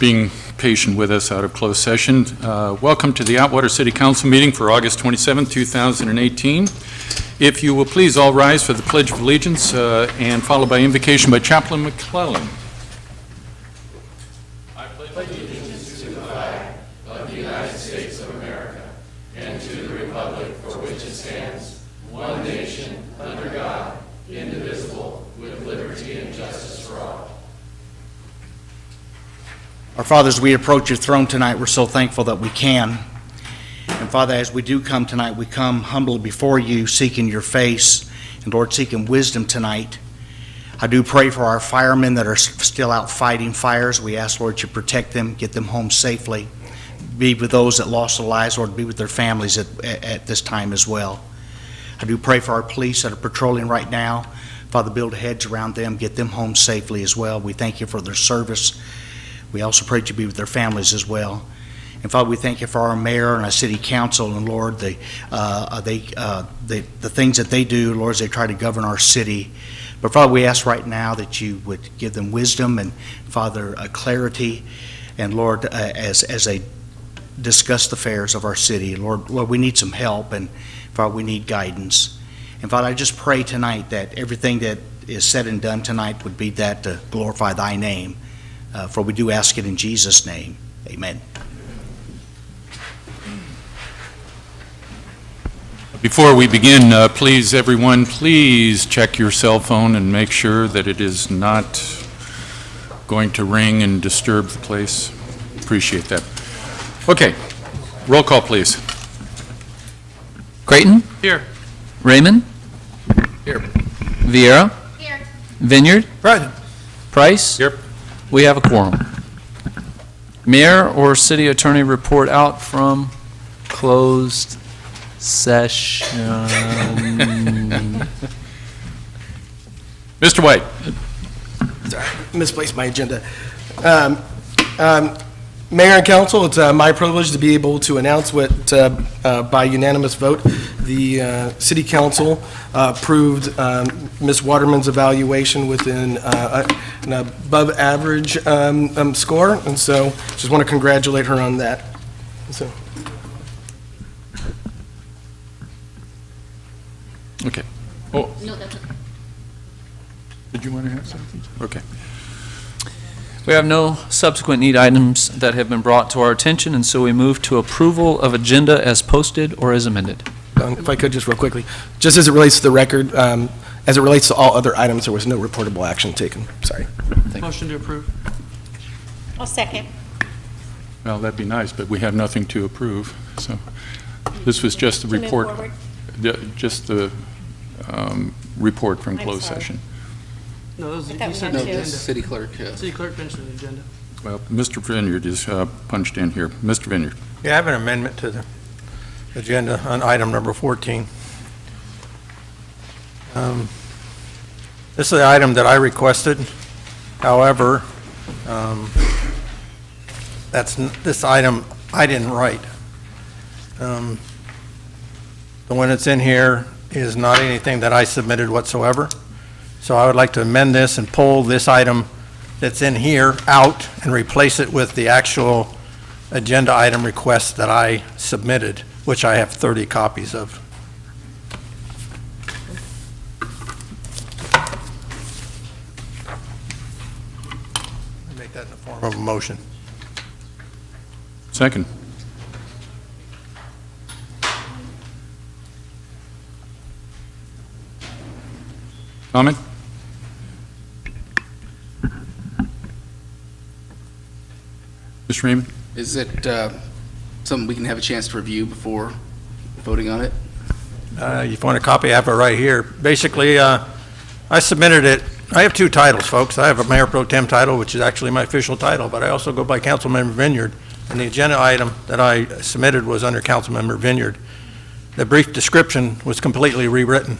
being patient with us out of closed session. Welcome to the Atwater City Council meeting for August 27, 2018. If you will please all rise for the Pledge of Allegiance and followed by invocation by Chaplain McClellan. I pledge allegiance to the flag of the United States of America and to the republic for which it stands, one nation, under God, indivisible, with liberty and justice for all. Our Father, as we approach your throne tonight, we're so thankful that we can. And Father, as we do come tonight, we come humbly before you, seeking your face, and Lord, seeking wisdom tonight. I do pray for our firemen that are still out fighting fires. We ask, Lord, you protect them, get them home safely. Be with those that lost their lives, Lord, be with their families at this time as well. I do pray for our police that are patrolling right now. Father, build a hedge around them, get them home safely as well. We thank you for their service. We also pray that you be with their families as well. And Father, we thank you for our mayor and our city council, and Lord, the things that they do, Lord, as they try to govern our city. But Father, we ask right now that you would give them wisdom and, Father, clarity, and Lord, as they discuss the affairs of our city. Lord, we need some help, and Father, we need guidance. And Father, I just pray tonight that everything that is said and done tonight would be that to glorify thy name. For we do ask it in Jesus' name. Amen. Before we begin, please, everyone, please check your cell phone and make sure that it is not going to ring and disturb the place. Appreciate that. Okay, roll call, please. Creighton? Here. Raymond? Here. Vieira? Here. Vineyard? Present. Price? Here. We have a quorum. Mayor or city attorney report out from closed session. Mr. White. Sorry, misplaced my agenda. Mayor and council, it's my privilege to be able to announce what, by unanimous vote, the city council approved Ms. Waterman's evaluation within an above average score, and so just want to congratulate her on that. So. Okay. Oh, No, that's okay. did you want to have something? Okay. We have no subsequent need items that have been brought to our attention, and so we move to approval of agenda as posted or as amended. If I could, just real quickly, just as it relates to the record, as it relates to all other items, there was no reportable action taken. Sorry. Motion to approve. I'll second. Well, that'd be nice, but we have nothing to approve, so this was just the To move report. forward. Just the report from I'm closed sorry. session. No, those, I thought you we said had the two. agenda. City clerk, yes. City clerk mentioned the agenda. Well, Mr. Vineyard is punched in here. Mr. Vineyard. Yeah, I have an amendment to the agenda on item number 14. This is the item that I requested. However, this item I didn't write. The one that's in here is not anything that I submitted whatsoever. So I would like to amend this and pull this item that's in here out and replace it with the actual agenda item request that I submitted, which I have 30 copies of. I make that in the form of a motion. Second. Comment? Mr. Raymond? Is it something we can have a chance to review before voting on it? If you want a copy, I have it right here. Basically, I submitted it. I have two titles, folks. I have a Mayor Pro Tem title, which is actually my official title, but I also go by Councilmember Vineyard. And the agenda item that I submitted was under Councilmember Vineyard. The brief description was completely rewritten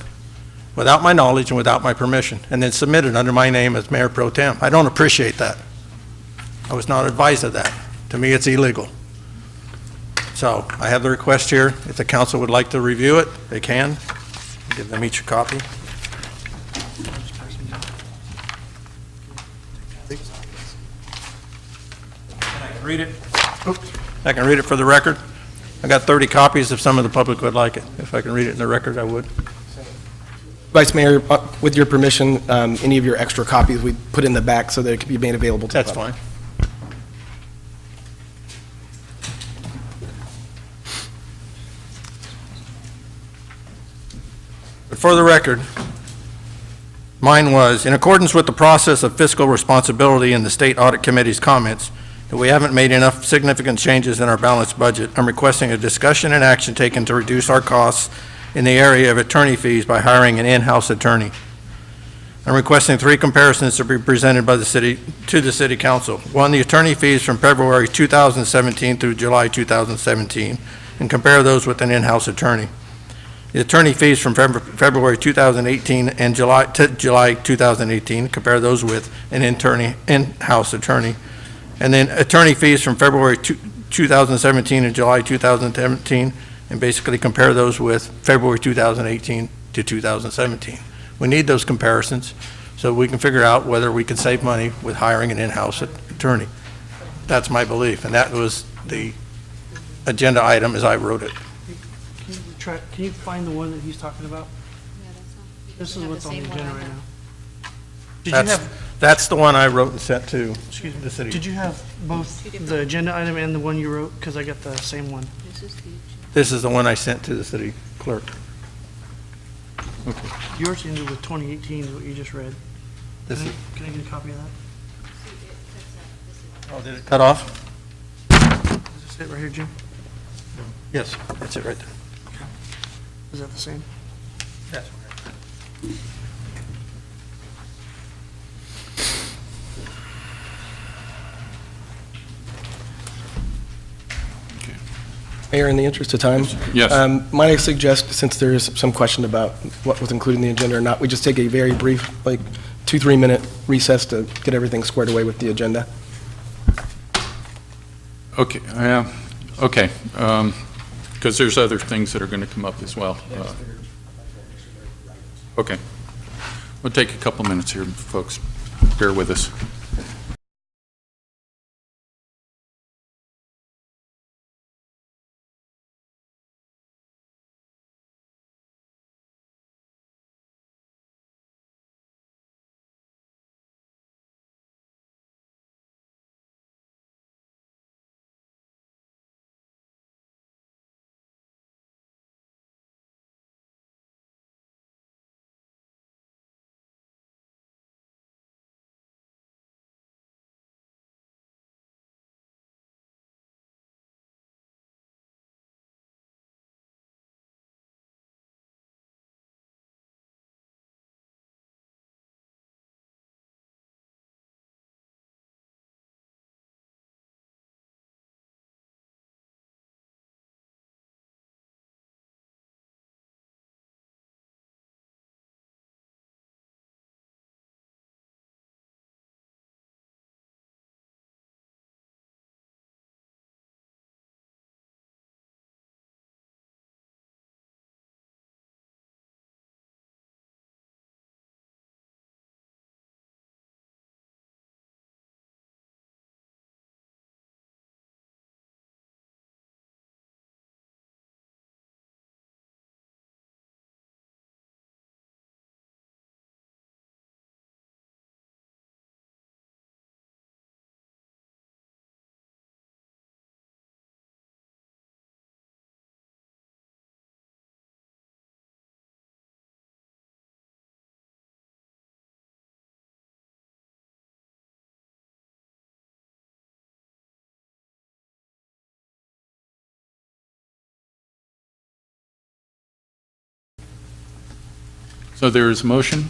without my knowledge and without my permission, and then submitted under my name as Mayor Pro Tem. I don't appreciate that. I was not advised of that. To me, it's illegal. So I have the request here. If the council would like to review it, they can. Give them each a copy. Read it. I can read it for the record. I got 30 copies if some of the public would like it. If I can read it in the record, I would. Vice Mayor, with your permission, any of your extra copies we put in the back so that it can be made available to the That's public. fine. But for the record, mine was, in accordance with the process of fiscal responsibility in the State Audit Committee's comments, that we haven't made enough significant changes in our balanced budget, I'm requesting a discussion and action taken to reduce our costs in the area of attorney fees by hiring an in-house attorney. I'm requesting 3 comparisons to be presented by the city, to the City Council. 1, the attorney fees from February 2017 through July 2017, and compare those with an in-house attorney. The attorney fees from February 2018 and July 2018, compare those with an in-house attorney. And then attorney fees from February 2017 and July 2017, and basically compare those with February 2018 to 2017. We need those comparisons so we can figure out whether we can save money with hiring an in-house attorney. That's my belief, and that was the agenda item as I wrote it. Can you find the one that he's talking about? This is what's on the agenda right now. Did you have, That's the one I wrote and sent to excuse me, the city. did you have both the agenda item and the one you wrote? Because I got the same one. This is the one I sent to the city clerk. Yours ended with 2018 is what you just read. This is, Can I get a copy of that? oh, did it cut off? Is this it right here, Jim? Yes, that's it right there. Is that the same? Yes. Mayor, in the interest of time. Yes. Might I suggest, since there is some question about what was included in the agenda or not, we just take a very brief, like 2-3 minute recess to get everything squared away with the agenda? Okay, okay, because there's other things that are going to come up as well. Okay. We'll take a couple minutes here, folks. Bear with us. So there is motion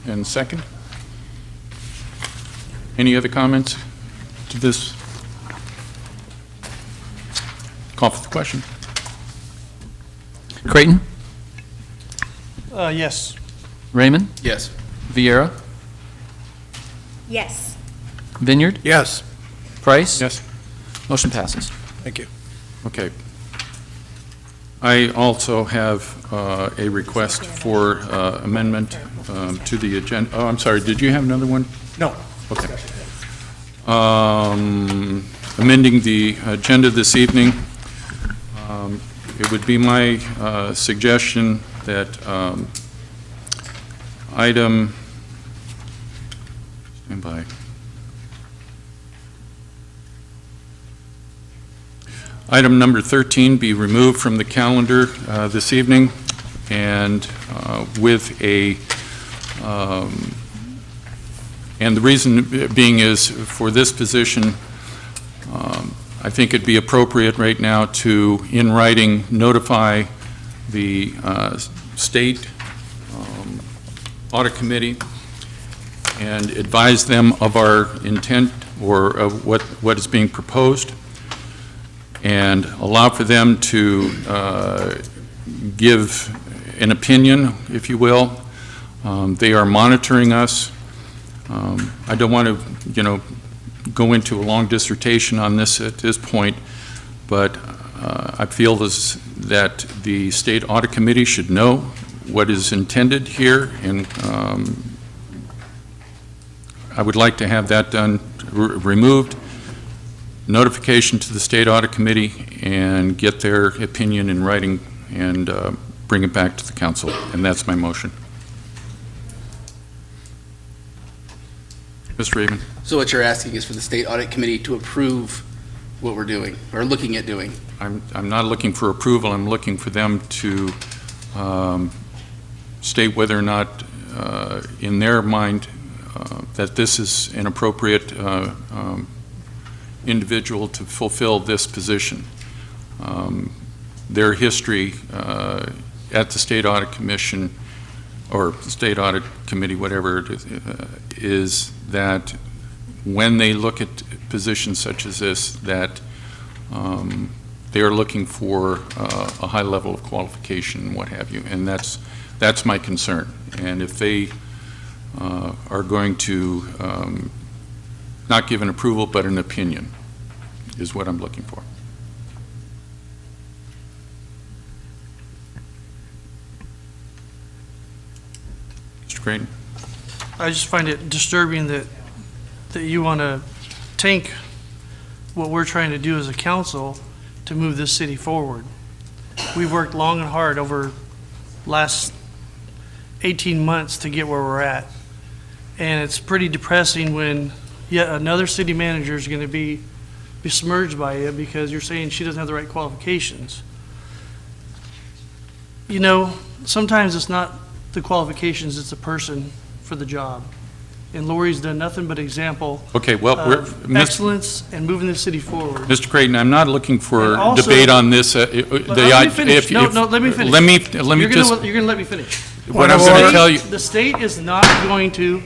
and second. Any other comments to this? Call for the question. Creighton? Yes. Raymond? Yes. Viera? Yes. Vineyard? Yes, Price? Yes? Motion passes. thank you. Okay. I also have a request for amendment to the agenda. Oh, I'm sorry, did you have another one? No. Okay. amending the agenda this evening. It would be my suggestion that item, stand by. Item number 13 be removed from the calendar this evening, and with a, and the reason being is for this position, I think it'd be appropriate right now to, in writing, notify the state audit committee and advise them of our intent or of what is being proposed, and allow for them to give an opinion, if you will. They are monitoring us. I don't want to, go into a long dissertation on this at this point, but I feel that the State Audit Committee should know what is intended here, and I would like to have that done, removed, notification to the State Audit Committee, and get their opinion in writing and bring it back to the council, and that's my motion. Mr. Raven. So what you're asking is for the State Audit Committee to approve what we're doing, or looking at doing? I'm not looking for approval, I'm looking for them to state whether or not, in their mind, that this is an appropriate individual to fulfill this position. Their history at the State Audit Commission, or the State Audit Committee, whatever it is that when they look at positions such as this, that they are looking for a high level of qualification and what have you, and that's my concern. And if they are going to not give an approval but an opinion is what I'm looking for. Mr. Creighton? I just find it disturbing that you want to tank what we're trying to do as a council to move this city forward. We've worked long and hard over last 18 months to get where we're at. And it's pretty depressing when yet another city manager is going to be besmirched by you because you're saying she doesn't have the right qualifications. Sometimes it's not the qualifications, it's the person for the job. And Lori's done nothing but example Okay, well, of excellence and moving the city forward. Mr. Creighton, I'm not looking for And also- debate on this. Let me finish. Let me finish. Let me You're just, gonna let me finish. what I'm going to tell you, The state is not going to,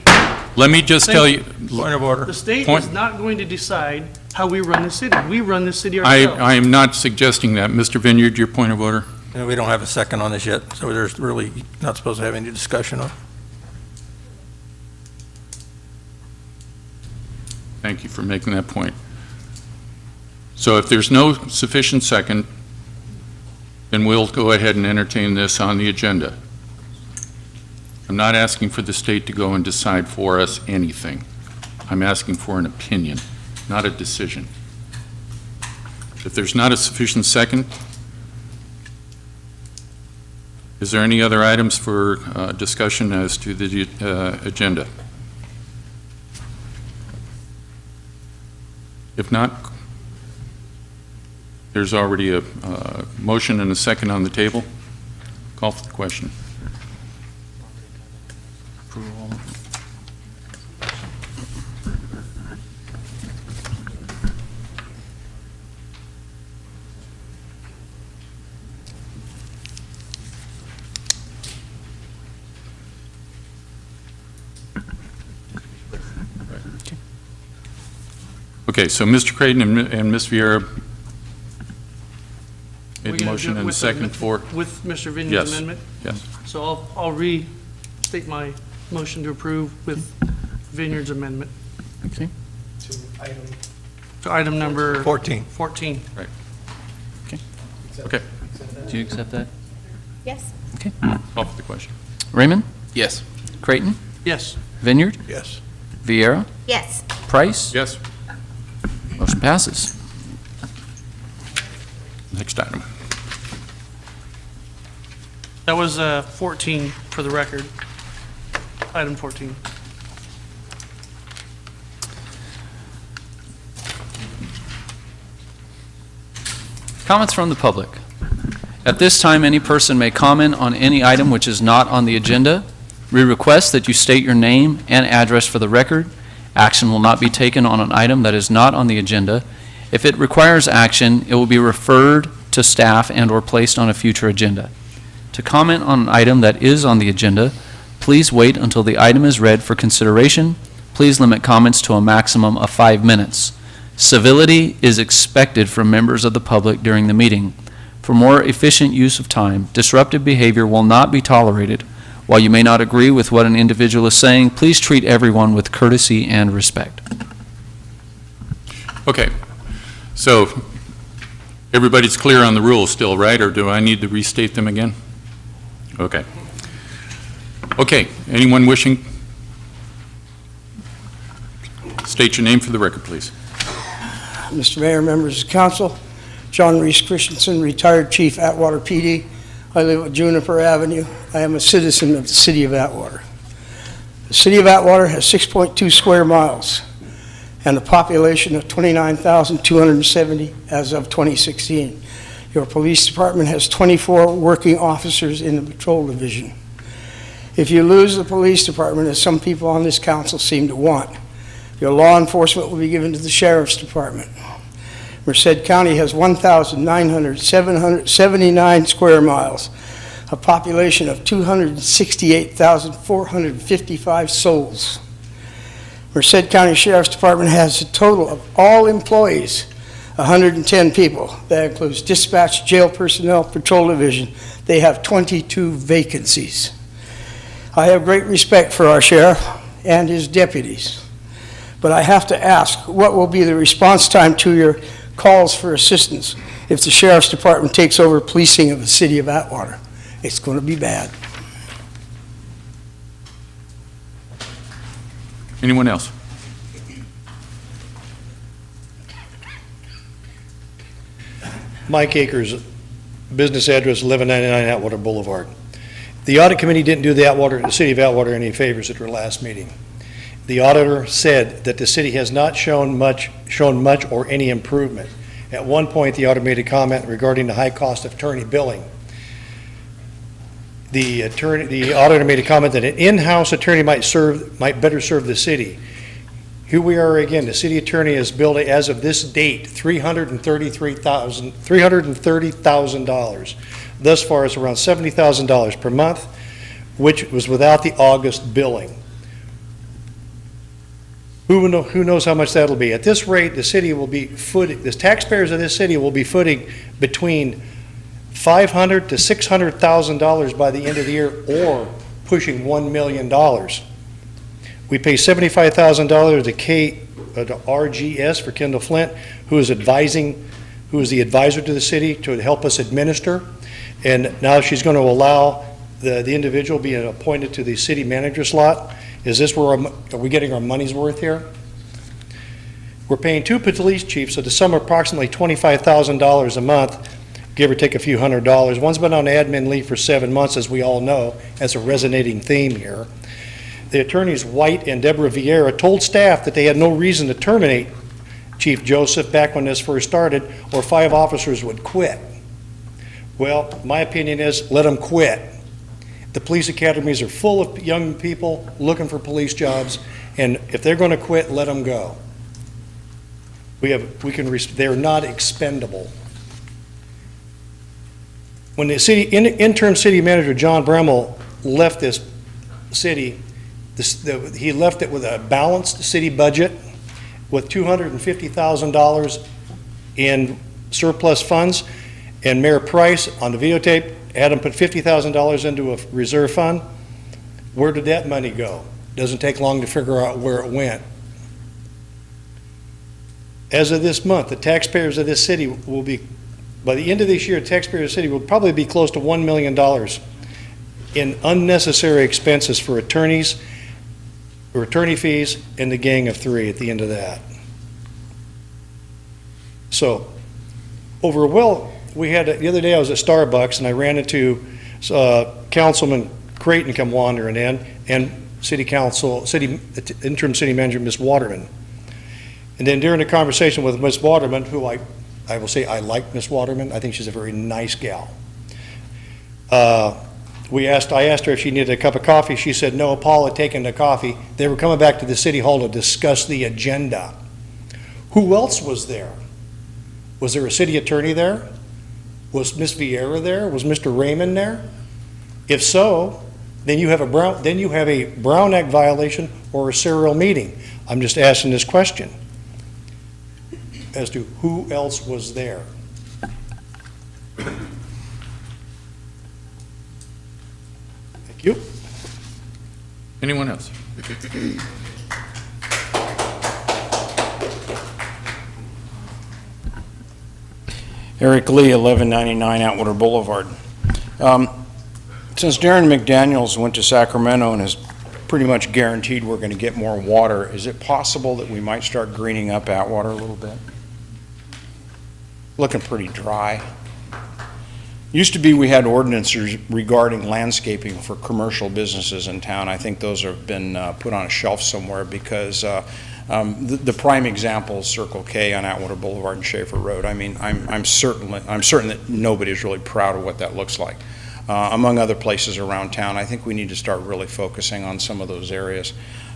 let me just tell you, Point of order. the state Point- is not going to decide how we run the city. We run the city I ourselves. am not suggesting that. Mr. Vineyard, your point of order? And we don't have a second on this yet, so there's really not supposed to have any discussion on. Thank you for making that point. So if there's no sufficient second, then we'll go ahead and entertain this on the agenda. I'm not asking for the state to go and decide for us anything. I'm asking for an opinion, not a decision. If there's not a sufficient second, is there any other items for discussion as to the agenda? If not, there's already a motion and a second on the table. Call for the question. Okay, so Mr. Creighton and Ms. Vieira We're made the gonna do motion it and a with second for, With Mr. Vineyard's Yes. amendment? yes. So I'll restate my motion to approve with Vineyard's amendment. Okay. To item number 14. 14. Okay, Do you accept that? Yes. call for the question. Raymond? Yes. Creighton? Yes. Vineyard? Yes. Vieira? Yes. Price? Yes. Motion passes. Next item. That was 14 for the record. Item 14. Comments from the public. At this time, any person may comment on any item which is not on the agenda. We request that you state your name and address for the record. Action will not be taken on an item that is not on the agenda. If it requires action, it will be referred to staff and/or placed on a future agenda. To comment on an item that is on the agenda, please wait until the item is read for consideration. Please limit comments to a maximum of 5 minutes. Civility is expected from members of the public during the meeting. For more efficient use of time, disruptive behavior will not be tolerated. While you may not agree with what an individual is saying, please treat everyone with courtesy and respect. Okay, so everybody's clear on the rules still, right? Or do I need to restate them again? Okay. Okay, anyone wishing? State your name for the record, please. Mr. Mayor, members of council, John Reese Christensen, retired Chief, Atwater PD. I live at Juniper Avenue. I am a citizen of the city of Atwater. The city of Atwater has 6.2 square miles and a population of 29,270 as of 2016. Your police department has 24 working officers in the patrol division. If you lose the police department, as some people on this council seem to want, your law enforcement will be given to the sheriff's department. Merced County has 1,979 square miles, a population of 268,455 souls. Merced County Sheriff's Department has a total of all employees, 110 people. That includes dispatch, jail personnel, patrol division. They have 22 vacancies. I have great respect for our sheriff and his deputies, but I have to ask, what will be the response time to your calls for assistance if the sheriff's department takes over policing of the city of Atwater? It's going to be bad. Anyone else? Mike Akers, business address 1199 Atwater Boulevard. The audit committee didn't do the city of Atwater any favors at their last meeting. The auditor said that the city has not shown much or any improvement. At one point, the auditor made a comment regarding the high cost of attorney billing. The auditor made a comment that an in-house attorney might better serve the city. Here we are again. The city attorney has billed, as of this date, $330,000. Thus far, it's around $70,000 per month, which was without the August billing. Who knows how much that'll be? At this rate, the city will be the taxpayers of this city will be footing between $500,000 to $600,000 by the end of the year, or pushing $1 million. We pay $75,000 to RGS for Kendall Flint, who is the advisor to the city to help us administer. And now she's going to allow the individual being appointed to the city manager slot. Is this where are we getting our money's worth here? We're paying 2 police chiefs, so the sum of approximately $25,000 a month, give or take a few $100s. One's been on admin leave for 7 months, as we all know. That's a resonating theme here. The attorneys White and Deborah Vieira told staff that they had no reason to terminate Chief Joseph back when this first started, or 5 officers would quit. Well, my opinion is let them quit. The police academies are full of young people looking for police jobs, and if they're going to quit, let them go. They're not expendable. When the interim city manager John Bremmel left this city, he left it with a balanced city budget with $250,000 in surplus funds, and Mayor Price on the videotape had him put $50,000 into a reserve fund. Where did that money go? Doesn't take long to figure out where it went. As of this month, the taxpayers of this city will be, by the end of this year, taxpayers of the city will probably be close to $1 million in unnecessary expenses for attorneys, or attorney fees, and the gang of 3 at the end of that. So, over the other day I was at Starbucks and I ran into Councilman Creighton come wandering in and Interim City Manager Ms. Waterman. And then during the conversation with Ms. Waterman, who I will say I like Ms. Waterman, I think she's a very nice gal. I asked her if she needed a cup of coffee. She said no, Paul had taken the coffee. They were coming back to the City Hall to discuss the agenda. Who else was there? Was there a city attorney there? Was Ms. Vieira there? Was Mr. Raymond there? If so, then you have a Brown Act violation or a serial meeting. I'm just asking this question as to who else was there. Thank you. Anyone else? Eric Lee, 1199 Atwater Boulevard. Since Darren McDaniels went to Sacramento and has pretty much guaranteed we're going to get more water, is it possible that we might start greening up Atwater a little bit? Looking pretty dry. Used to be we had ordinances regarding landscaping for commercial businesses in town. I think those have been put on a shelf somewhere because the prime example is Circle K on Atwater Boulevard and Schaefer Road. I mean, I'm certain that nobody's really proud of what that looks like. Among other places around town, I think we need to start really focusing on some of those areas.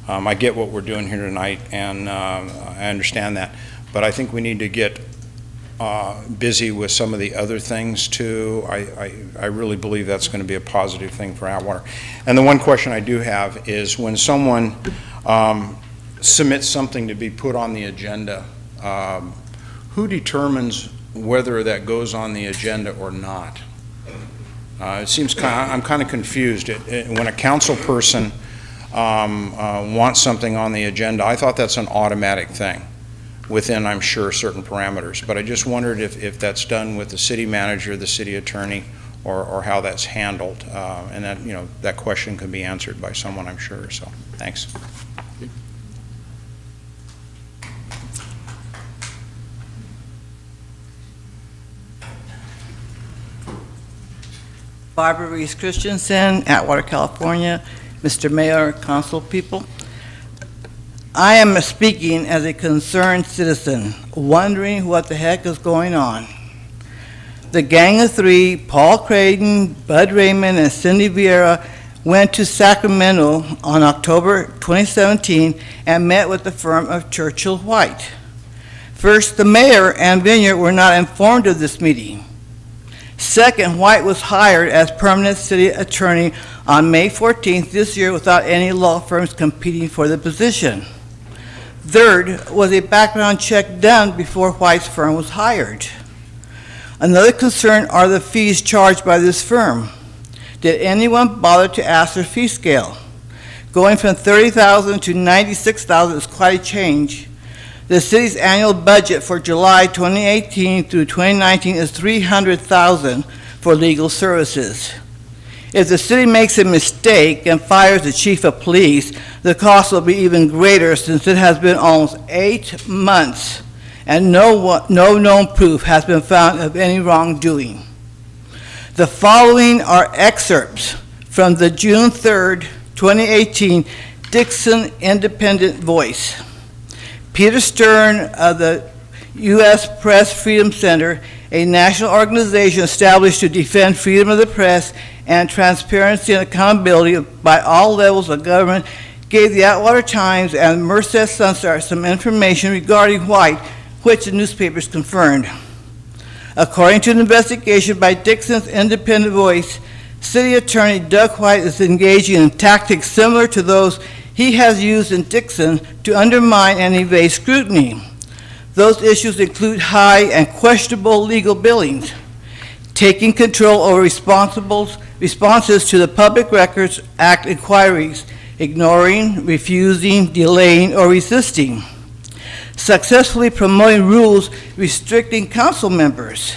I get what we're doing here tonight, and I understand that, but I think we need to get busy with some of the other things too. I really believe that's going to be a positive thing for Atwater. And the one question I do have is when someone submits something to be put on the agenda, who determines whether that goes on the agenda or not? It seems I'm kind of confused. When a council person wants something on the agenda, I thought that's an automatic thing within, I'm sure, certain parameters. But I just wondered if that's done with the city manager, the city attorney, or how that's handled. And that, that question can be answered by someone, I'm sure. So, thanks. Barbara Reese Christensen, Atwater, California. Mr. Mayor, council people. I am speaking as a concerned citizen, wondering what the heck is going on. The gang of three, Paul Creighton, Bud Raymond, and Cindy Vieira, went to Sacramento on October 2017 and met with the firm of Churchill White. First, the mayor and Vineyard were not informed of this meeting. Second, White was hired as permanent city attorney on May 14th this year without any law firms competing for the position. Third, was a background check done before White's firm was hired. Another concern are the fees charged by this firm. Did anyone bother to ask their fee scale? Going from $30,000 to $96,000 is quite a change. The city's annual budget for July 2018 through 2019 is $300,000 for legal services. If the city makes a mistake and fires the chief of police, the cost will be even greater since it has been almost 8 months and no known proof has been found of any wrongdoing. The following are excerpts from the June 3rd, 2018 Dixon Independent Voice. Peter Stern of the U.S. Press Freedom Center, a national organization established to defend freedom of the press and transparency and accountability by all levels of government, gave the Atwater Times and Merced Sun-Star some information regarding White, which the newspapers confirmed. According to an investigation by Dixon's Independent Voice, City Attorney Doug White is engaging in tactics similar to those he has used in Dixon to undermine and evade scrutiny. Those issues include high and questionable legal billings, taking control over responses to the Public Records Act inquiries, ignoring, refusing, delaying, or resisting, successfully promoting rules restricting council members,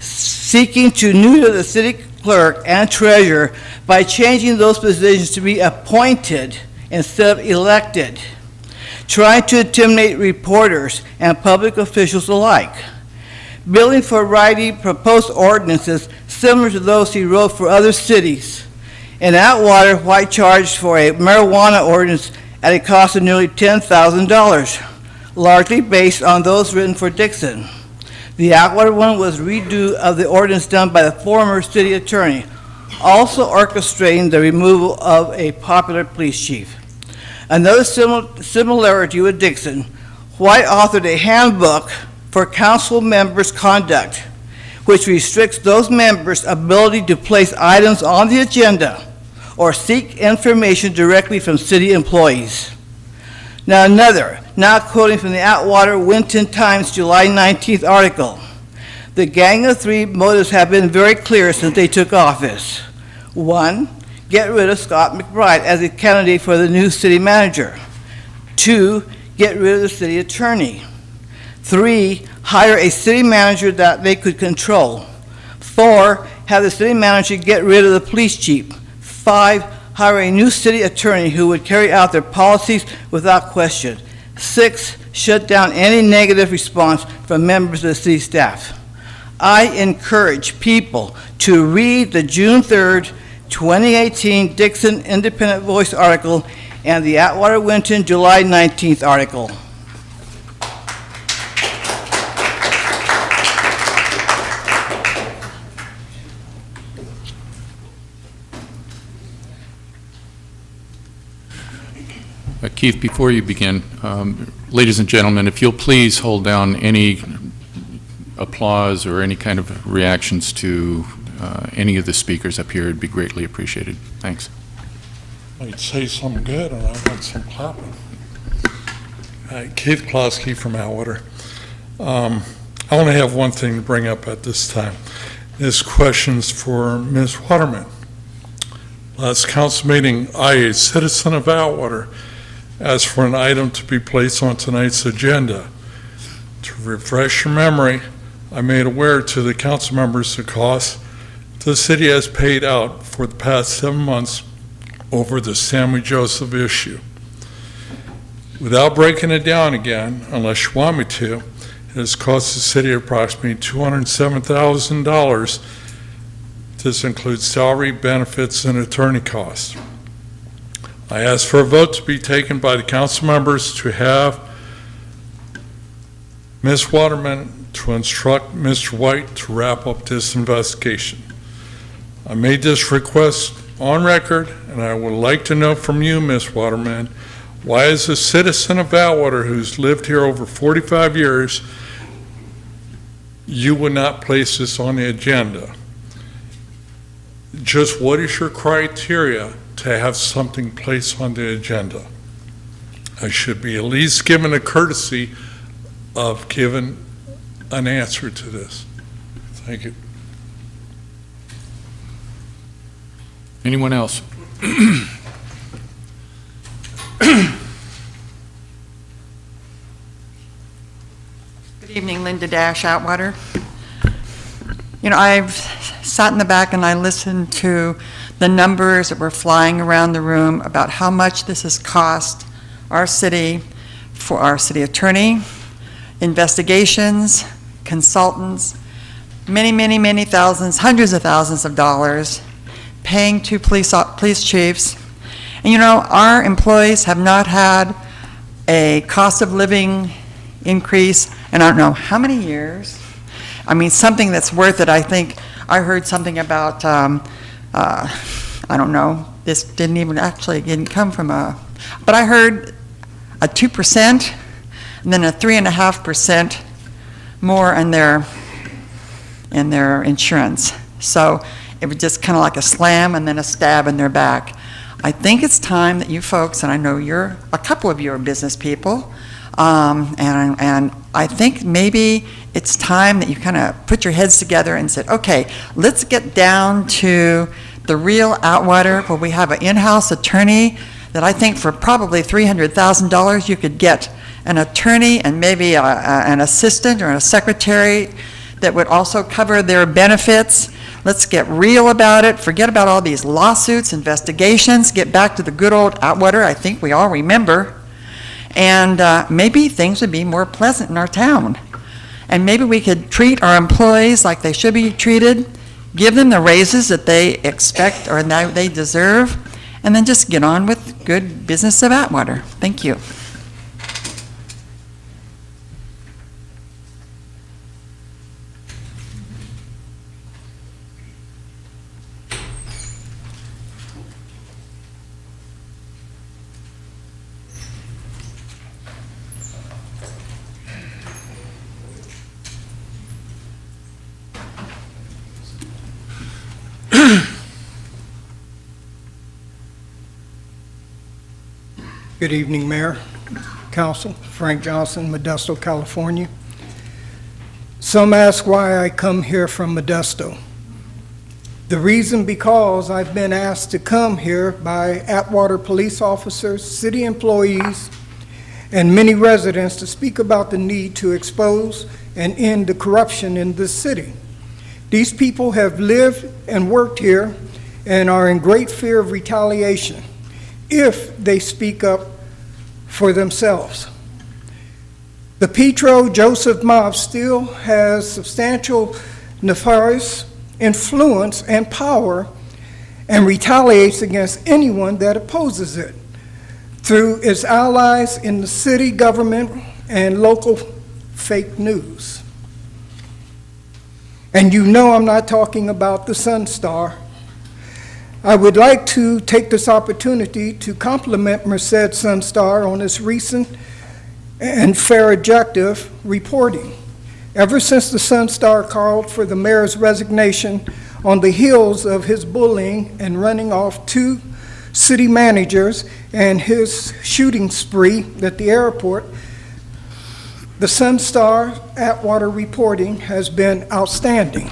seeking to neuter the city clerk and treasurer by changing those positions to be appointed instead of elected, trying to intimidate reporters and public officials alike, billing for writing proposed ordinances similar to those he wrote for other cities. In Atwater, White charged for a marijuana ordinance at a cost of nearly $10,000, largely based on those written for Dixon. The Atwater one was redo of the ordinance done by the former city attorney, also orchestrating the removal of a popular police chief. Another similarity with Dixon, White authored a handbook for council members' conduct, which restricts those members' ability to place items on the agenda or seek information directly from city employees. Now another, now quoting from the Atwater Winton Times July 19th article, the Gang of Three motives have been very clear since they took office. 1, get rid of Scott McBride as a candidate for the new city manager. 2, get rid of the city attorney. 3, hire a city manager that they could control. 4, have the city manager get rid of the police chief. 5, hire a new city attorney who would carry out their policies without question. 6, shut down any negative response from members of the city staff. I encourage people to read the June 3rd, 2018 Dixon Independent Voice article and the Atwater Winton July 19th article. Keith, before you begin, ladies and gentlemen, if you'll please hold down any applause or any kind of reactions to any of the speakers up here, it'd be greatly appreciated. Thanks. I'd say something good and I want some clapping. Keith Klosky from Atwater. I only have one thing to bring up at this time. This question's for Ms. Waterman. Last council meeting, I, a citizen of Atwater, asked for an item to be placed on tonight's agenda. To refresh your memory, I made aware to the council members the cost the city has paid out for the past 7 months over the Sammy Joseph issue. Without breaking it down again, unless you want me to, it has cost the city approximately $207,000. This includes salary, benefits, and attorney costs. I asked for a vote to be taken by the council members to have Ms. Waterman to instruct Mr. White to wrap up this investigation. I made this request on record, and I would like to know from you, Ms. Waterman, why as a citizen of Atwater who's lived here over 45 years, you would not place this on the agenda? Just what is your criteria to have something placed on the agenda? I should be at least given a courtesy of giving an answer to this. Thank you. Anyone else? Good evening, Linda Dash, Atwater. You know, I've sat in the back and I listened to the numbers that were flying around the room about how much this has cost our city, for our city attorney, investigations, consultants, many thousands, hundreds of thousands of dollars, paying two police chiefs. And you know, our employees have not had a cost of living increase in I don't know how many years. I mean, something that's worth it. I think I heard something about, I don't know, this didn't come from but I heard a 2% and then a 3.5% more in their insurance. So it was just kind of like a slam and then a stab in their back. I think it's time that you folks, and I know a couple of you are business people, and I think maybe it's time that you kind of put your heads together and said, okay, let's get down to the real Atwater, where we have an in-house attorney that I think for probably $300,000 you could get an attorney and maybe an assistant or a secretary that would also cover their benefits. Let's get real about it. Forget about all these lawsuits, investigations. Get back to the good old Atwater I think we all remember. And maybe things would be more pleasant in our town. and maybe we could treat our employees like they should be treated, give them the raises that they expect or that they deserve, and then just get on with good business of Atwater. Thank you. Good evening, Mayor, Council. Frank Johnson, Modesto, California. Some ask why I come here from Modesto. The reason because I've been asked to come here by Atwater police officers, city employees, and many residents to speak about the need to expose and end the corruption in this city. These people have lived and worked here and are in great fear of retaliation if they speak up for themselves. The Petro Joseph mob still has substantial nefarious influence and power and retaliates against anyone that opposes it through its allies in the city government and local fake news. And you know I'm not talking about the Sun Star. I would like to take this opportunity to compliment Merced Sun Star on its recent and fair objective reporting. Ever since the Sun Star called for the mayor's resignation on the heels of his bullying and running off 2 city managers and his shooting spree at the airport, the Sun Star Atwater reporting has been outstanding.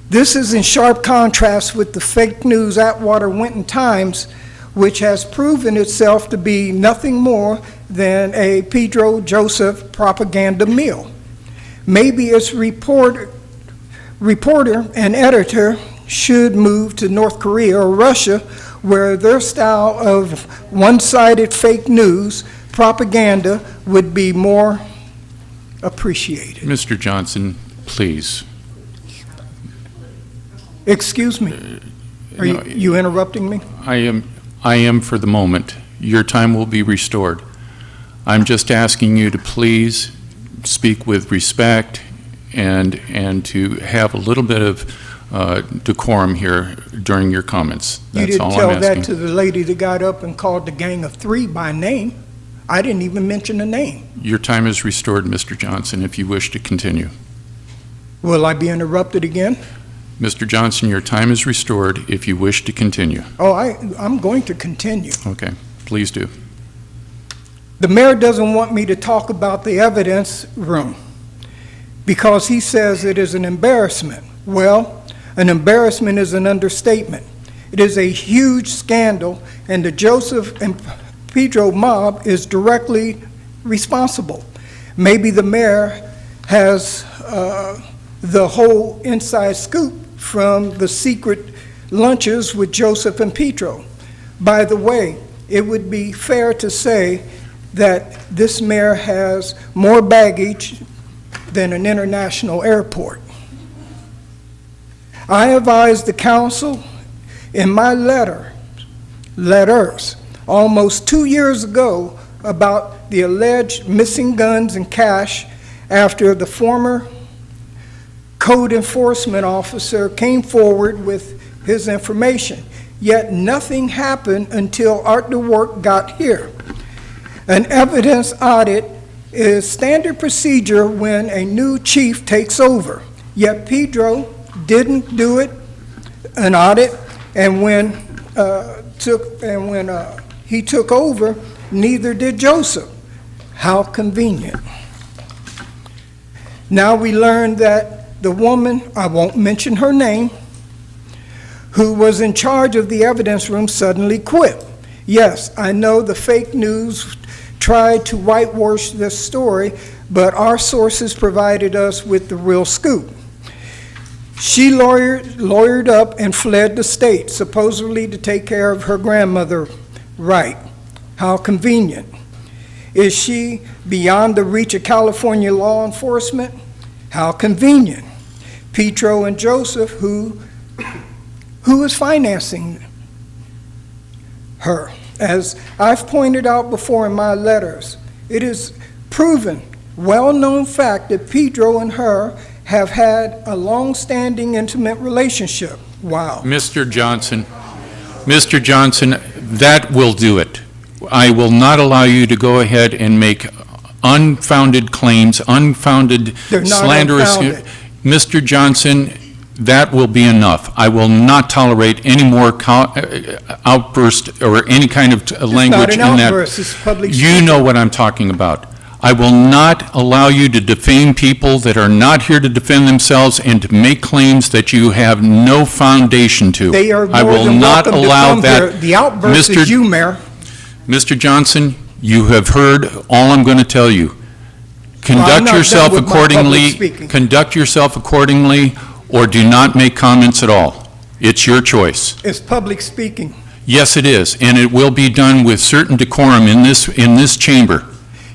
This is in sharp contrast with the fake news Atwater Winton Times, which has proven itself to be nothing more than a Pedro Joseph propaganda mill. Maybe its reporter and editor should move to North Korea or Russia, where their style of one-sided fake news propaganda would be more appreciated. Mr. Johnson, please. Excuse me. Are you interrupting me? I am for the moment. Your time will be restored. I'm just asking you to please speak with respect and to have a little bit of decorum here during your comments. That's all I'm asking. You didn't tell that to the lady that got up and called the Gang of 3 by name. I didn't even mention a name. Your time is restored, Mr. Johnson, if you wish to continue. Will I be interrupted again? Mr. Johnson, your time is restored if you wish to continue. Oh, I'm going to continue. Okay, please do. The mayor doesn't want me to talk about the evidence room because he says it is an embarrassment. Well, an embarrassment is an understatement. It is a huge scandal, and the Joseph and Pedro mob is directly responsible. Maybe the mayor has the whole inside scoop from the secret lunches with Joseph and Pedro. By the way, it would be fair to say that this mayor has more baggage than an international airport. I advised the council in my letters almost 2 years ago about the alleged missing guns and cash after the former code enforcement officer came forward with his information. Yet nothing happened until Art DeWort got here. An evidence audit is standard procedure when a new chief takes over. Yet Pedro didn't do it, an audit, and when he took over, neither did Joseph. How convenient. Now we learned that the woman, I won't mention her name, who was in charge of the evidence room suddenly quit. Yes, I know the fake news tried to whitewash this story, but our sources provided us with the real scoop. She lawyered up and fled the state, supposedly to take care of her grandmother right. How convenient. Is she beyond the reach of California law enforcement? How convenient. Petro and Joseph, who is financing her? As I've pointed out before in my letters, it is proven, well-known fact that Pedro and her have had a long-standing intimate relationship. Wow. Mr. Johnson, that will do it. I will not allow you to go ahead and make unfounded claims, unfounded, They're not slanderous. unfounded. Mr. Johnson, that will be enough. I will not tolerate any more outburst or any kind of language in that. It's not an outburst, it's public You speaking. know what I'm talking about. I will not allow you to defame people that are not here to defend themselves and to make claims that you have no foundation to. They are I more will than not welcome to allow come that. here. The outburst Mr. is you, Mayor. Mr. Johnson, you have heard all I'm going to tell you. I'm Conduct not yourself done with my public accordingly, speaking. conduct yourself accordingly, or do not make comments at all. It's your choice. It's public speaking. Yes, it is, and it will be done with certain decorum in this chamber.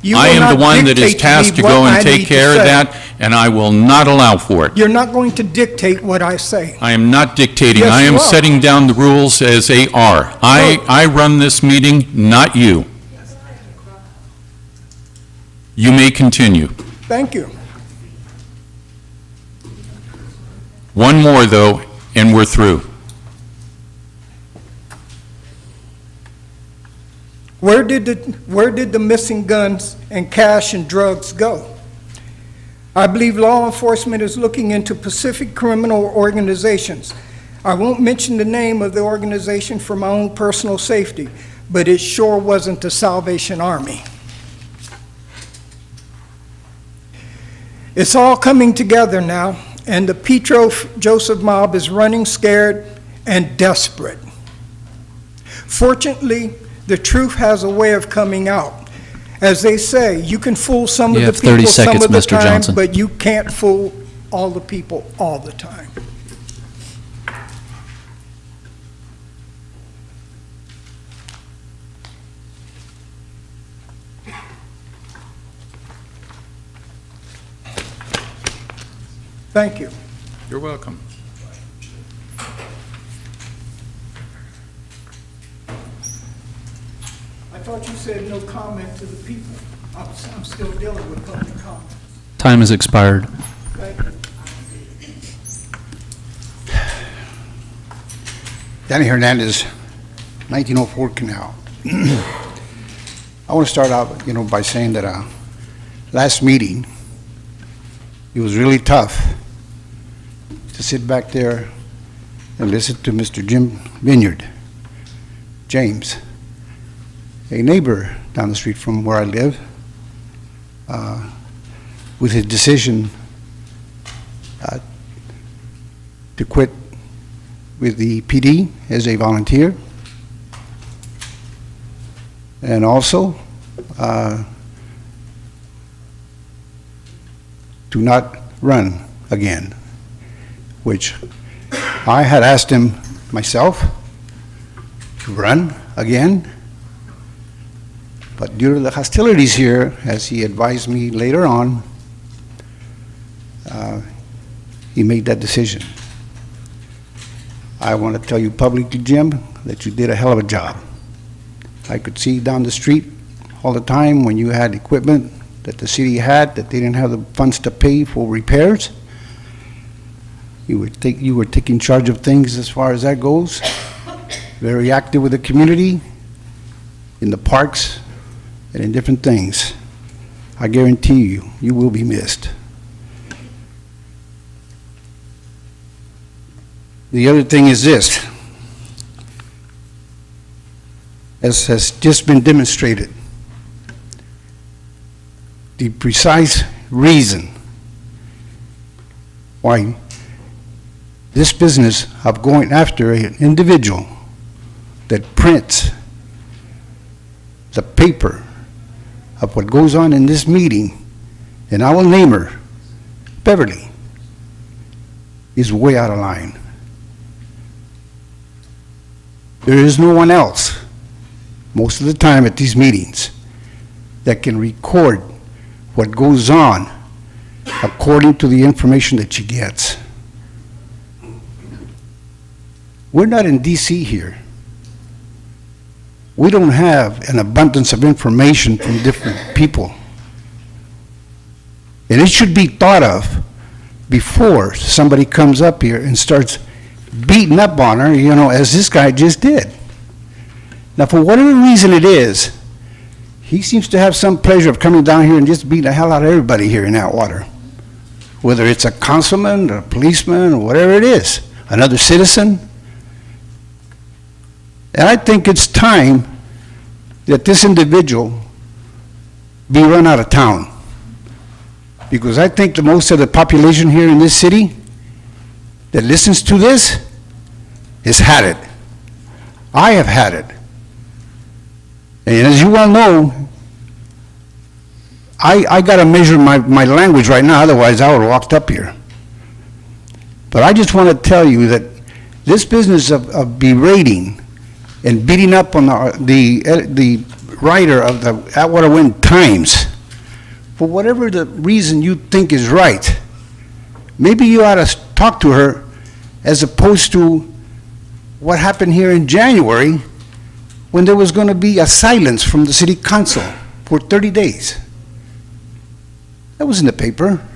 You I will am not the one that is dictate tasked me to go what and I take need to care of say. that, and I will not allow for it. You're not going to dictate what I say. I am not dictating. Yes, I you am are. setting down the rules as they are. I run this meeting, not you. You may continue. Thank you. One more, though, and we're through. Where did the missing guns and cash and drugs go? I believe law enforcement is looking into Pacific criminal organizations. I won't mention the name of the organization for my own personal safety, but it sure wasn't the Salvation Army. It's all coming together now, and the Petro Joseph mob is running scared and desperate. Fortunately, the truth has a way of coming out. As they say, you can fool some You of the have 30 people some seconds, of the Mr. time, Johnson. but you can't fool all the people all the time. Thank you. You're welcome. I thought you said no comment to the people. I'm still dealing with public comment. Time has expired. Thank you. Danny Hernandez, 1904 Canal. I want to start out, by saying that last meeting, it was really tough to sit back there and listen to Mr. Jim Vineyard, James, a neighbor down the street from where I live, with his decision to quit with the PD as a volunteer, and also to not run again, which I had asked him myself to run again, but due to the hostilities here, as he advised me later on, he made that decision. I want to tell you publicly, Jim, that you did a hell of a job. I could see down the street all the time when you had equipment that the city had, that they didn't have the funds to pay for repairs. You were taking charge of things as far as that goes. Very active with the community, in the parks, and in different things. I guarantee you, you will be missed. The other thing is this, as has just been demonstrated, the precise reason why this business of going after an individual that prints the paper of what goes on in this meeting, and I will name her, Beverly, is way out of line. There is no one else, most of the time at these meetings, that can record what goes on according to the information that she gets. We're not in DC here. We don't have an abundance of information from different people. And it should be thought of before somebody comes up here and starts beating up on her, you know, as this guy just did. Now, for whatever reason it is, he seems to have some pleasure of coming down here and just beating the hell out of everybody here in Atwater. Whether it's a councilman, or a policeman, or whatever it is, another citizen. And I think it's time that this individual be run out of town. Because I think the most of the population here in this city that listens to this has had it. I have had it. And as you well know, I got to measure my language right now, otherwise I would have walked up here. But I just want to tell you that this business of berating and beating up on the writer of the Atwater Wind Times, for whatever the reason you think is right, maybe you ought to talk to her as opposed to what happened here in January when there was going to be a silence from the city council for 30 days. That was in the paper.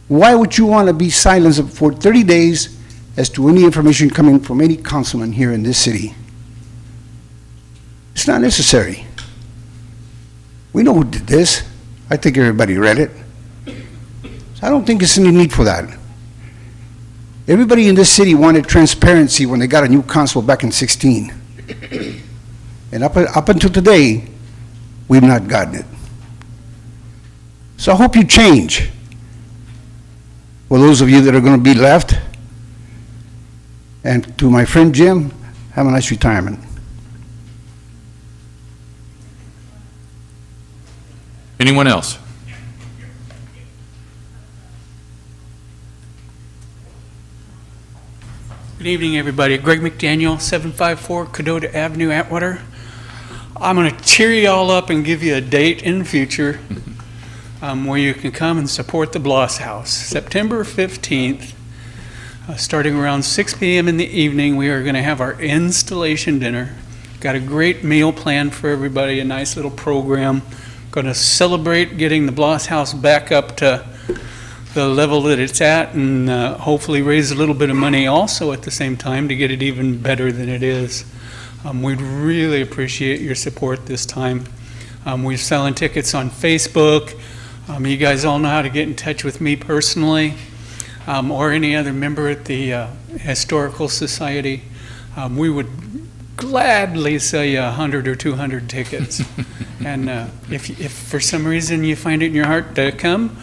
Why would you want to be silenced for 30 days as to any information coming from any councilman here in this city? It's not necessary. We know who did this. I think everybody read it. So I don't think there's any need for that. Everybody in this city wanted transparency when they got a new council back in 16. And up until today, we've not gotten it. So I hope you change. For those of you that are going to be left, and to my friend Jim, have a nice retirement. Anyone else? Good evening, everybody. Greg McDaniel, 754 Cadota Avenue, Atwater. I'm going to cheer you all up and give you a date in the future where you can come and support the Bloss House. September 15th, starting around 6 p.m. in the evening, we are going to have our installation dinner. Got a great meal planned for everybody, a nice little program. Going to celebrate getting the Bloss House back up to the level that it's at, and hopefully raise a little bit of money also at the same time to get it even better than it is. We'd really appreciate your support this time. We're selling tickets on Facebook. You guys all know how to get in touch with me personally, or any other member at the Historical Society. We would gladly sell you 100 or 200 tickets. And if for some reason you find it in your heart to come,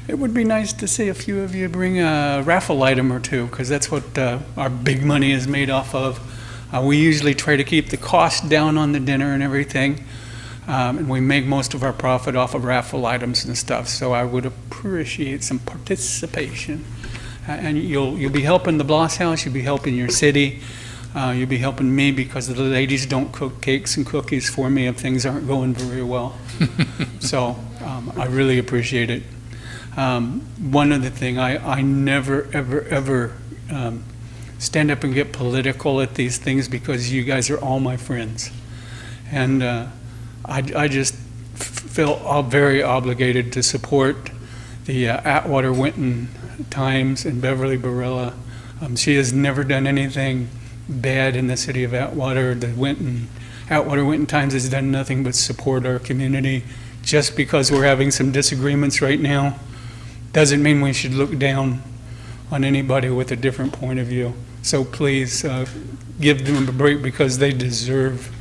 it would be nice to see a few of you bring a raffle item or two, because that's what our big money is made off of. We usually try to keep the cost down on the dinner and everything, and we make most of our profit off of raffle items and stuff, so I would appreciate some participation. And you'll be helping the Bloss House, you'll be helping your city, you'll be helping me, because the ladies don't cook cakes and cookies for me if things aren't going very well. So I really appreciate it. One other thing, I never, ever stand up and get political at these things, because you guys are all my friends. And I just feel very obligated to support the Atwater Winton Times and Beverly Barilla. She has never done anything bad in the city of Atwater. The Atwater Winton Times has done nothing but support our community. Just because we're having some disagreements right now doesn't mean we should look down on anybody with a different point of view. So please give them a break, because they deserve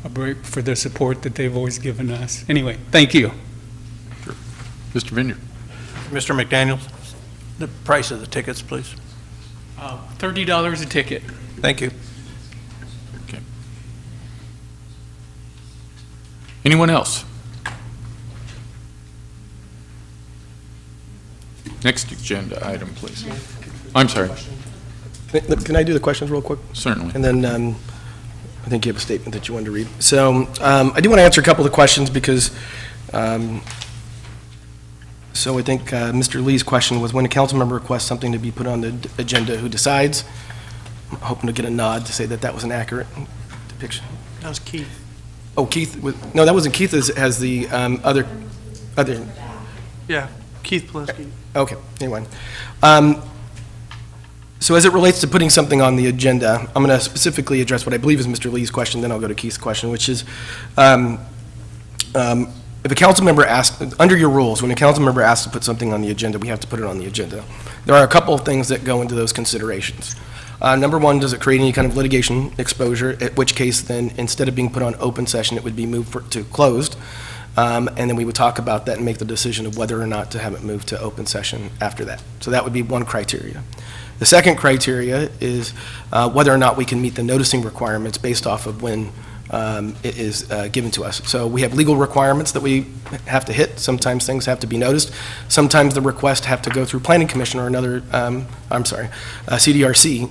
a break for the support that they've always given us. Anyway, thank you. Sure. Mr. Vineyard. Mr. McDaniel, the price of the tickets, please. $30 a ticket. Thank you. Okay. Anyone else? Next agenda item, please. I'm sorry. Can I do the questions real quick? Certainly. And then I think you have a statement that you wanted to read. So I do want to answer a couple of questions because, so I think Mr. Lee's question was when a council member requests something to be put on the agenda, who decides? I'm hoping to get a nod to say that that was an accurate depiction. That was Keith. Oh, Keith, no, that wasn't Keith, as the other, Yeah, Keith Pulaski. okay, anyway. So as it relates to putting something on the agenda, I'm going to specifically address what I believe is Mr. Lee's question, then I'll go to Keith's question, which is, if a council member asks, under your rules, when a council member asks to put something on the agenda, we have to put it on the agenda. There are a couple of things that go into those considerations. Number one, does it create any kind of litigation exposure, at which case then, instead of being put on open session, it would be moved to closed, and then we would talk about that and make the decision of whether or not to have it moved to open session after that. So that would be one criteria. The second criteria is whether or not we can meet the noticing requirements based off of when it is given to us. So we have legal requirements that we have to hit. Sometimes things have to be noticed. Sometimes the requests have to go through Planning Commission or another, CDRC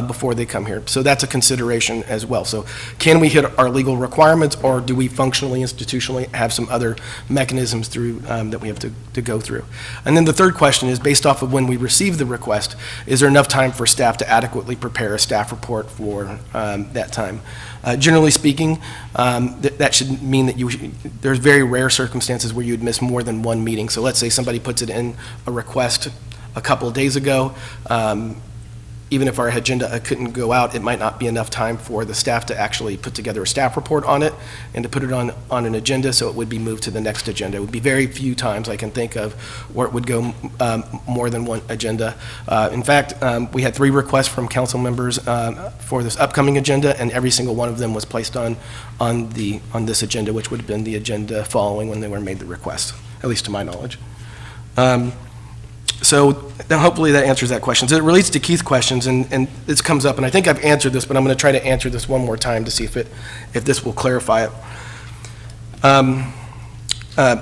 before they come here. So that's a consideration as well. So can we hit our legal requirements, or do we functionally, institutionally have some other mechanisms through that we have to go through? And then the third question is, based off of when we receive the request, is there enough time for staff to adequately prepare a staff report for that time? Generally speaking, that should mean that there's very rare circumstances where you'd miss more than one meeting. So let's say somebody puts it in a request a couple of days ago. Even if our agenda couldn't go out, it might not be enough time for the staff to actually put together a staff report on it and to put it on an agenda, so it would be moved to the next agenda. It would be very few times I can think of where it would go more than one agenda. In fact, we had 3 requests from council members for this upcoming agenda, and every single one of them was placed on this agenda, which would have been the agenda following when they were made the request, at least to my knowledge. So now hopefully that answers that question. So it relates to Keith's questions, and this comes up, and I think I've answered this, but I'm going to try to answer this one more time to see if this will clarify it.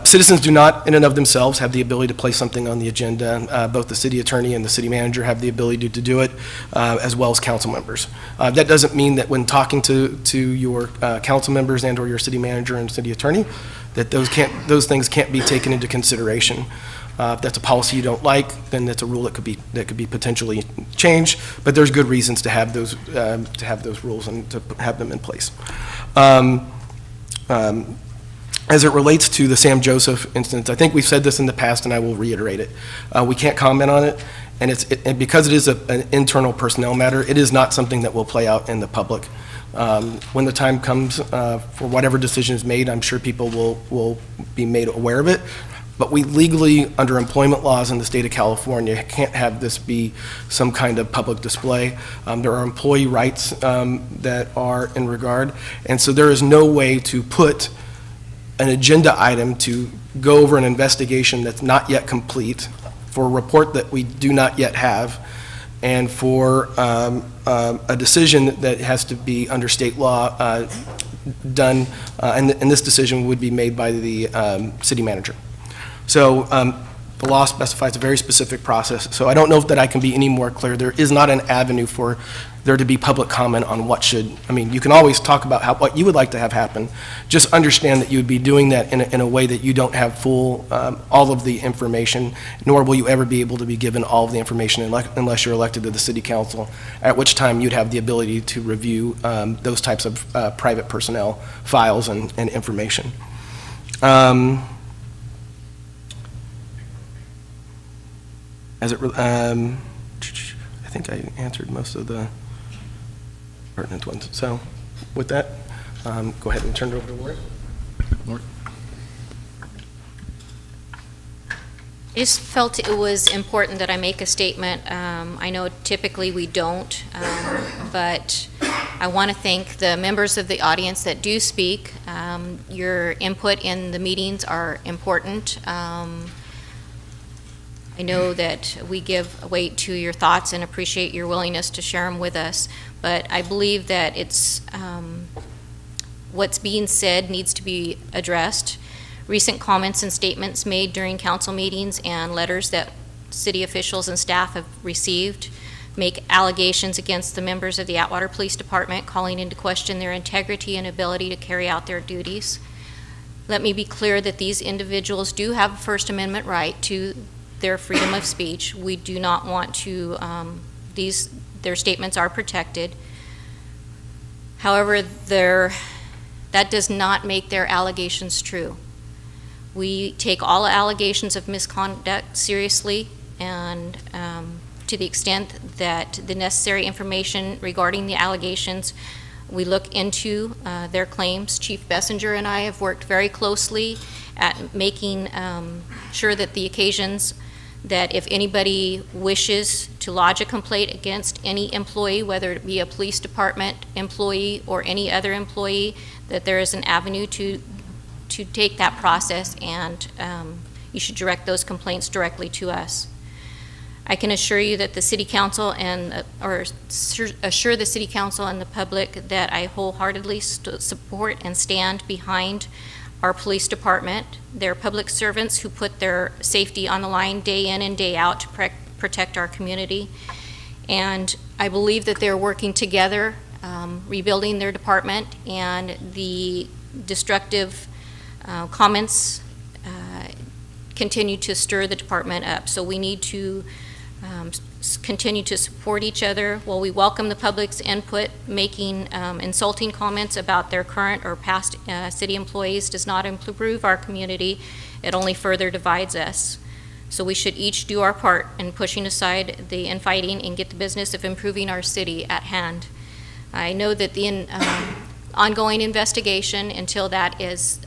Citizens do not, in and of themselves, have the ability to place something on the agenda. Both the city attorney and the city manager have the ability to do it, as well as council members. That doesn't mean that when talking to your council members and/or your city manager and city attorney, that those things can't be taken into consideration. If that's a policy you don't like, then that's a rule that could be potentially changed. But there's good reasons to have those rules and to have them in place. As it relates to the Sam Joseph instance, I think we've said this in the past, and I will reiterate it. We can't comment on it, and because it is an internal personnel matter, it is not something that will play out in the public. When the time comes for whatever decision is made, I'm sure people will be made aware of it. But we legally, under employment laws in the state of California, can't have this be some kind of public display. There are employee rights that are in regard, and so there is no way to put an agenda item to go over an investigation that's not yet complete, for a report that we do not yet have, and for a decision that has to be under state law done, and this decision would be made by the city manager. So the law specifies a very specific process, so I don't know if that I can be any more clear. There is not an avenue for there to be public comment on what should, I mean, you can always talk about what you would like to have happen. Just understand that you would be doing that in a way that you don't have full, all of the information, nor will you ever be able to be given all of the information unless you're elected to the city council, at which time you'd have the ability to review those types of private personnel files and information. I think I answered most of the pertinent ones. So with that, go ahead and turn it over to Lori. I just felt it was important that I make a statement. I know typically we don't, but I want to thank the members of the audience that do speak. Your input in the meetings are important. I know that we give weight to your thoughts and appreciate your willingness to share them with us, but I believe that it's what's being said needs to be addressed. Recent comments and statements made during council meetings and letters that city officials and staff have received make allegations against the members of the Atwater Police Department, calling into question their integrity and ability to carry out their duties. Let me be clear that these individuals do have a First Amendment right to their freedom of speech. We do not want to, their statements are protected. However, that does not make their allegations true. We take all allegations of misconduct seriously, and to the extent that the necessary information regarding the allegations, we look into their claims. Chief Bessinger and I have worked very closely at making sure that the occasions that if anybody wishes to lodge a complaint against any employee, whether it be a police department employee or any other employee, that there is an avenue to take that process, and you should direct those complaints directly to us. I can assure you that the City Council assure the City Council and the public that I wholeheartedly support and stand behind our police department. They're public servants who put their safety on the line day in and day out to protect our community. And I believe that they're working together, rebuilding their department, and the destructive comments continue to stir the department up. So we need to continue to support each other. While we welcome the public's input, making insulting comments about their current or past city employees does not improve our community. It only further divides us. So we should each do our part in pushing aside the infighting and get the business of improving our city at hand. I know that the ongoing investigation, until that is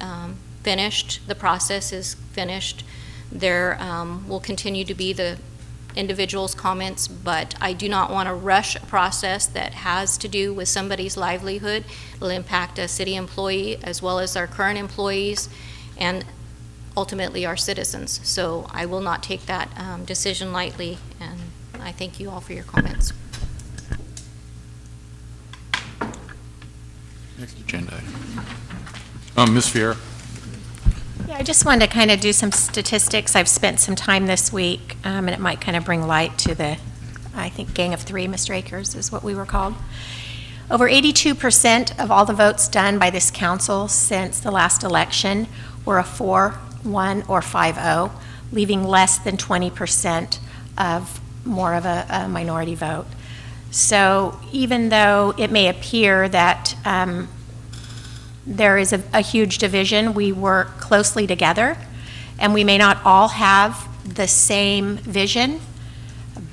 finished, the process is finished, there will continue to be the individuals' comments, but I do not want to rush a process that has to do with somebody's livelihood. It'll impact a city employee as well as our current employees and ultimately our citizens. So I will not take that decision lightly, and I thank you all for your comments. Next agenda item. Ms. Fiera. Yeah, I just wanted to kind of do some statistics. I've spent some time this week, and it might kind of bring light to the, I think, Gang of Three, Mr. Akers is what we were called. Over 82% of all the votes done by this council since the last election were a 4-1 or 5-0, leaving less than 20% of more of a minority vote. So even though it may appear that there is a huge division, we work closely together, and we may not all have the same vision,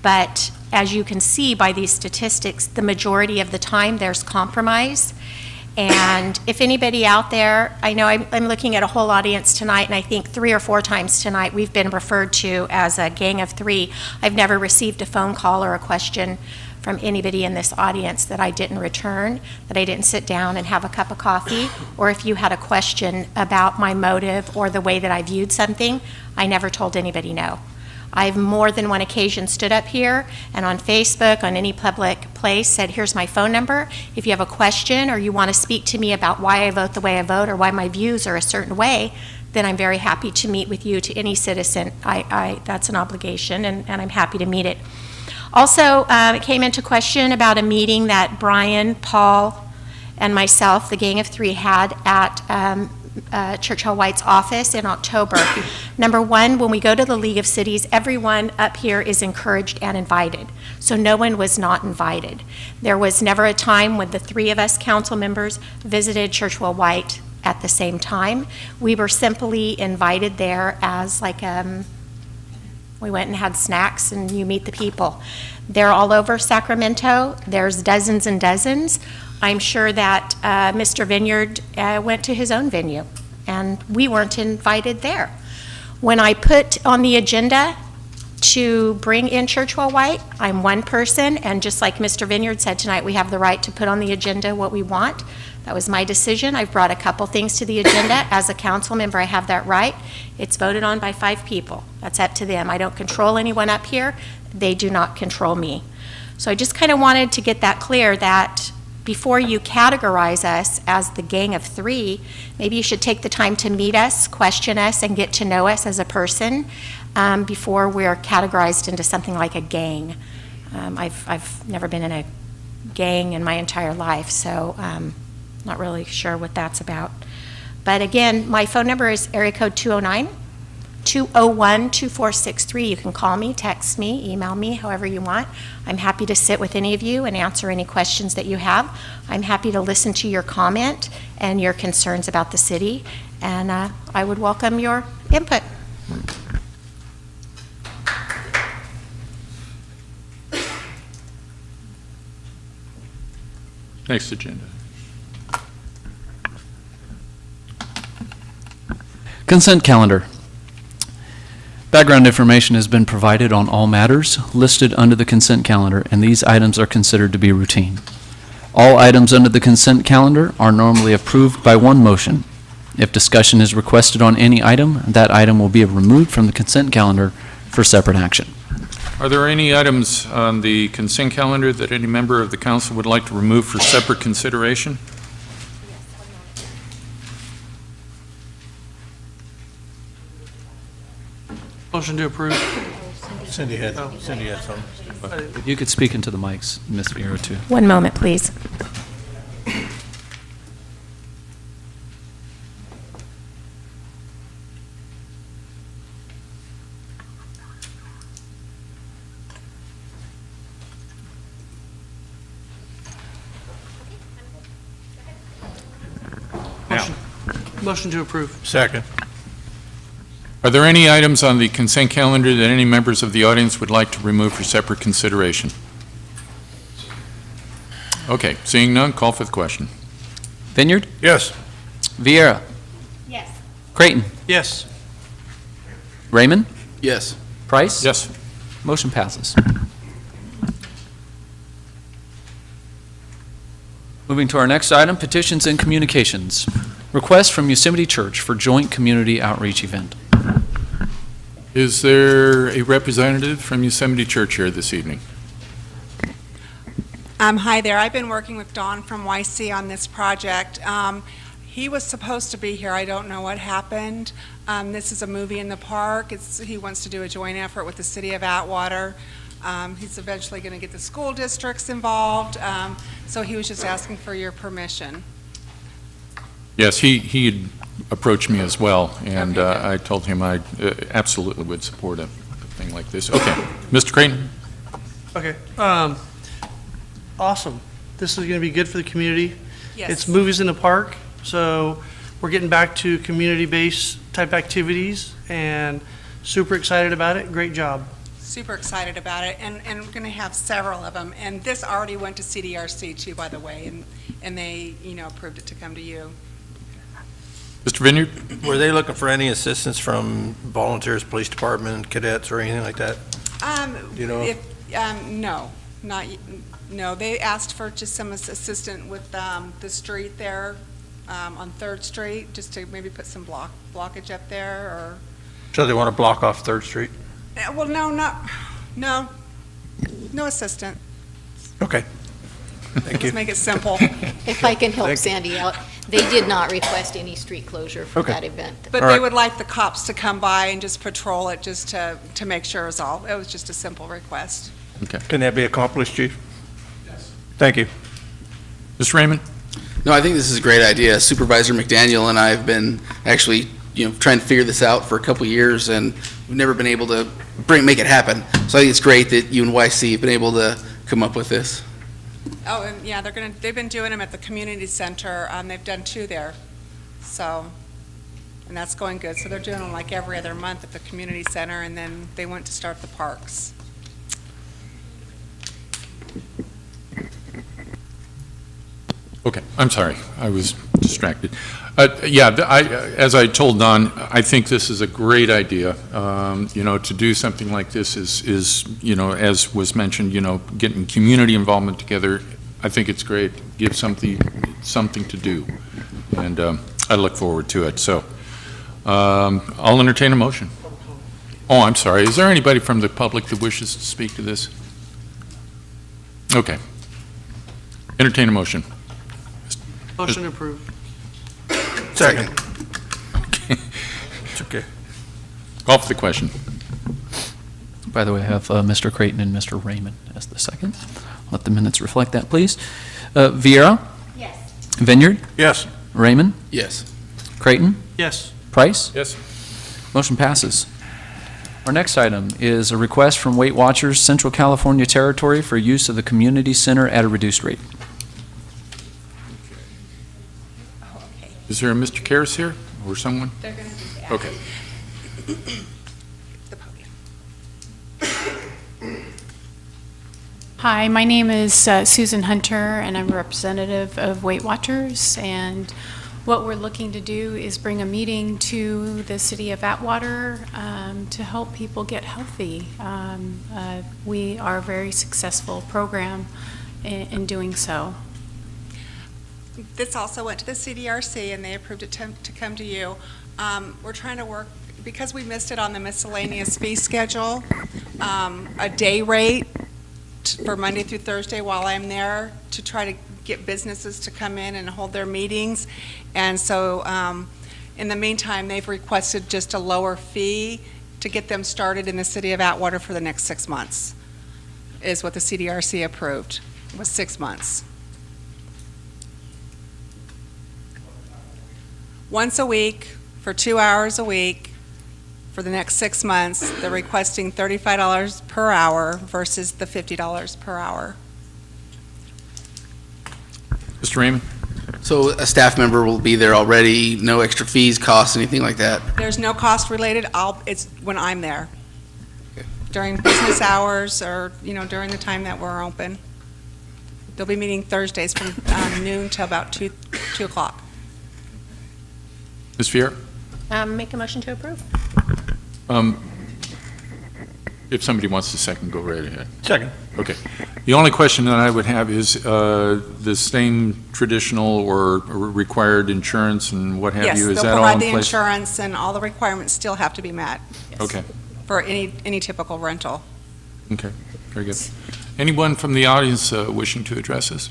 but as you can see by these statistics, the majority of the time there's compromise. And if anybody out there, I know I'm looking at a whole audience tonight, and I think 3 or 4 times tonight we've been referred to as a gang of 3. I've never received a phone call or a question from anybody in this audience that I didn't return, that I didn't sit down and have a cup of coffee, or if you had a question about my motive or the way that I viewed something, I never told anybody no. I've more than one occasion stood up here and on Facebook, on any public place, said, here's my phone number. If you have a question or you want to speak to me about why I vote the way I vote or why my views are a certain way, then I'm very happy to meet with you, to any citizen. That's an obligation, and I'm happy to meet it. Also, it came into question about a meeting that Brian, Paul, and myself, the Gang of 3, had at Churchill White's office in October. Number one, when we go to the League of Cities, everyone up here is encouraged and invited. So no one was not invited. There was never a time when the 3 of us council members visited Churchill White at the same time. We were simply invited there as like we went and had snacks, and you meet the people. They're all over Sacramento. There's dozens and dozens. I'm sure that Mr. Vineyard went to his own venue, and we weren't invited there. When I put on the agenda to bring in Churchill White, I'm one person, and just like Mr. Vineyard said tonight, we have the right to put on the agenda what we want. That was my decision. I've brought a couple things to the agenda. As a council member, I have that right. It's voted on by 5 people. That's up to them. I don't control anyone up here. They do not control me. So I just kind of wanted to get that clear, that before you categorize us as the Gang of 3, maybe you should take the time to meet us, question us, and get to know us as a person before we're categorized into something like a gang. I've never been in a gang in my entire life, so not really sure what that's about. But again, my phone number is area code 201-2463. You can call me, text me, email me, however you want. I'm happy to sit with any of you and answer any questions that you have. I'm happy to listen to your comment and your concerns about the city, and I would welcome your input. Next agenda. Consent calendar. Background information has been provided on all matters listed under the consent calendar, and these items are considered to be routine. All items under the consent calendar are normally approved by one motion. If discussion is requested on any item, that item will be removed from the consent calendar for separate action. Are there any items on the consent calendar that any member of the council would like to remove for separate consideration? Motion to approve. Cindy had some. You could speak into the mics, Ms. Vieira, too. One moment, please. Motion to approve. Second. Are there any items on the consent calendar that any members of the audience would like to remove for separate consideration? Okay, seeing none, call for the question. Vineyard? Yes. Vieira? Yes. Creighton? Yes. Raymond? Yes. Price? Yes. Motion passes. Moving to our next item, petitions and communications. Request from Yosemite Church for joint community outreach event. Is there a representative from Yosemite Church here this evening? Hi there. I've been working with Don from YC on this project. He was supposed to be here. I don't know what happened. This is a movie in the park. He wants to do a joint effort with the city of Atwater. He's eventually going to get the school districts involved. So he was just asking for your permission. Yes, he had approached me as well, and Okay. I told him I absolutely would support a thing like this. Okay, Mr. Creighton? Okay. Awesome. This is going to be good for the community. Yes. It's movies in the park, so we're getting back to community-based type activities, and super excited about it. Great job. Super excited about it, and we're going to have several of them. And this already went to CDRC too, by the way, and they, approved it to come to you. Mr. Vineyard? Were they looking for any assistance from volunteers, police department, cadets, or anything like that? Do you know? No, they asked for just some assistance with the street there on 3rd Street, just to maybe put some blockage up there, or... So they want to block off 3rd Street? Well, no assistant. Okay. Thank you. Let's make it simple. If I can help Sandy out, they did not request any street closure for that event. But they would like the cops to come by and just patrol it, just to make sure it was just a simple request. Okay. Can that be accomplished, Chief? Yes. Thank you. Mr. Raymond? No, I think this is a great idea. Supervisor McDaniel and I have been actually, trying to figure this out for a couple of years, and we've never been able to make it happen. So I think it's great that you and YC have been able to come up with this. Oh, and yeah, they've been doing them at the community center. They've done 2 there. So, and that's going good. So they're doing them like every other month at the community center, and then they went to start the parks. Okay, I'm sorry, I was distracted. As I told Don, I think this is a great idea. To do something like this is as was mentioned, getting community involvement together. I think it's great. Give something to do, and I look forward to it. So I'll entertain a motion. Oh, I'm sorry. Is there anybody from the public that wishes to speak to this? Okay. Entertain a motion. Motion approved. Second. It's okay. Call for the question. By the way, I have Mr. Creighton and Mr. Raymond as That's the second. Let the minutes reflect that, please. Vieira? Yes. Vineyard? Yes. Raymond? Yes. Creighton? Yes. Price? Yes. Motion passes. Our next item is a request from Weight Watchers Central California Territory for use of the community center at a reduced rate. Is there a Mr. Karas here or someone? They're going to do that. Okay. The podium. Hi, my name is Susan Hunter, and I'm a representative of Weight Watchers. And what we're looking to do is bring a meeting to the city of Atwater to help people get healthy. We are a very successful program in doing so. This also went to the CDRC, and they approved it to come to you. We're trying to work, because we missed it on the miscellaneous fee schedule, a day rate for Monday through Thursday while I'm there to try to get businesses to come in and hold their meetings. And so in the meantime, they've requested just a lower fee to get them started in the city of Atwater for the next 6 months, is what the CDRC approved, was 6 months. Once a week, for 2 hours a week, for the next 6 months. They're requesting $35 per hour versus the $50 per hour. Mr. Raymond? So a staff member will be there already, no extra fees, costs, anything like that? There's no cost related, it's when I'm there. During business hours or, during the time that we're open. They'll be meeting Thursdays from noon till about 2 o'clock. Ms. Fier? Make a motion to approve. If somebody wants to second, go right ahead. Second. Okay. The only question that I would have is the same traditional or required insurance and what have you? Is that all in Yes, they'll provide the place? insurance and all the requirements still have to be met. Okay. For any typical rental. Okay, very good. Anyone from the audience wishing to address us?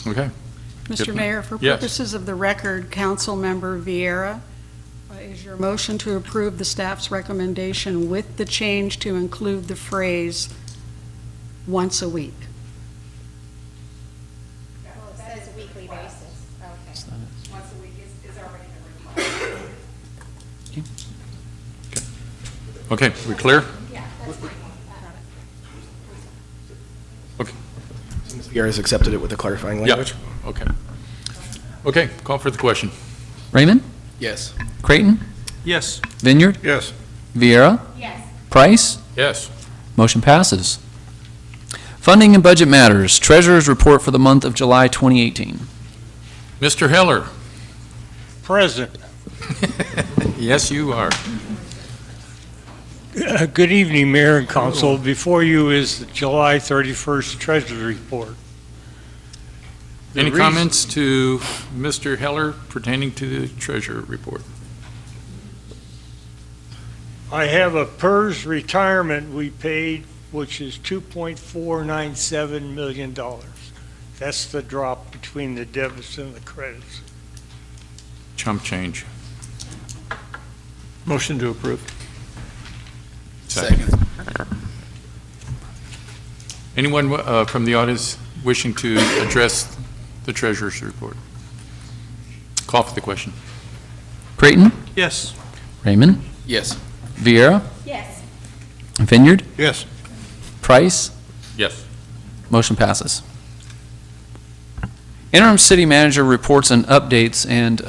Okay. Mr. Mayor, for Yes. purposes of the record, Councilmember Vieira, is your motion to approve the staff's recommendation with the change to include the phrase "once a week"? Well, it says weekly basis. Okay. Once a week is already the requirement. Okay, we clear? Yeah, that's fine. Okay. Ms. Vieira's accepted it with the clarifying language. Yeah, okay. Okay, call for the question. Raymond? Yes. Creighton? Yes. Vineyard? Yes. Vieira? Yes. Price? Yes. Motion passes. Funding and budget matters. Treasurer's report for the month of July 2018. Mr. Heller? Present. Yes, you are. Good evening, Mayor and Council. Before you is the July 31st Treasurer's Report. Any comments to Mr. Heller pertaining to the treasurer report? I have a PERS retirement we paid, which is $2.497 million. That's the drop between the debits and the credits. Chump change. Motion to approve. Second. Anyone from the audience wishing to address the treasurer's report? Call for the question. Creighton? Yes. Raymond? Yes. Vieira? Yes. Vineyard? Yes. Price? Yes. Motion passes. Interim city manager reports and updates, and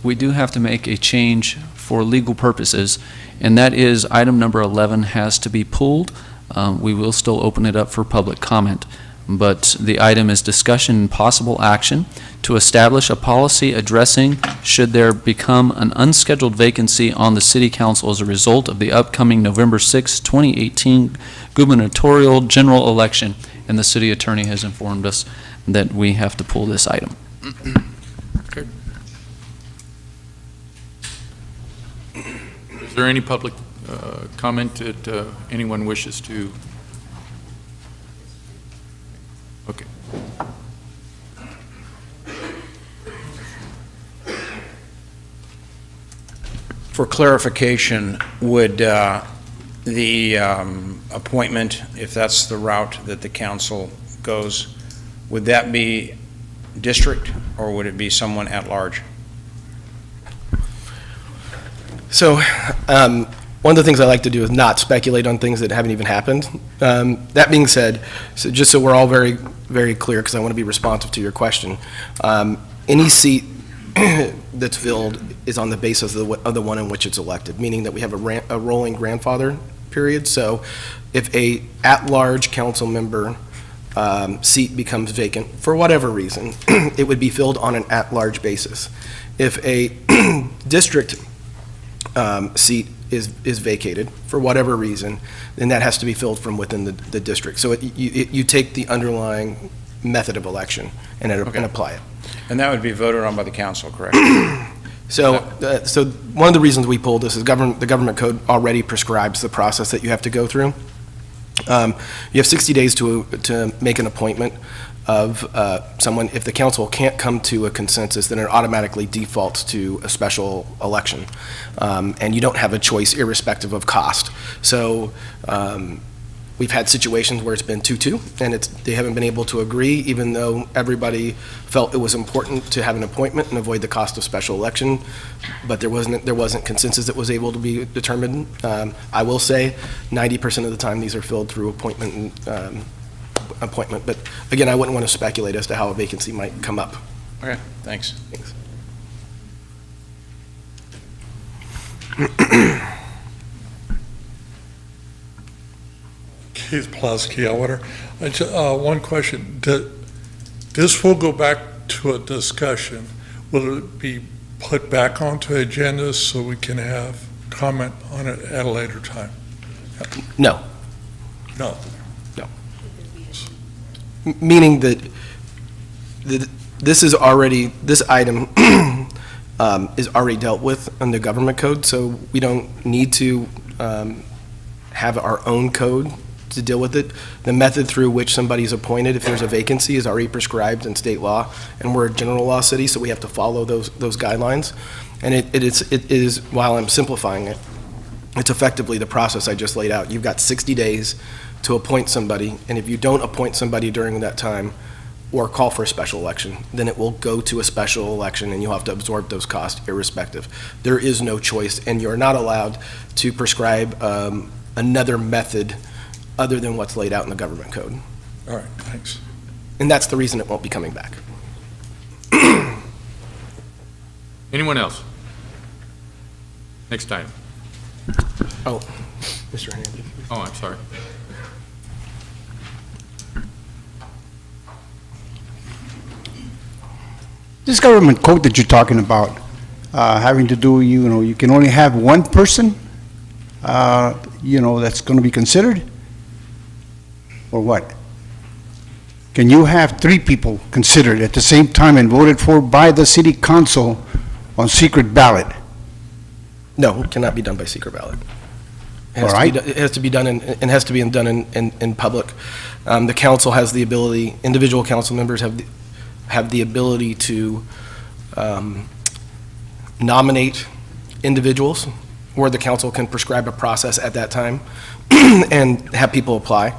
we do have to make a change for legal purposes, and that is item number 11 has to be pulled. We will still open it up for public comment, but the item is discussion and possible action to establish a policy addressing should there become an unscheduled vacancy on the city council as a result of the upcoming November 6, 2018 gubernatorial general election, and the city attorney has informed us that we have to pull this item. Okay. Is there any public comment that anyone wishes to? Okay. For clarification, would the appointment, if that's the route that the council goes, would that be district, or would it be someone at large? So, one of the things I like to do is not speculate on things that haven't even happened. That being said, so just so we're all very, very clear, because I want to be responsive to your question, any seat that's filled is on the basis of the one in which it's elected, meaning that we have a rolling grandfather period. So if a at-large council member seat becomes vacant, for whatever reason, it would be filled on an at-large basis. If a district seat is vacated, for whatever reason, then that has to be filled from within the district. So you take the underlying method of election and apply it. And that would be voted on by the council, correct? So one of the reasons we pulled this is the government code already prescribes the process that you have to go through. You have 60 days to make an appointment of someone. If the council can't come to a consensus, then it automatically defaults to a special election. And you don't have a choice irrespective of cost. So we've had situations where it's been 2-2, and they haven't been able to agree, even though everybody felt it was important to have an appointment and avoid the cost of special election, but there wasn't consensus that was able to be determined. I will say 90% of the time these are filled through appointment, but again, I wouldn't want to speculate as to how a vacancy might come up. Okay, thanks. Keith Pulaski, Atwater. One question. This will go back to a discussion. Will it be put back onto agenda so we can have comment on it at a later time? No. No. No. Meaning that this item is already dealt with in the government code, so we don't need to have our own code to deal with it. The method through which somebody is appointed, if there's a vacancy, is already prescribed in state law, and we're a general law city, so we have to follow those guidelines. And it is, while I'm simplifying it, it's effectively the process I just laid out. You've got 60 days to appoint somebody, and if you don't appoint somebody during that time or call for a special election, then it will go to a special election, and you'll have to absorb those costs irrespective. There is no choice, and you're not allowed to prescribe another method other than what's laid out in the government code. All right, thanks. And that's the reason it won't be coming back. Anyone else? Next item. Oh, Mr. Hernandez. Oh, I'm sorry. This government code that you're talking about, having to do, you can only have one person, that's going to be considered? Or what? Can you have 3 people considered at the same time and voted for by the city council on secret ballot? No, it cannot be done by secret ballot. It has All right. It has to be done in public. The council has the ability, individual council members have the ability to nominate individuals, or the council can prescribe a process at that time and have people apply.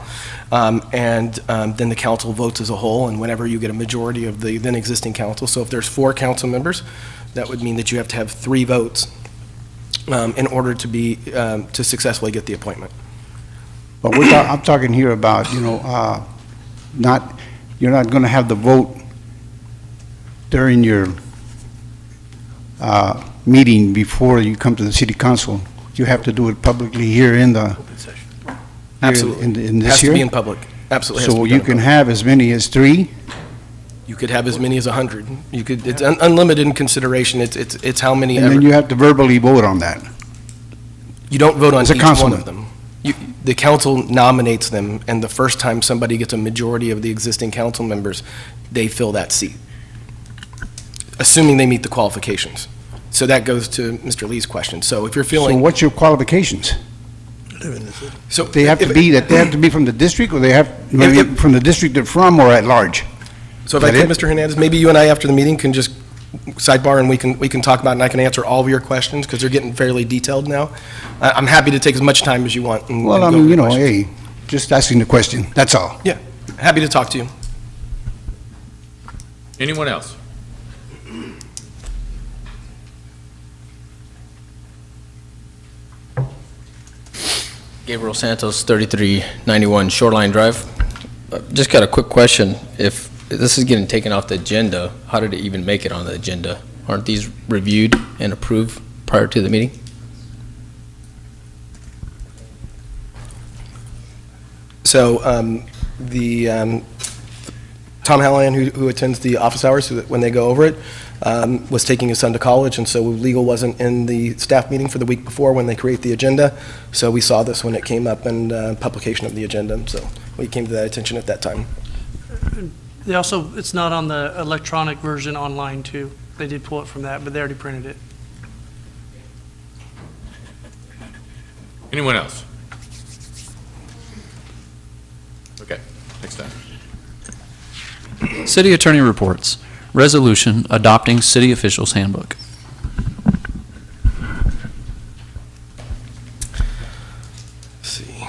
Then the council votes as a whole, and whenever you get a majority of the then existing council, so if there's 4 council members, that would mean that you have to have 3 votes in order to successfully get the appointment. But I'm talking here about, you're not going to have the vote during your meeting before you come to the city council. You have to do it publicly here in the... Absolutely. In this Has year? to be in public. Absolutely. has to So be you done in can public. have as many as 3? You could have as many as 100. You could, it's unlimited in consideration. It's how many And ever. then you have to verbally vote on that. You don't vote on As a each one councilman. of them. The council nominates them, and the first time somebody gets a majority of the existing council members, they fill that seat, assuming they meet the qualifications. So that goes to Mr. Lee's question. So if you're So feeling, what's your qualifications? so They have to be from the district, or they have, If- from the district they're from, or at large? So if I Is could, that Mr. Hernandez, maybe you and I, after the meeting, can just sidebar, and we can talk about it, and I can answer all of your questions, because they're getting fairly detailed now. I'm happy to take as much time as you want. Well, I mean, hey, just asking the question, that's all. Yeah, happy to talk to you. Anyone else? Gabriel Santos, 3391 Shoreline Drive. Just got a quick question. If this is getting taken off the agenda, how did it even make it on the agenda? Aren't these reviewed and approved prior to the meeting? So Tom Hallahan, who attends the office hours, so that when they go over it, was taking his son to college, and so legal wasn't in the staff meeting for the week before when they create the agenda. So we saw this when it came up in publication of the agenda, so we came to that attention at that time. They also, it's not on the electronic version online too. They did pull it from that, but they already printed it. Anyone else? Okay, next time. City Attorney reports. Resolution adopting City Officials Handbook. Let's see.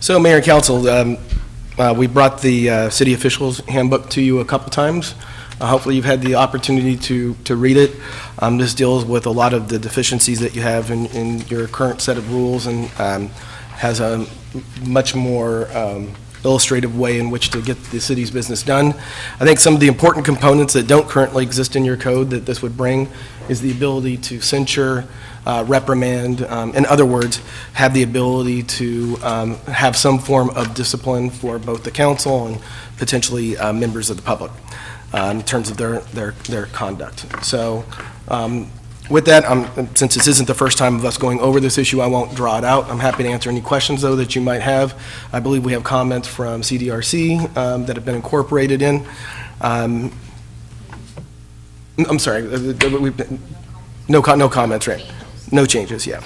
So, Mayor and Council, we brought the City Officials Handbook to you a couple times. Hopefully you've had the opportunity to read it. This deals with a lot of the deficiencies that you have in your current set of rules, and has a much more illustrative way in which to get the city's business done. I think some of the important components that don't currently exist in your code that this would bring is the ability to censure, reprimand, in other words, have the ability to have some form of discipline for both the council and potentially members of the public in terms of their conduct. So with that, since this isn't the first time of us going over this issue, I won't draw it out. I'm happy to answer any questions, though, that you might have. I believe we have comments from CDRC that have been incorporated in. I'm sorry, no comments, right? No changes, yeah.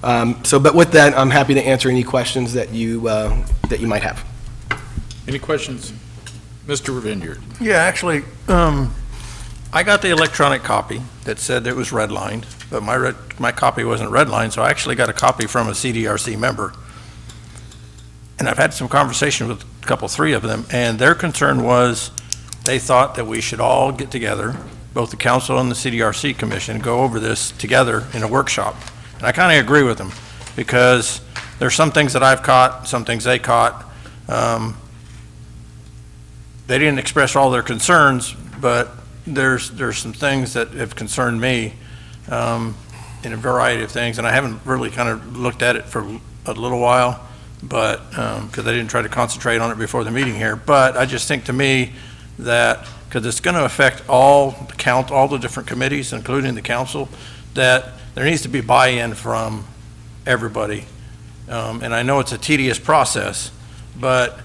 But with that, I'm happy to answer any questions that you might have. Any questions? Mr. Vineyard. Yeah, actually, I got the electronic copy that said it was redlined, but my copy wasn't redlined, so I actually got a copy from a CDRC member. And I've had some conversation with a couple, three of them, and their concern was they thought that we should all get together, both the council and the CDRC commission, go over this together in a workshop. And I kind of agree with them, because there's some things that I've caught, some things they caught. They didn't express all their concerns, but there's some things that have concerned me in a variety of things, and I haven't really kind of looked at it for a little while, but because I didn't try to concentrate on it before the meeting here. But I just think, to me, that because it's going to affect all the different committees, including the council, that there needs to be buy-in from everybody. And I know it's a tedious process, but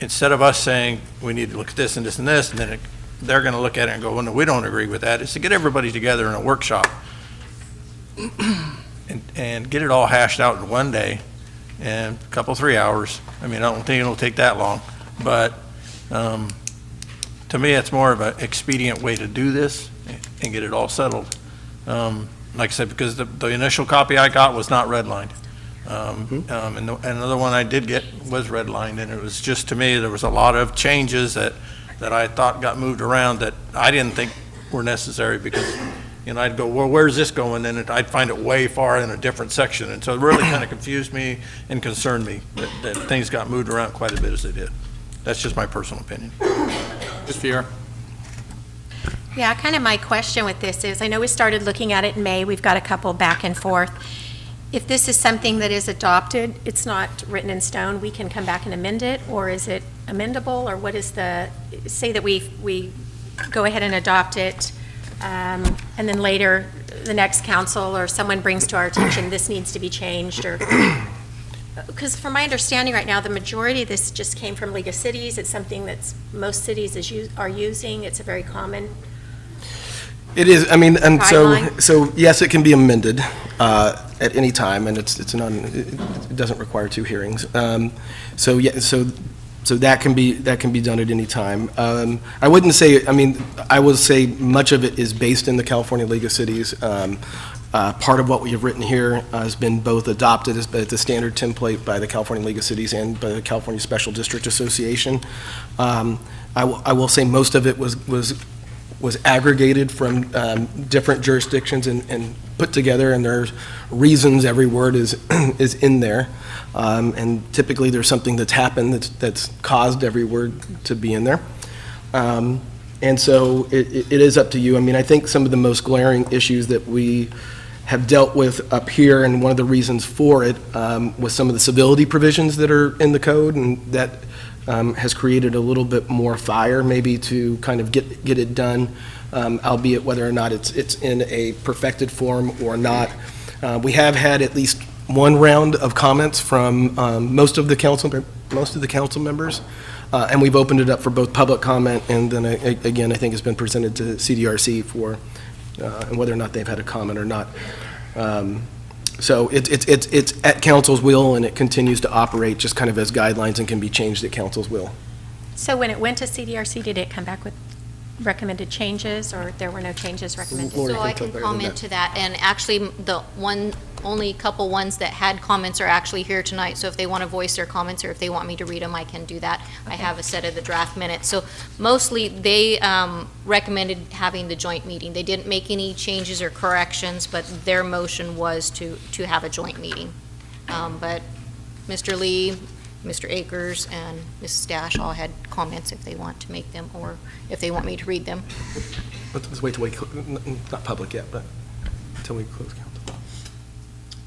instead of us saying we need to look at this and this and this, and then they're going to look at it and go, well, no, we don't agree with that, is to get everybody together in a workshop and get it all hashed out in one day, in a couple, 3 hours. I mean, I don't think it'll take that long, but to me, it's more of an expedient way to do this and get it all settled. Like I said, because the initial copy I got was not redlined. And another one I did get was redlined, and it was just, to me, there was a lot of changes that I thought got moved around that I didn't think were necessary, because, I'd go, well, where's this going? And I'd find it way far in a different section. And so it really kind of confused me and concerned me that things got moved around quite a bit as they did. That's just my personal opinion. Ms. Fier? Yeah, kind of my question with this is, I know we started looking at it in May, we've got a couple back and forth. If this is something that is adopted, it's not written in stone, we can come back and amend it, or is it amendable, or what is say that we go ahead and adopt it, and then later, the next council or someone brings to our attention, this needs to be changed, or, because from my understanding right now, the majority of this just came from League of Cities, it's something that most cities are using, it's a very common. It is, and guideline. so yes, it can be amended at any time, and it doesn't require two hearings. So So that can be done at any time. I wouldn't say, I would say much of it is based in the California League of Cities. Part of what we have written here has been both adopted as the standard template by the California League of Cities and by the California Special District Association. I will say most of it was aggregated from different jurisdictions and put together, and there's reasons every word is in there. And typically there's something that's happened that's caused every word to be in there. And so it is up to you. I think some of the most glaring issues that we have dealt with up here, and one of the reasons for it was some of the civility provisions that are in the code, and that has created a little bit more fire maybe to kind of get it done, albeit whether or not it's in a perfected form or not. We have had at least one round of comments from most of the council members, and we've opened it up for both public comment and then again I think it's been presented to CDRC for and whether or not they've had a comment or not. So it's at council's will, and it continues to operate just kind of as guidelines and can be changed at council's will. So when it went to CDRC, did it come back with recommended changes, or there were no changes recommended? So I can comment to that, and actually, the only couple ones that had comments are actually here tonight, so if they want to voice their comments, or if they want me to read them, I can do that. Okay. I have a set of the draft minutes. So mostly, they recommended having the joint meeting. They didn't make any changes or corrections, but their motion was to have a joint meeting. But Mr. Lee, Mr. Akers, and Mrs. Dash all had comments if they want to make them, or if they want me to read them. Let's wait till not public yet, but until we close council.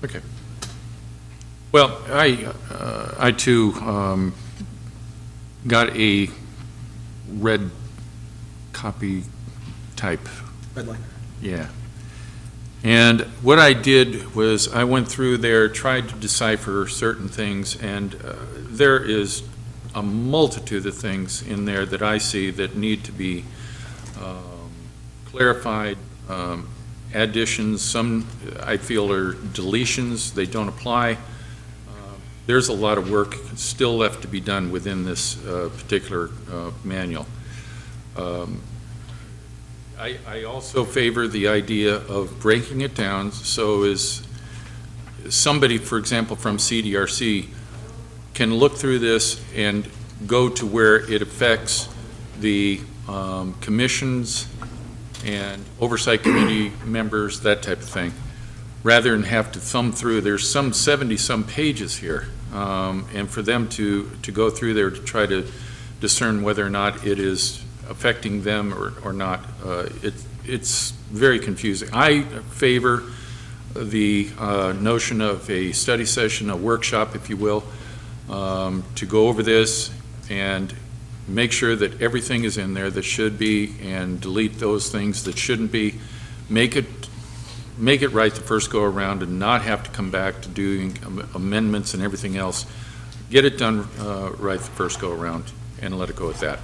Okay. Well, I too got a red copy type. Red line. Yeah. And what I did was I went through there, tried to decipher certain things, and there is a multitude of things in there that I see that need to be clarified, additions. Some I feel are deletions, they don't apply. There's a lot of work still left to be done within this particular manual. I also favor the idea of breaking it down so as somebody, for example, from CDRC can look through this and go to where it affects the commissions and oversight committee members, that type of thing, rather than have to thumb through. There's some 70-some pages here, and for them to go through there to try to discern whether or not it is affecting them or not, it's very confusing. I favor the notion of a study session, a workshop, if you will, to go over this and make sure that everything is in there that should be, and delete those things that shouldn't be. Make it right the first go around and not have to come back to doing amendments and everything else. Get it done right the first go around and let it go at that.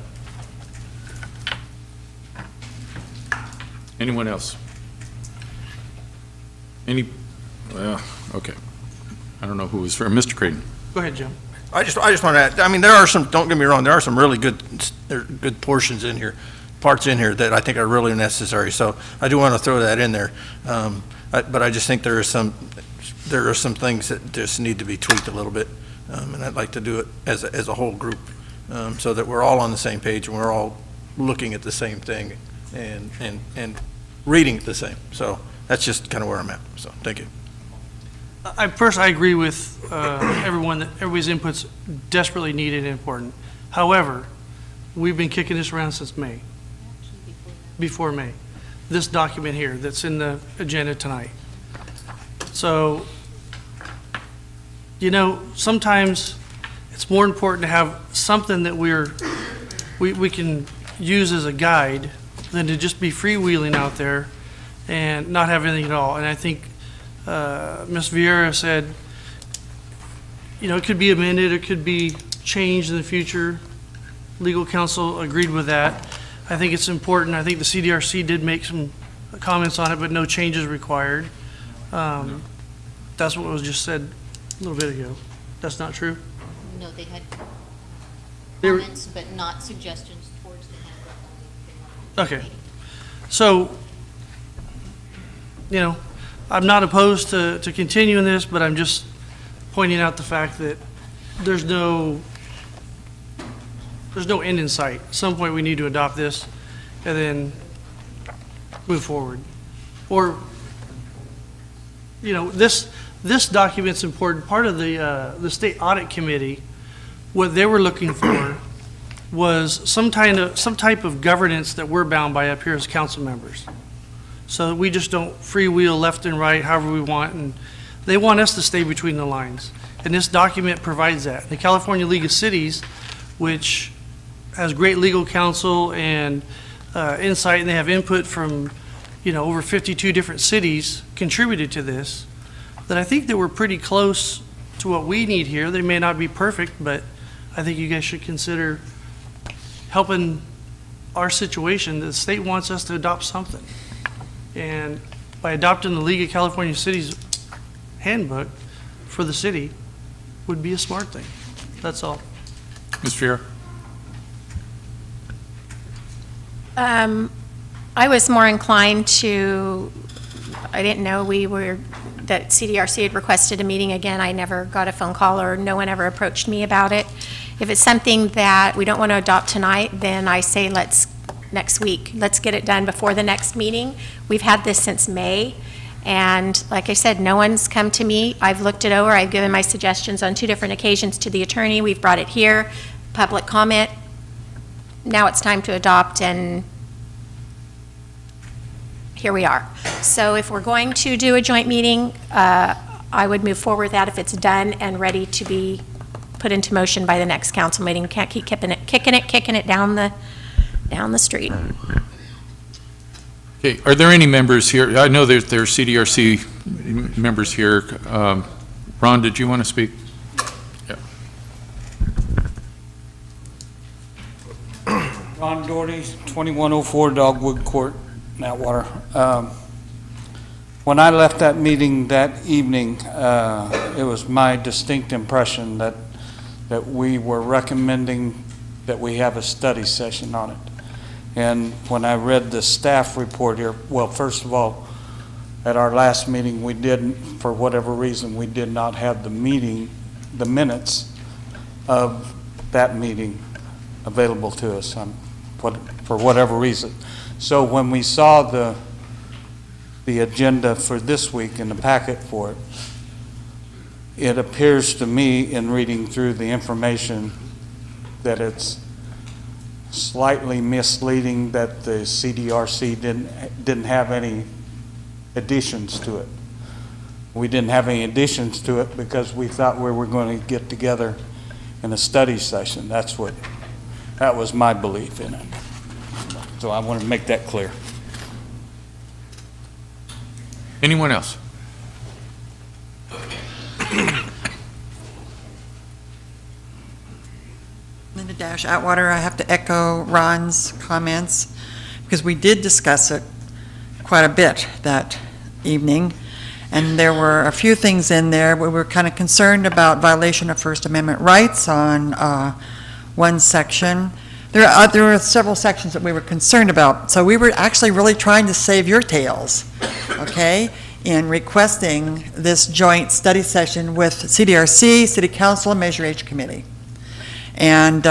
Anyone else? Okay. I don't know who was first. Mr. Creighton. Go ahead, Jim. I just want to add, there are some, don't get me wrong, there are some really good portions in here, parts in here that I think are really necessary. So I do want to throw that in there. But I just think there are some things that just need to be tweaked a little bit. And I'd like to do it as a whole group, so that we're all on the same page and we're all looking at the same thing and reading the same. So that's just kind of where I'm at. So thank you. I agree with everyone that everybody's input's desperately needed and important. However, we've been kicking this around since May. Before May. This document here that's in the agenda tonight. So, sometimes it's more important to have something that we can use as a guide than to just be freewheeling out there and not have anything at all. And I think Ms. Vieira said, it could be amended, it could be changed in the future. Legal counsel agreed with that. I think it's important. I think the CDRC did make some comments on it, but no changes required. That's what was just said a little bit ago. That's not true? No, they had. They were- comments, but not suggestions towards the handbook. Okay. So, you know, I'm not opposed to continuing this, but I'm just pointing out the fact that there's no end in sight. At some point, we need to adopt this and then move forward. Or, you know, this document's important. Part of the state audit committee, what they were looking for was some type of governance that we're bound by up here as council members. So we just don't freewheel left and right however we want, and they want us to stay between the lines. And this document provides that. The California League of Cities, which has great legal counsel and insight, and they have input from, you know, over 52 different cities contributed to this, that I think that we're pretty close to what we need here. They may not be perfect, but I think you guys should consider helping our situation. The state wants us to adopt something. And by adopting the League of California Cities handbook for the city would be a smart thing. That's all. Ms. Fiera? I was more inclined to, I didn't know that CDRC had requested a meeting again. I never got a phone call or no one ever approached me about it. If it's something that we don't want to adopt tonight, then I say next week. Let's get it done before the next meeting. We've had this since May, and like I said, no one's come to me. I've looked it over. I've given my suggestions on 2 different occasions to the attorney. We've brought it here, public comment. Now it's time to adopt, and here we are. So if we're going to do a joint meeting, I would move forward with that if it's done and ready to be put into motion by the next council meeting. We can't keep kicking it down the street. Okay, are there any members here? I know that there are CDRC members here. Ron, did you want to speak? Yeah. Ron Doherty, 2104 Dogwood Court, Atwater. When I left that meeting that evening, it was my distinct impression that we were recommending that we have a study session on it. And when I read the staff report here, well, first of all, at our last meeting, we didn't, for whatever reason, we did not have the minutes of that meeting available to us for whatever reason. So when we saw the agenda for this week in the packet for it, it appears to me in reading through the information that it's slightly misleading that the CDRC didn't have any additions to it. We didn't have any additions to it because we thought we were going to get together in a study session. That was my belief in it. So I want to make that clear. Anyone else? Linda Dash, Atwater. I have to echo Ron's comments because we did discuss it quite a bit that evening, and there were a few things in there. We were kind of concerned about violation of First Amendment rights on one section. There were several sections that we were concerned about, so we were actually really trying to save your tails, okay, in requesting this joint study session with CDRC, City Council, and Measure H Committee. And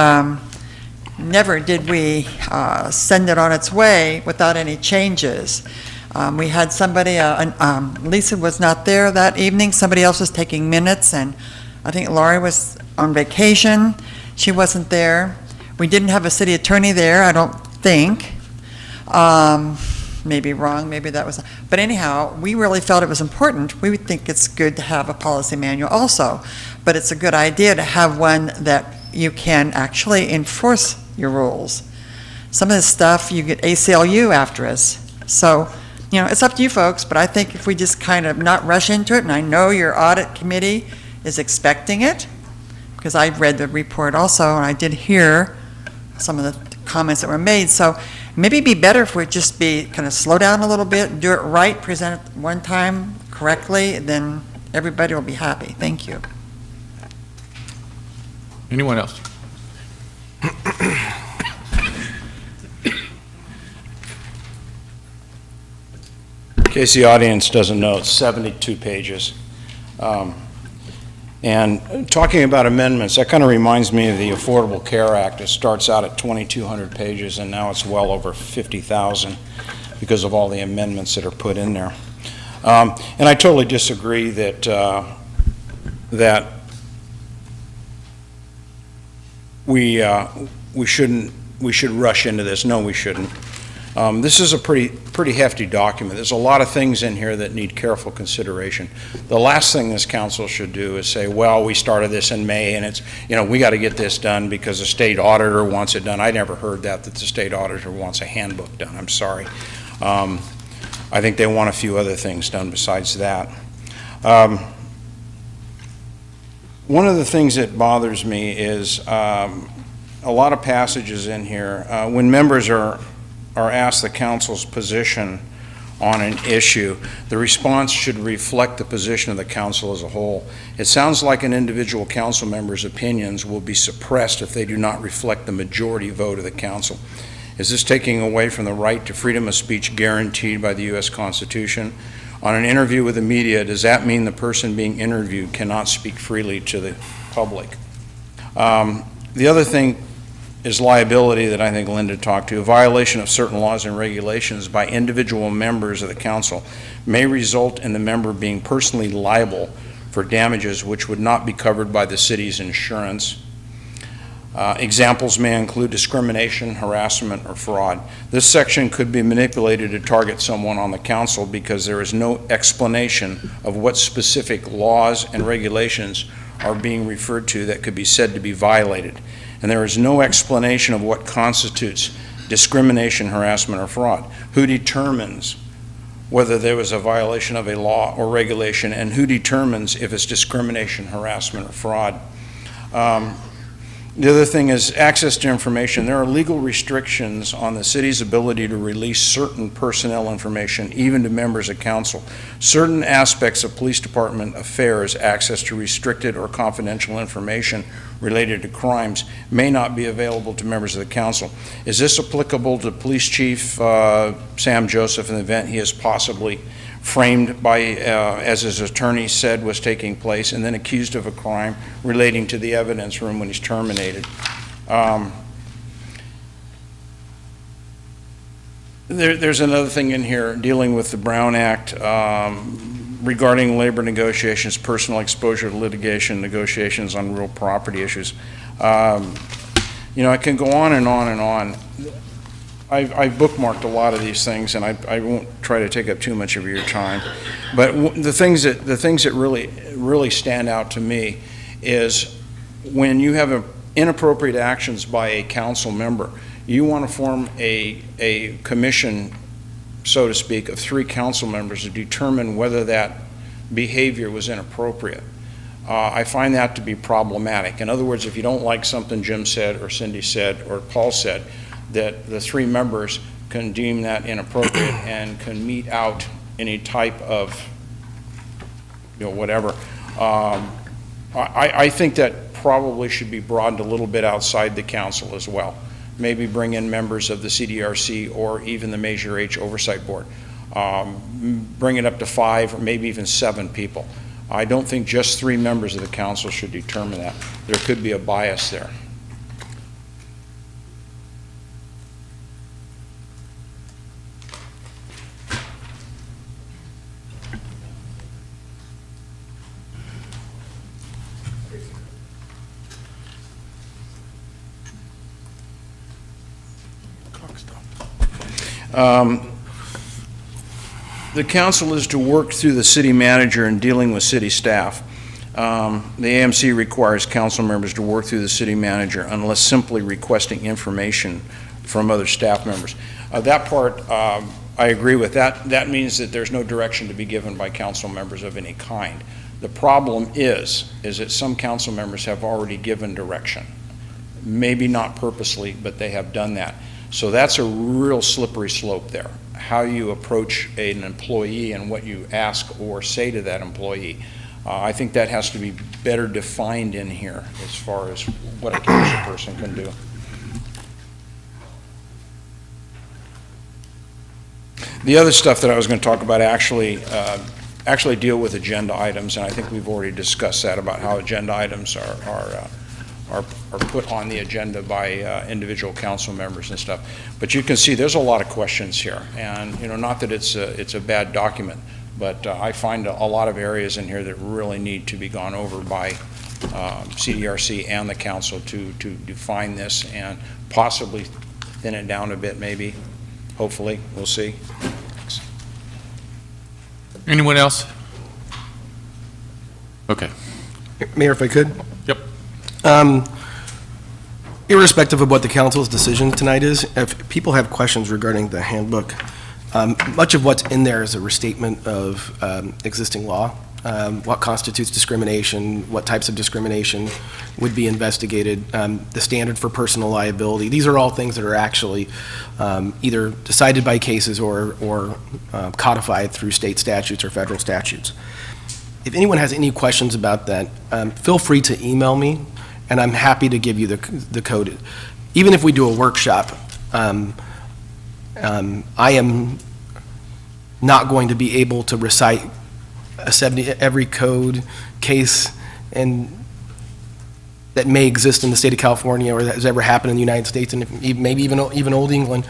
never did we send it on its way without any changes. We had somebody, Lisa was not there that evening, somebody else was taking minutes, and I think Laurie was on vacation, she wasn't there. We didn't have a city attorney there, I don't think. Maybe wrong, maybe that was, but anyhow, we really felt it was important. We would think it's good to have a policy manual also, but it's a good idea to have one that you can actually enforce your rules. Some of this stuff, you get ACLU after us. So, you know, it's up to you folks, but I think if we just kind of not rush into it, and I know your audit committee is expecting it, because I read the report also, and I did hear some of the comments that were made, so maybe it'd be better if we just kind of slow down a little bit, do it right, present it one time correctly, then everybody will be happy. Thank you. Anyone else? In case the audience doesn't know, it's 72 pages. And talking about amendments, that kind of reminds me of the Affordable Care Act. It starts out at 2,200 pages, and now it's well over 50,000 because of all the amendments that are put in there. And I totally disagree that we should rush into this. No, we shouldn't. This is a pretty hefty document. There's a lot of things in here that need careful consideration. The last thing this council should do is say, well, we started this in May and it's, we got to get this done because the state auditor wants it done. I never heard that the state auditor wants a handbook done. I'm sorry. I think they want a few other things done besides that. One of the things that bothers me is a lot of passages in here. When members are asked the council's position on an issue, the response should reflect the position of the council as a whole. It sounds like an individual council member's opinions will be suppressed if they do not reflect the majority vote of the council. Is this taking away from the right to freedom of speech guaranteed by the U.S. Constitution? On an interview with the media, does that mean the person being interviewed cannot speak freely to the public? The other thing is liability that I think Linda talked to. A violation of certain laws and regulations by individual members of the council may result in the member being personally liable for damages which would not be covered by the city's insurance. Examples may include discrimination, harassment, or fraud. This section could be manipulated to target someone on the council because there is no explanation of what specific laws and regulations are being referred to that could be said to be violated. And there is no explanation of what constitutes discrimination, harassment, or fraud. Who determines whether there was a violation of a law or regulation, and who determines if it's discrimination, harassment, or fraud? The other thing is access to information. There are legal restrictions on the city's ability to release certain personnel information, even to members of council. Certain aspects of police department affairs, access to restricted or confidential information related to crimes, may not be available to members of the council. Is this applicable to Police Chief Sam Joseph in the event he is possibly framed by, as his attorney said was taking place, and then accused of a crime relating to the evidence room when he's terminated? There's another thing in here dealing with the Brown Act regarding labor negotiations, personal exposure to litigation, negotiations on real property issues. I can go on and on and on. I've bookmarked a lot of these things, and I won't try to take up too much of your time. But the things that really stand out to me is when you have inappropriate actions by a council member, you want to form a commission, so to speak, of 3 council members to determine whether that behavior was inappropriate. I find that to be problematic. In other words, if you don't like something Jim said or Cindy said or Paul said, that the 3 members can deem that inappropriate and can mete out any type of, whatever. I think that probably should be broadened a little bit outside the council as well. Maybe bring in members of the CDRC or even the Measure H Oversight Board. Bring it up to 5 or maybe even 7 people. I don't think just 3 members of the council should determine that. There could be a bias there. The council is to work through the city manager in dealing with city staff. The AMC requires council members to work through the city manager unless simply requesting information from other staff members. That part, I agree with. That means that there's no direction to be given by council members of any kind. The problem is that some council members have already given direction. Maybe not purposely, but they have done that. So that's a real slippery slope there. How you approach an employee and what you ask or say to that employee. I think that has to be better defined in here as far as what a council person can do. The other stuff that I was going to talk about actually deal with agenda items, and I think we've already discussed that about how agenda items are put on the agenda by individual council members and stuff. But you can see there's a lot of questions here, and not that it's a bad document, but I find a lot of areas in here that really need to be gone over by CDRC and the council to define this and possibly thin it down a bit, maybe. Hopefully, we'll see. Anyone else? Okay. Mayor, if I could? Yep. Irrespective of what the council's decision tonight is, if people have questions regarding the handbook, much of what's in there is a restatement of existing law, what constitutes discrimination, what types of discrimination would be investigated, the standard for personal liability. These are all things that are actually either decided by cases or codified through state statutes or federal statutes. If anyone has any questions about that, feel free to email me, and I'm happy to give you the code. Even if we do a workshop, I am not going to be able to recite every code case and that may exist in the state of California or that has ever happened in the United States and maybe even Old England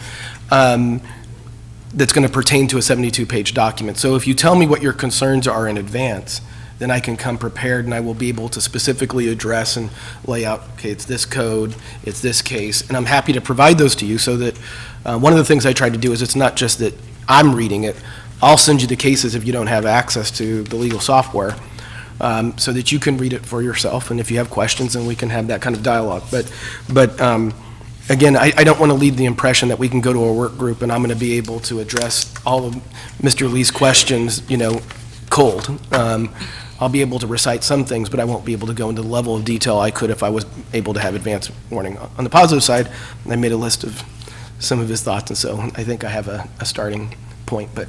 that's going to pertain to a 72-page document. So if you tell me what your concerns are in advance, then I can come prepared and I will be able to specifically address and lay out, okay, it's this code, it's this case, and I'm happy to provide those to you so that one of the things I tried to do is it's not just that I'm reading it, I'll send you the cases if you don't have access to the legal software so that you can read it for yourself, and if you have questions, then we can have that kind of dialogue. But again, I don't want to leave the impression that we can go to a work group and I'm going to be able to address all of Mr. Lee's questions, cold. I'll be able to recite some things, but I won't be able to go into the level of detail I could if I was able to have advance warning. On the positive side, I made a list of some of his thoughts, and so I think I have a starting point. But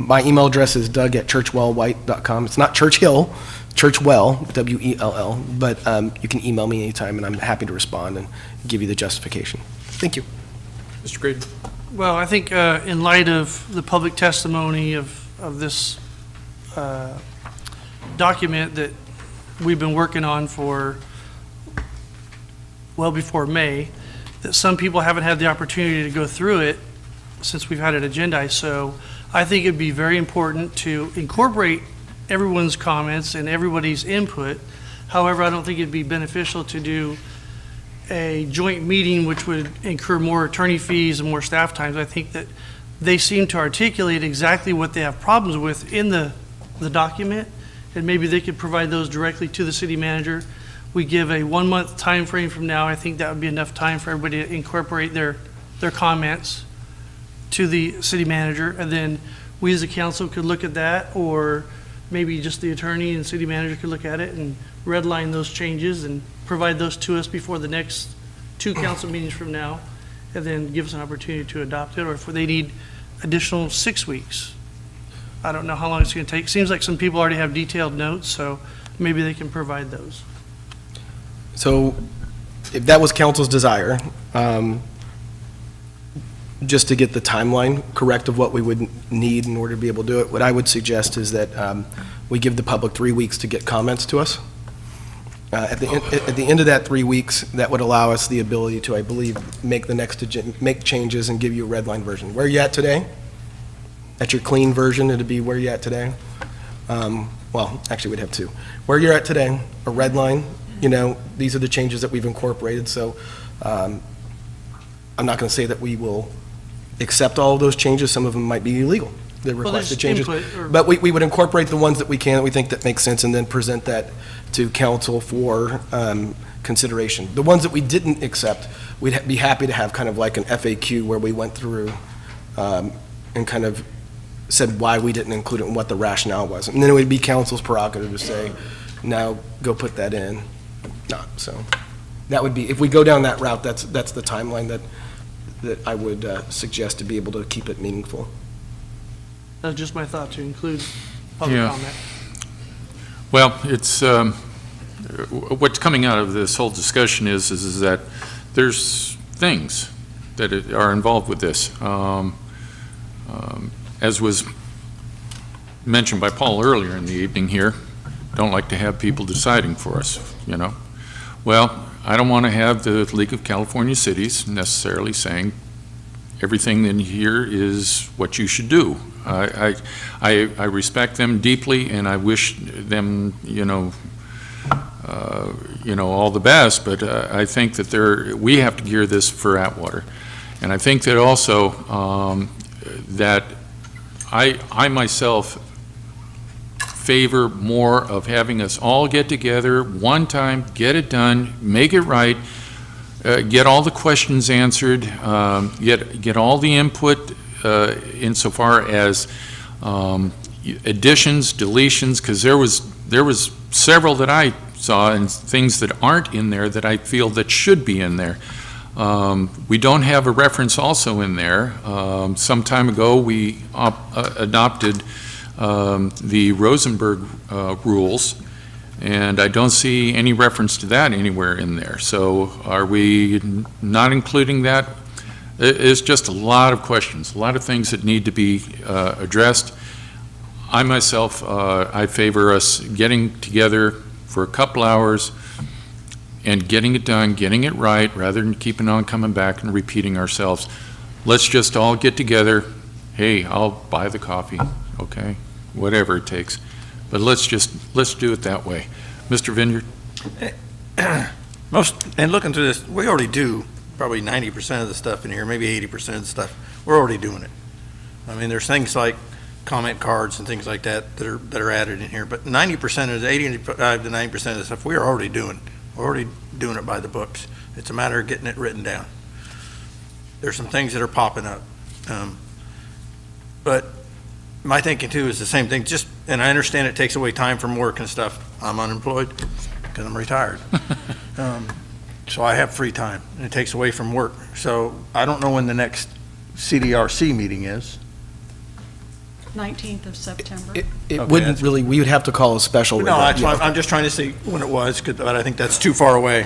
my email address is doug@churchwellwhite.com. It's not Churchill, Churchwell, W-E-L-L, but you can email me anytime, and I'm happy to respond and give you the justification. Thank you. Mr. Graydon? Well, I think in light of the public testimony of this document that we've been working on for well before May, that some people haven't had the opportunity to go through it since we've had it agendized. So I think it'd be very important to incorporate everyone's comments and everybody's input. However, I don't think it'd be beneficial to do a joint meeting which would incur more attorney fees and more staff times. I think that they seem to articulate exactly what they have problems with in the document, and maybe they could provide those directly to the city manager. We give a 1-month time frame from now. I think that would be enough time for everybody to incorporate their comments to the city manager, and then we as a council could look at that, or maybe just the attorney and city manager could look at it and redline those changes and provide those to us before the next 2 council meetings from now, and then give us an opportunity to adopt it, or if they need additional 6 weeks. I don't know how long it's going to take. Seems like some people already have detailed notes, so maybe they can provide those. So if that was council's desire, just to get the timeline correct of what we would need in order to be able to do it, what I would suggest is that we give the public 3 weeks to get comments to us. At the end of that 3 weeks, that would allow us the ability to, I believe, make changes and give you a red line version. Where are you at today? At your clean version, it'd be where you at today. Well, actually, we'd have 2. Where you're at today, a red line. These are the changes that we've incorporated. So I'm not going to say that we will accept all of those changes. Some of them might be illegal. The requested changes, but we would incorporate the ones that we can, that we think that makes sense, and then present that to council for consideration. The ones that we didn't accept, we'd be happy to have kind of like an FAQ where we went through and kind of said why we didn't include it and what the rationale was, and then it would be council's prerogative to say, now go put that in. So that would be, if we go down that route, that's the timeline that I would suggest to be able to keep it meaningful. That's just my thought, to include public comment. Well, it's what's coming out of this whole discussion is that there's things that are involved with this. As was mentioned by Paul earlier in the evening here, don't like to have people deciding for us, you know? Well, I don't want to have the League of California Cities necessarily saying everything in here is what you should do. I respect them deeply, and I wish them, all the best, but I think that we have to gear this for Atwater. And I think that also that I myself favor more of having us all get together one time, get it done, make it right, get all the questions answered, get all the input insofar as additions, deletions, because there was several that I saw and things that aren't in there that I feel that should be in there. We don't have a reference also in there. Some time ago, we adopted the Rosenberg rules, and I don't see any reference to that anywhere in there. So are we not including that? It's just a lot of questions, a lot of things that need to be addressed. I myself, I favor us getting together for a couple hours and getting it done, getting it right, rather than keeping on coming back and repeating ourselves. Let's just all get together. Hey, I'll buy the coffee, okay? Whatever it takes. But let's do it that way. Mr. Vineyard? And looking through this, we already do probably 90% of the stuff in here, maybe 80% of the stuff. We're already doing it. I mean, there's things like comment cards and things like that that are added in here, but 90% of the 85 to 90% of the stuff we're already doing. We're already doing it by the books. It's a matter of getting it written down. There's some things that are popping up. But my thinking too is the same thing, and I understand it takes away time from work and stuff. I'm unemployed because I'm retired. So I have free time, and it takes away from work. So I don't know when the next CDRC meeting is. 19th of September. It wouldn't really, we would have to call a special. No, I'm just trying to see when it was, but I think that's too far away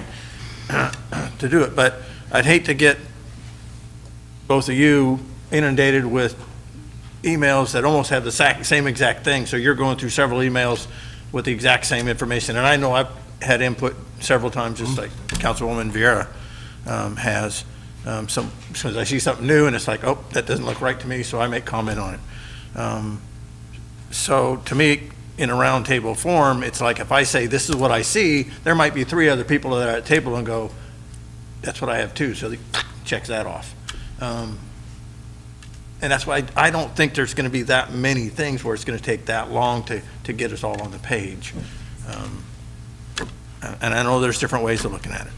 to do it. But I'd hate to get both of you inundated with emails that almost have the same exact thing. So you're going through several emails with the exact same information. And I know I've had input several times, just like Councilwoman Vieira has. Because I see something new and it's like, oh, that doesn't look right to me, so I make comment on it. So to me, in a roundtable form, it's like if I say this is what I see, there might be 3 other people that are at the table and go, that's what I have too, so they checks that off. And that's why I don't think there's going to be that many things where it's going to take that long to get us all on the page. And I know there's different ways of looking at it.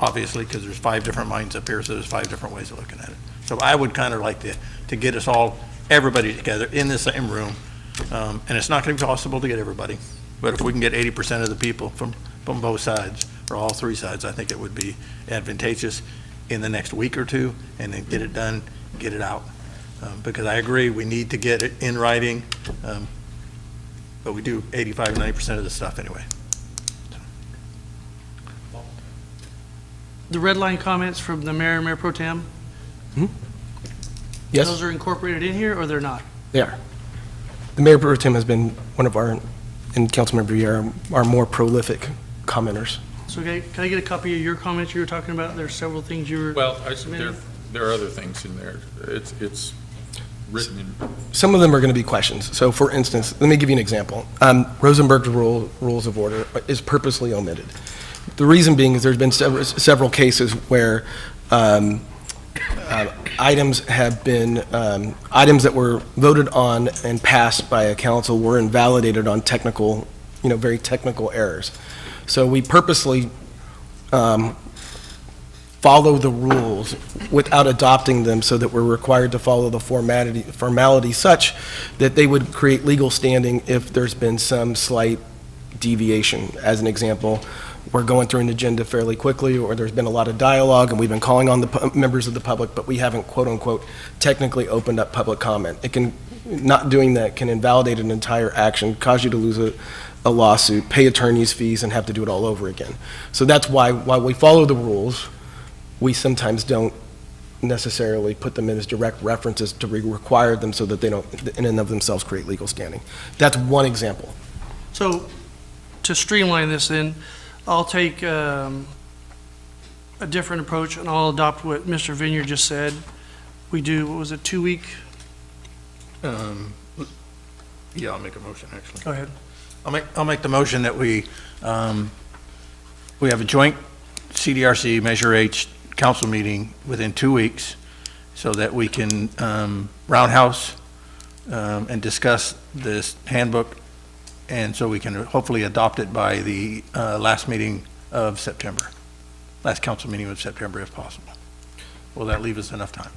Obviously, because there's 5 different minds up here, so there's 5 different ways of looking at it. So I would kind of like to get us all, everybody together in the same room. And it's not going to be possible to get everybody. But if we can get 80% of the people from both sides, or all 3 sides, I think it would be advantageous in the next week or 2, and then get it done, get it out. Because I agree, we need to get it in writing, but we do 85, 90% of the stuff anyway. The red line comments from the mayor and mayor pro tem? Yes. Those are incorporated in here, or they're not? They are. The mayor pro tem has been one of our, and Councilmember Vieira, our more prolific commenters. So can I get a copy of your comments you were talking about? There's several things you were. Well, submitting. there are other things in there. It's written in. Some of them are going to be questions. So for instance, let me give you an example. Rosenberg's rules of order is purposely omitted. The reason being is there's been several cases where items have been, items that were voted on and passed by a council were invalidated on technical, very technical errors. So we purposely follow the rules without adopting them so that we're required to follow the formality such that they would create legal standing if there's been some slight deviation. As an example, we're going through an agenda fairly quickly, or there's been a lot of dialogue and we've been calling on the members of the public, but we haven't quote unquote technically opened up public comment. It can, not doing that can invalidate an entire action, cause you to lose a lawsuit, pay attorney's fees, and have to do it all over again. So that's why, while we follow the rules, we sometimes don't necessarily put them in as direct references to require them so that they don't, in and of themselves, create legal standing. That's one example. So, to streamline this then, I'll take a different approach and I'll adopt what Mr. Vineyard just said. We do, what was it, 2-week? Yeah, I'll make a motion, actually. Go ahead. I'll make the motion that we have a joint CDRC Measure H council meeting within 2 weeks so that we can roundhouse and discuss this handbook, and so we can hopefully adopt it by the last meeting of September, last council meeting of September if possible. Will that leave us enough time?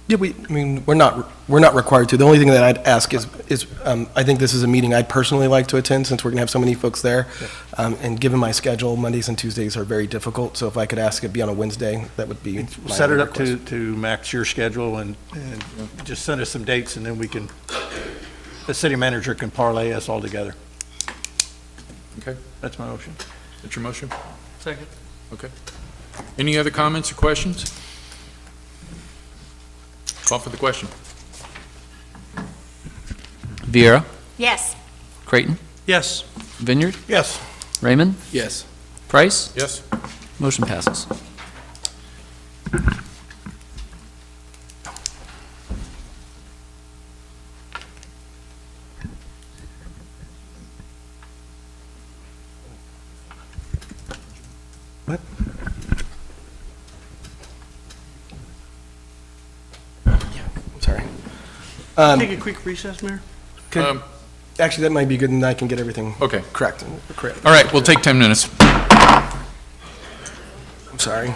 Yeah, we're not required to. The only thing that I'd ask is I think this is a meeting I'd personally like to attend since we're going to have so many folks there. And given my schedule, Mondays and Tuesdays are very difficult, so if I could ask it be on a Wednesday, that would be my Set it up request. to match your schedule and just send us some dates, and then we can, the city manager can parlay us all together. Okay, That's my motion. that's your motion? Second. Okay. Any other comments or questions? Call for the question. Viera, Yes. Creighton, Yes. Vineyard, Yes. Raymond, Yes. Price, Yes. motion passes. What? I'm sorry. Take a quick recess, Mayor? Actually, that might be good, and I can get everything Okay. correct. All right, we'll take 10 minutes. I'm sorry.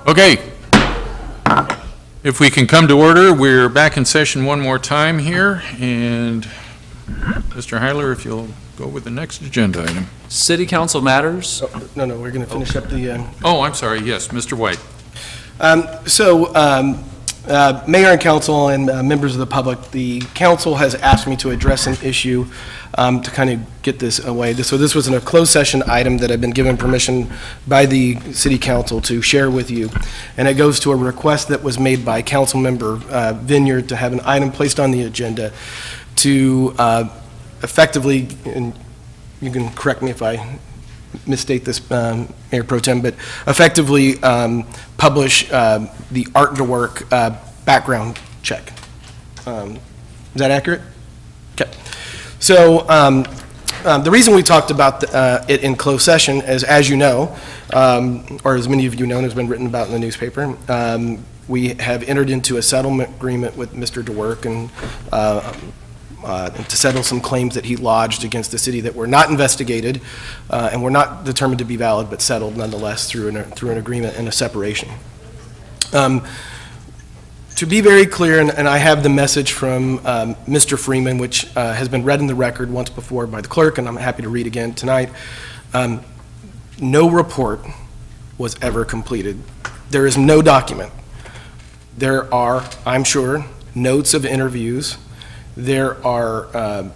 Okay. If we can come to order, we're back in session one more time here, and Mr. Heiler, if you'll go with the next agenda item. City council matters. No, we're going to finish up the... Oh, I'm sorry, yes, Mr. White. Mayor and council and members of the public, the council has asked me to address an issue to kind of get this away. So this was in a closed session item that I've been given permission by the city council to share with you. And it goes to a request that was made by council member Vineyard to have an item placed on the agenda to effectively, and you can correct me if I misstate this, Mayor Pro Tem, but effectively publish the artwork background check. Is that accurate? Okay. So the reason we talked about it in closed session is, as you know, or as many of you know, and has been written about in the newspaper, we have entered into a settlement agreement with Mr. DeWerk and to settle some claims that he lodged against the city that were not investigated and were not determined to be valid, but settled nonetheless through an agreement and a separation. To be very clear, and I have the message from Mr. Freeman, which has been read in the record once before by the clerk, and I'm happy to read again tonight. No report was ever completed. There is no document. There are, I'm sure, notes of interviews. There are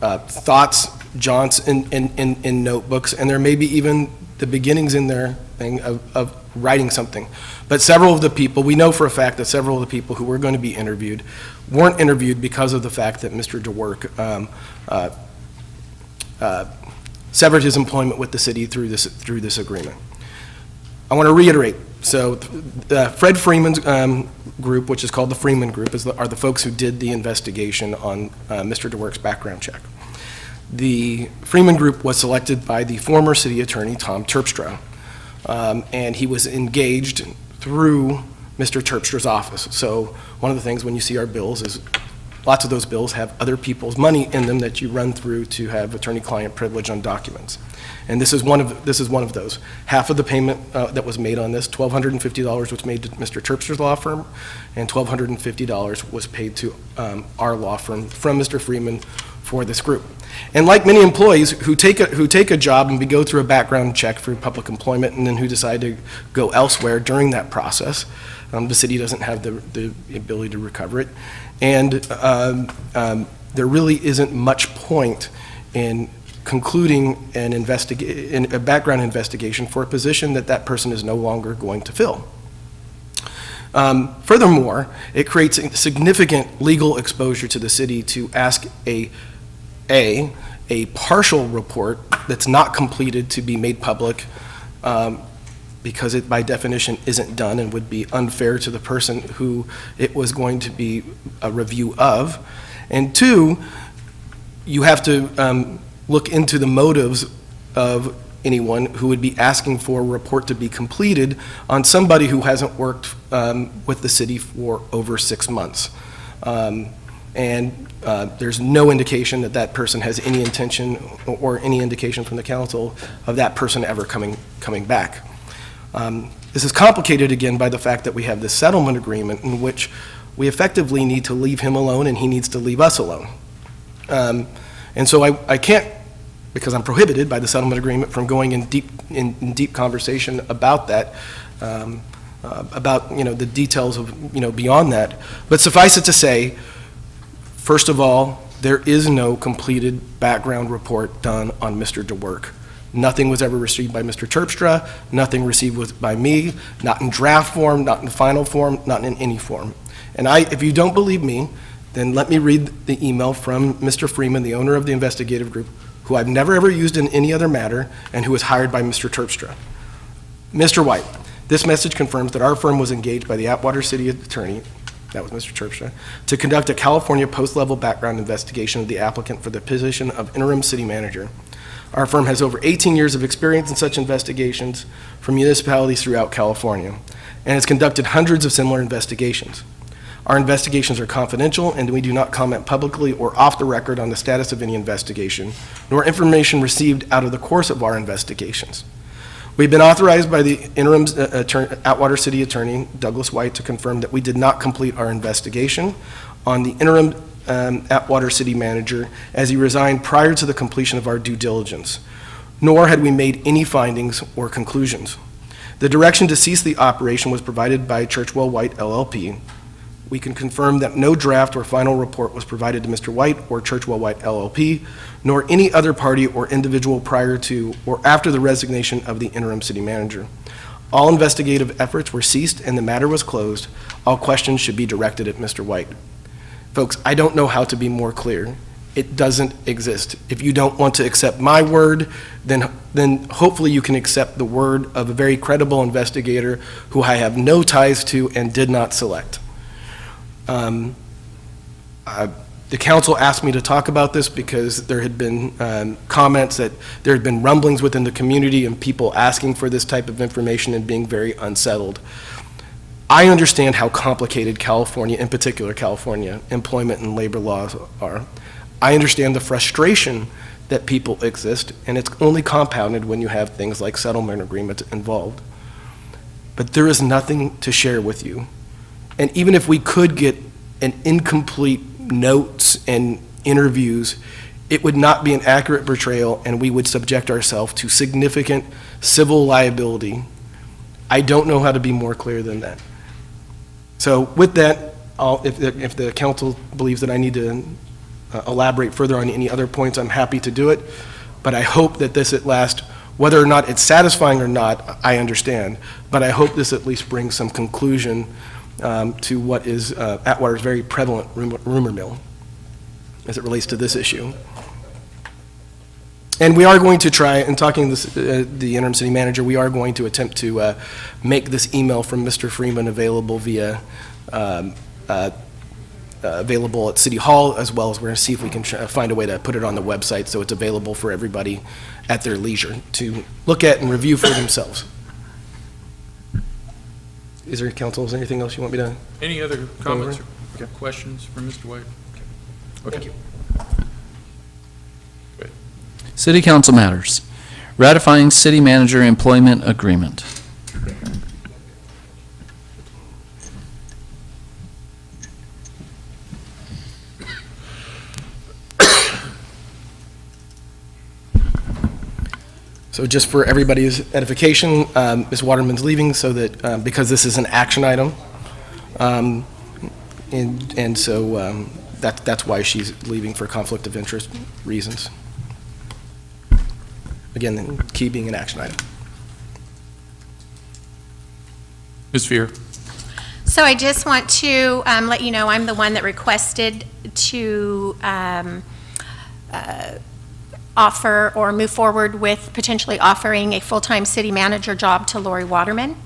thoughts, jaunts in notebooks, and there may be even the beginnings in there of writing something. But several of the people, we know for a fact that several of the people who were going to be interviewed weren't interviewed because of the fact that Mr. DeWerk severed his employment with the city through this agreement. I want to reiterate, so Fred Freeman's group, which is called the Freeman Group, are the folks who did the investigation on Mr. DeWerk's background check. The Freeman Group was selected by the former city attorney, Tom Terpstra, and he was engaged through Mr. Terpstra's office. So one of the things when you see our bills is lots of those bills have other people's money in them that you run through to have attorney-client privilege on documents. And this is one of those. Half of the payment that was made on this, $1,250, was made to Mr. Terpstra's law firm, and $1,250 was paid to our law firm from Mr. Freeman for this group. And like many employees who take a job and go through a background check for public employment and then who decide to go elsewhere during that process, the city doesn't have the ability to recover it. And there really isn't much point in concluding a background investigation for a position that person is no longer going to fill. Furthermore, it creates a significant legal exposure to the city to ask a partial report that's not completed to be made public because it by definition isn't done and would be unfair to the person who it was going to be a review of. And two, you have to look into the motives of anyone who would be asking for a report to be completed on somebody who hasn't worked with the city for over 6 months. There's no indication that person has any intention or any indication from the council of that person ever coming back. This is complicated again by the fact that we have this settlement agreement in which we effectively need to leave him alone and he needs to leave us alone. And so I can't, because I'm prohibited by the settlement agreement from going in deep conversation about that, about the details of beyond that. But suffice it to say, first of all, there is no completed background report done on Mr. DeWerk. Nothing was ever received by Mr. Terpstra, nothing received by me, not in draft form, not in final form, not in any form. And if you don't believe me, then let me read the email from Mr. Freeman, the owner of the investigative group, who I've never ever used in any other matter, and who was hired by Mr. Terpstra. Mr. White, this message confirms that our firm was engaged by the Atwater City Attorney, that was Mr. Terpstra, to conduct a California post-level background investigation of the applicant for the position of interim city manager. Our firm has over 18 years of experience in such investigations from municipalities throughout California, and has conducted hundreds of similar investigations. Our investigations are confidential, and we do not comment publicly or off the record on the status of any investigation, nor information received out of the course of our investigations. We've been authorized by the interim Atwater City Attorney, Douglas White, to confirm that we did not complete our investigation on the interim Atwater City Manager, as he resigned prior to the completion of our due diligence, nor had we made any findings or conclusions. The direction to cease the operation was provided by Churchwell White LLP. We can confirm that no draft or final report was provided to Mr. White or Churchwell White LLP, nor any other party or individual prior to or after the resignation of the interim city manager. All investigative efforts were ceased and the matter was closed. All questions should be directed at Mr. White. Folks, I don't know how to be more clear. It doesn't exist. If you don't want to accept my word, then hopefully you can accept the word of a very credible investigator who I have no ties to and did not select. The council asked me to talk about this because there had been comments that there had been rumblings within the community and people asking for this type of information and being very unsettled. I understand how complicated California, in particular California, employment and labor laws are. I understand the frustration that people exist, and it's only compounded when you have things like settlement agreements involved. But there is nothing to share with you. And even if we could get an incomplete notes and interviews, it would not be an accurate portrayal, and we would subject ourselves to significant civil liability. I don't know how to be more clear than that. So with that, if the council believes that I need to elaborate further on any other points, I'm happy to do it. But I hope that this at last, whether or not it's satisfying or not, I understand. But I hope this at least brings some conclusion to what is Atwater's very prevalent rumor mill as it relates to this issue. And we are going to try, in talking to the interim city manager, we are going to attempt to make this email from Mr. Freeman available via, available at City Hall, as well as we're going to see if we can find a way to put it on the website so it's available for everybody at their leisure to look at and review for themselves. Is there, council, is there anything else you want me to? Any other comments or questions for Mr. White? Okay. Thank you. City Council matters. Ratifying City Manager Employment Agreement. So just for everybody's edification, Ms. Waterman's leaving so that, because this is an action item, and so that's why she's leaving, for conflict of interest reasons. Again, the key being an action item. Ms. Veer. So I just want to let you know I'm the one that requested to offer or move forward with potentially offering a full-time city manager job to Lori Waterman.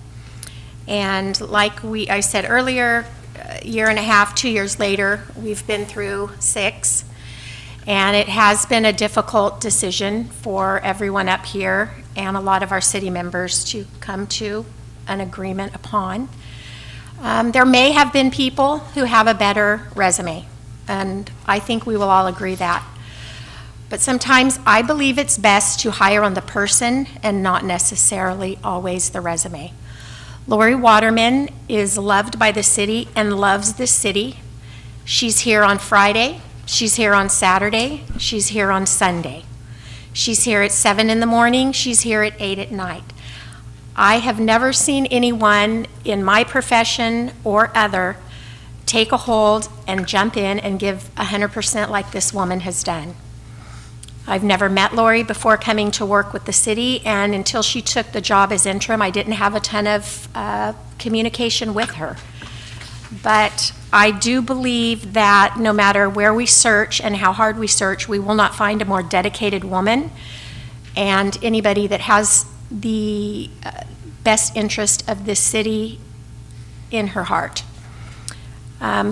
And like I said earlier, a year and a half, 2 years later, we've been through 6. And it has been a difficult decision for everyone up here and a lot of our city members to come to an agreement upon. There may have been people who have a better resume, and I think we will all agree that. But sometimes I believe it's best to hire on the person and not necessarily always the resume. Lori Waterman is loved by the city and loves the city. She's here on Friday. She's here on Saturday. She's here on Sunday. She's here at 7 in the morning. She's here at 8 at night. I have never seen anyone in my profession or other take a hold and jump in and give 100% like this woman has done. I've never met Lori before coming to work with the city, and until she took the job as interim, I didn't have a ton of communication with her. But I do believe that no matter where we search and how hard we search, we will not find a more dedicated woman and anybody that has the best interest of this city in her heart.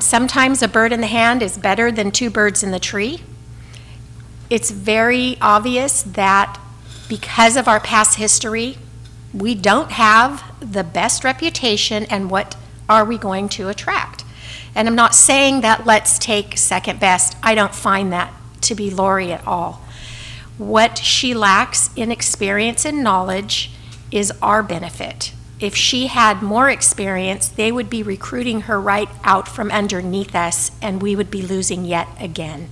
Sometimes a bird in the hand is better than two birds in the tree. It's very obvious that because of our past history, we don't have the best reputation, and what are we going to attract? And I'm not saying that let's take second best. I don't find that to be Lori at all. What she lacks in experience and knowledge is our benefit. If she had more experience, they would be recruiting her right out from underneath us, and we would be losing yet again.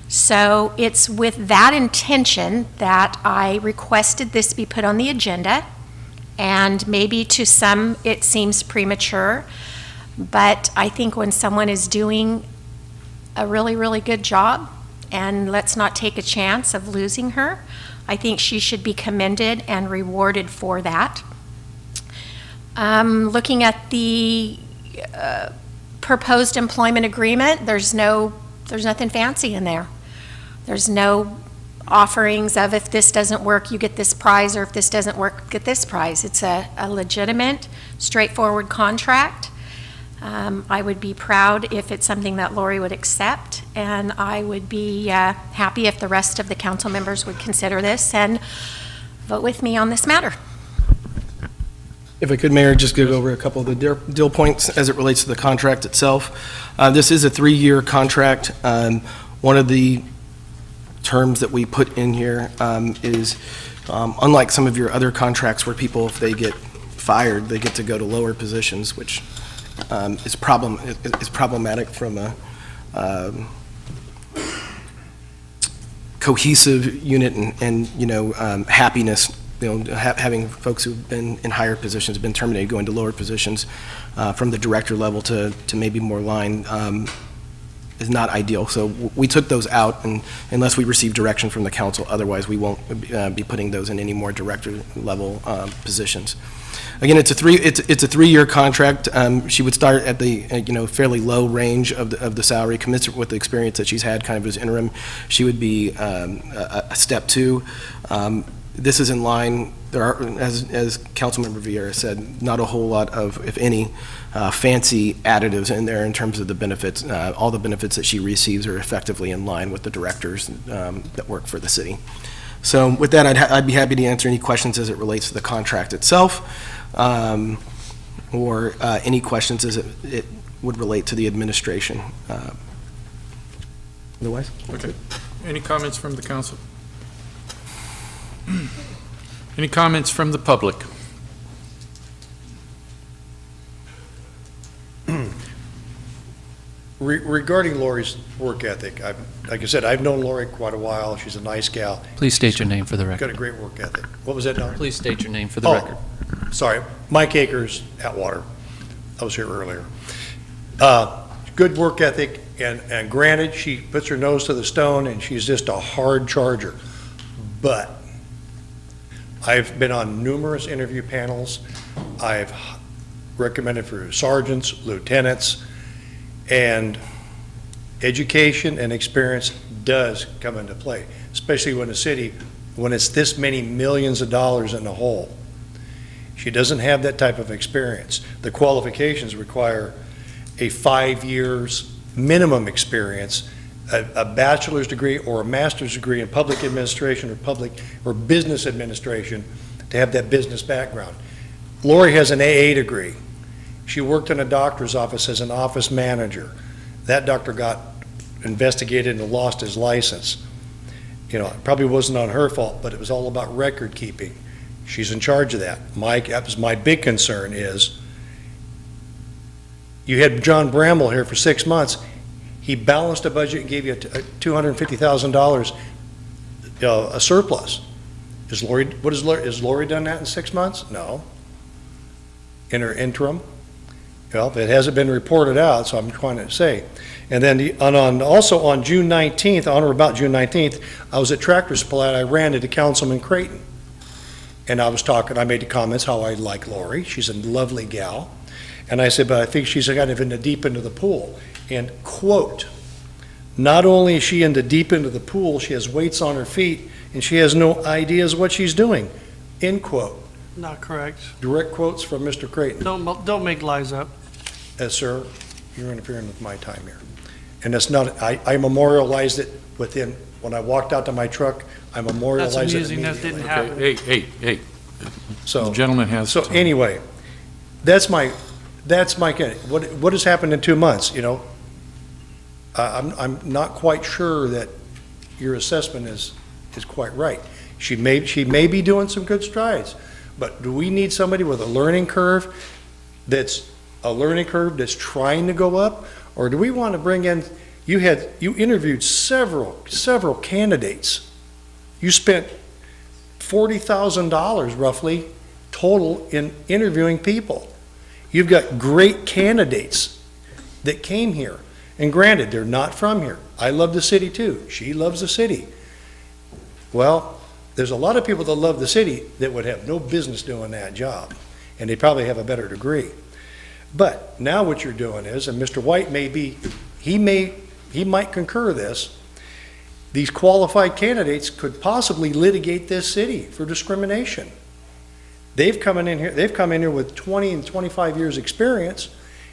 So it's with that intention that I requested this be put on the agenda, and maybe to some it seems premature, but I think when someone is doing a really, really good job, and let's not take a chance of losing her, I think she should be commended and rewarded for that. Looking at the proposed employment agreement, there's nothing fancy in there. There's no offerings of if this doesn't work, you get this prize, or if this doesn't work, get this prize. It's a legitimate, straightforward contract. I would be proud if it's something that Lori would accept, and I would be happy if the rest of the council members would consider this and vote with me on this matter. If I could, Mayor, just go over a couple of the deal points as it relates to the contract itself. This is a 3-year contract. One of the terms that we put in here is, unlike some of your other contracts where people, if they get fired, they get to go to lower positions, which is problematic from a cohesive unit and happiness. Having folks who've been in higher positions been terminated, going to lower positions from the director level to maybe more line is not ideal. So we took those out, and unless we receive direction from the council, otherwise we won't be putting those in any more director level positions. Again, it's a 3-year contract. She would start at the fairly low range of the salary, commensurate with the experience that she's had, kind of as interim. She would be a step 2. This is in line. There are, as Councilmember Vieira said, not a whole lot of, if any, fancy additives in there in terms of the benefits. All the benefits that she receives are effectively in line with the directors that work for the city. So with that, I'd be happy to answer any questions as it relates to the contract itself, or any questions as it would relate to the administration. Otherwise? Okay. Any comments from the council? Any comments from the public? Regarding Lori's work ethic, like I said, I've known Lori quite a while. She's a nice gal. Please state your name for the record. Got a great work ethic. What was that, Don? Please state your name for the record. Sorry. Mike Akers, Atwater. I was here earlier. Good work ethic, and granted, she puts her nose to the stone, and she's just a hard charger. But I've been on numerous interview panels. I've recommended for sergeants, lieutenants, and education and experience does come into play, especially when a city, when it's this many millions of dollars in the hole. She doesn't have that type of experience. The qualifications require a 5 years minimum experience, a bachelor's degree or a master's degree in public administration or business administration to have that business background. Lori has an AA degree. She worked in a doctor's office as an office manager. That doctor got investigated and lost his license. It probably wasn't on her fault, but it was all about record keeping. She's in charge of that. That was my big concern is, you had John Bramble here for 6 months. He balanced a budget and gave you $250,000 a surplus. Is Lori done that in 6 months? No. In her interim? Well, it hasn't been reported out, so I'm trying to say. And then also on June 19th, on or about June 19th, I was at Tractor Supply and I ran into Councilman Creighton. And I made the comments how I like Lori. She's a lovely gal. And I said, but I think she's kind of in the deep end of the pool. And quote, not only is she in the deep end of the pool, she has weights on her feet, and she has no ideas what she's doing, end quote. Not correct. Direct quotes from Mr. Creighton. Don't make lies up. Sir, you're interfering with my time here. And that's not, I memorialized it when I walked out to my truck, I memorialized it That's amusing, that immediately. didn't happen. Hey, So, the gentleman has. so anyway, that's my, what has happened in 2 months, you know? I'm not quite sure that your assessment is quite right. She may be doing some good strides, but do we need somebody with a learning curve that's trying to go up? Or do we want to bring in, you interviewed several candidates. You spent $40,000 roughly total in interviewing people. You've got great candidates that came here. And granted, they're not from here. I love the city too. She loves the city. Well, there's a lot of people that love the city that would have no business doing that job. And they probably have a better degree. But now what you're doing is, and Mr. White he might concur this, these qualified candidates could possibly litigate this city for discrimination. They've come in here with 20 and 25 years experience,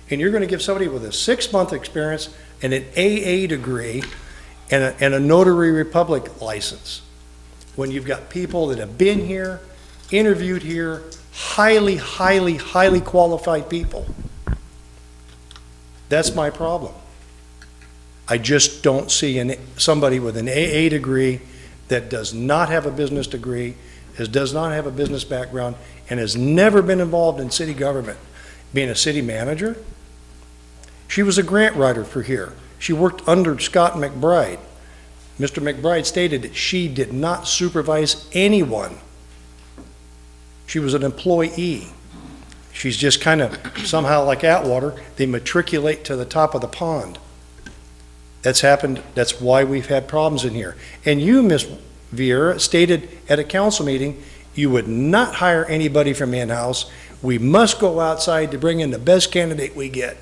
and you're going to give somebody with a 6-month experience and an AA degree and a notary republic license, when you've got people that have been here, interviewed here, highly qualified people. That's my problem. I just don't see somebody with an AA degree that does not have a business degree, does not have a business background, and has never been involved in city government, being a city manager. She was a grant writer for here. She worked under Scott McBride. Mr. McBride stated that she did not supervise anyone. She was an employee. She's just kind of somehow like Atwater, they matriculate to the top of the pond. That's happened. That's why we've had problems in here. And you, Ms. Vieira, stated at a council meeting, you would not hire anybody from in-house. We must go outside to bring in the best candidate we get.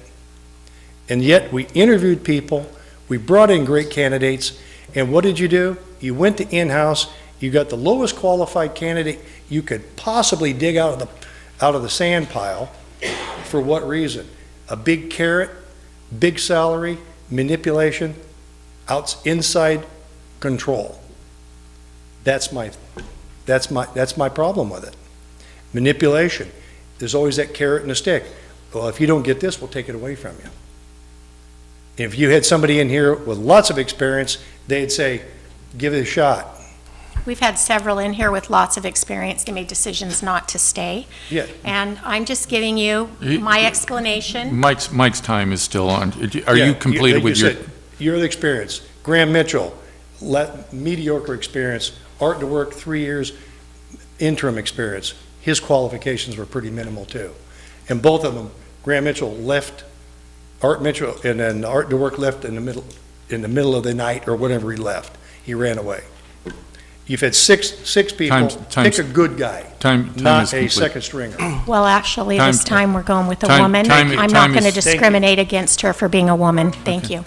And yet we interviewed people, we brought in great candidates, and what did you do? You went to in-house, you got the lowest qualified candidate you could possibly dig out of the sand pile. For what reason? A big carrot, big salary, manipulation, inside control. That's my problem with it. Manipulation. There's always that carrot and a stick. Well, if you don't get this, we'll take it away from you. If you had somebody in here with lots of experience, they'd say, give it a shot. We've had several in here with lots of experience. They made decisions not to stay. Yeah. And I'm just giving you my explanation. Mike's time is still on. Are you completed with your? You're the experience. Graham Mitchell, mediocre experience. Art to Work, 3 years, interim experience. His qualifications were pretty minimal too. And both of them, Graham Mitchell left, Art Mitchell, and then Art to Work left in the middle of the night or whenever he left. He ran away. You've had six people. Pick a good guy, not a second stringer. Well, actually, this time we're going with a woman. I'm not going to discriminate against her for being a woman. Thank you.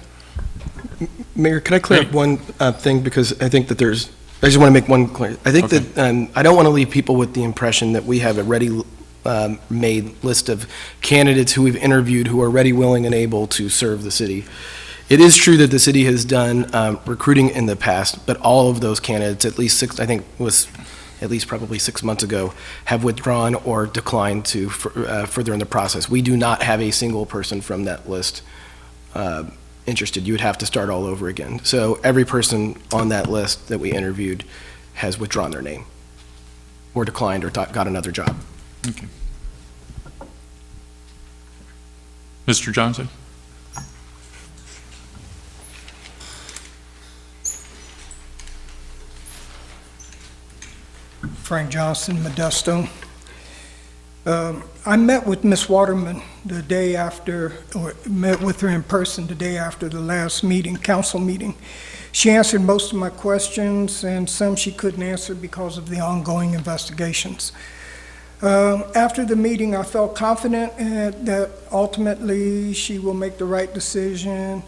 Mayor, can I clear up one thing, because I think that I just want to make one clear. I think that I don't want to leave people with the impression that we have a ready made list of candidates who we've interviewed who are ready, willing, and able to serve the city. It is true that the city has done recruiting in the past, but all of those candidates, at least six, I think it was at least probably 6 months ago, have withdrawn or declined to further in the process. We do not have a single person from that list interested. You would have to start all over again. So every person on that list that we interviewed has withdrawn their name or declined or got another job. Okay. Mr. Johnson? Frank Johnson, Modesto. I met with Ms. Waterman the day after, or met with her in person the day after the last meeting, council meeting. She answered most of my questions, and some she couldn't answer because of the ongoing investigations. After the meeting, I felt confident that ultimately she will make the right decision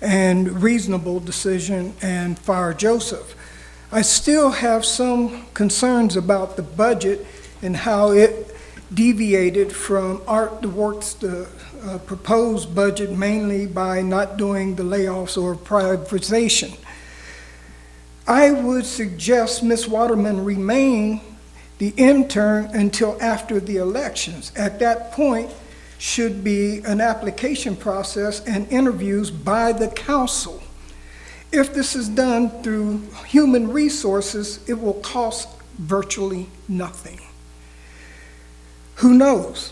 and reasonable decision and fire Joseph. I still have some concerns about the budget and how it deviated from Art the Works, the proposed budget, mainly by not doing the layoffs or privatization. I would suggest Ms. Waterman remain the intern until after the elections. At that point, should be an application process and interviews by the council. If this is done through human resources, it will cost virtually nothing. Who knows?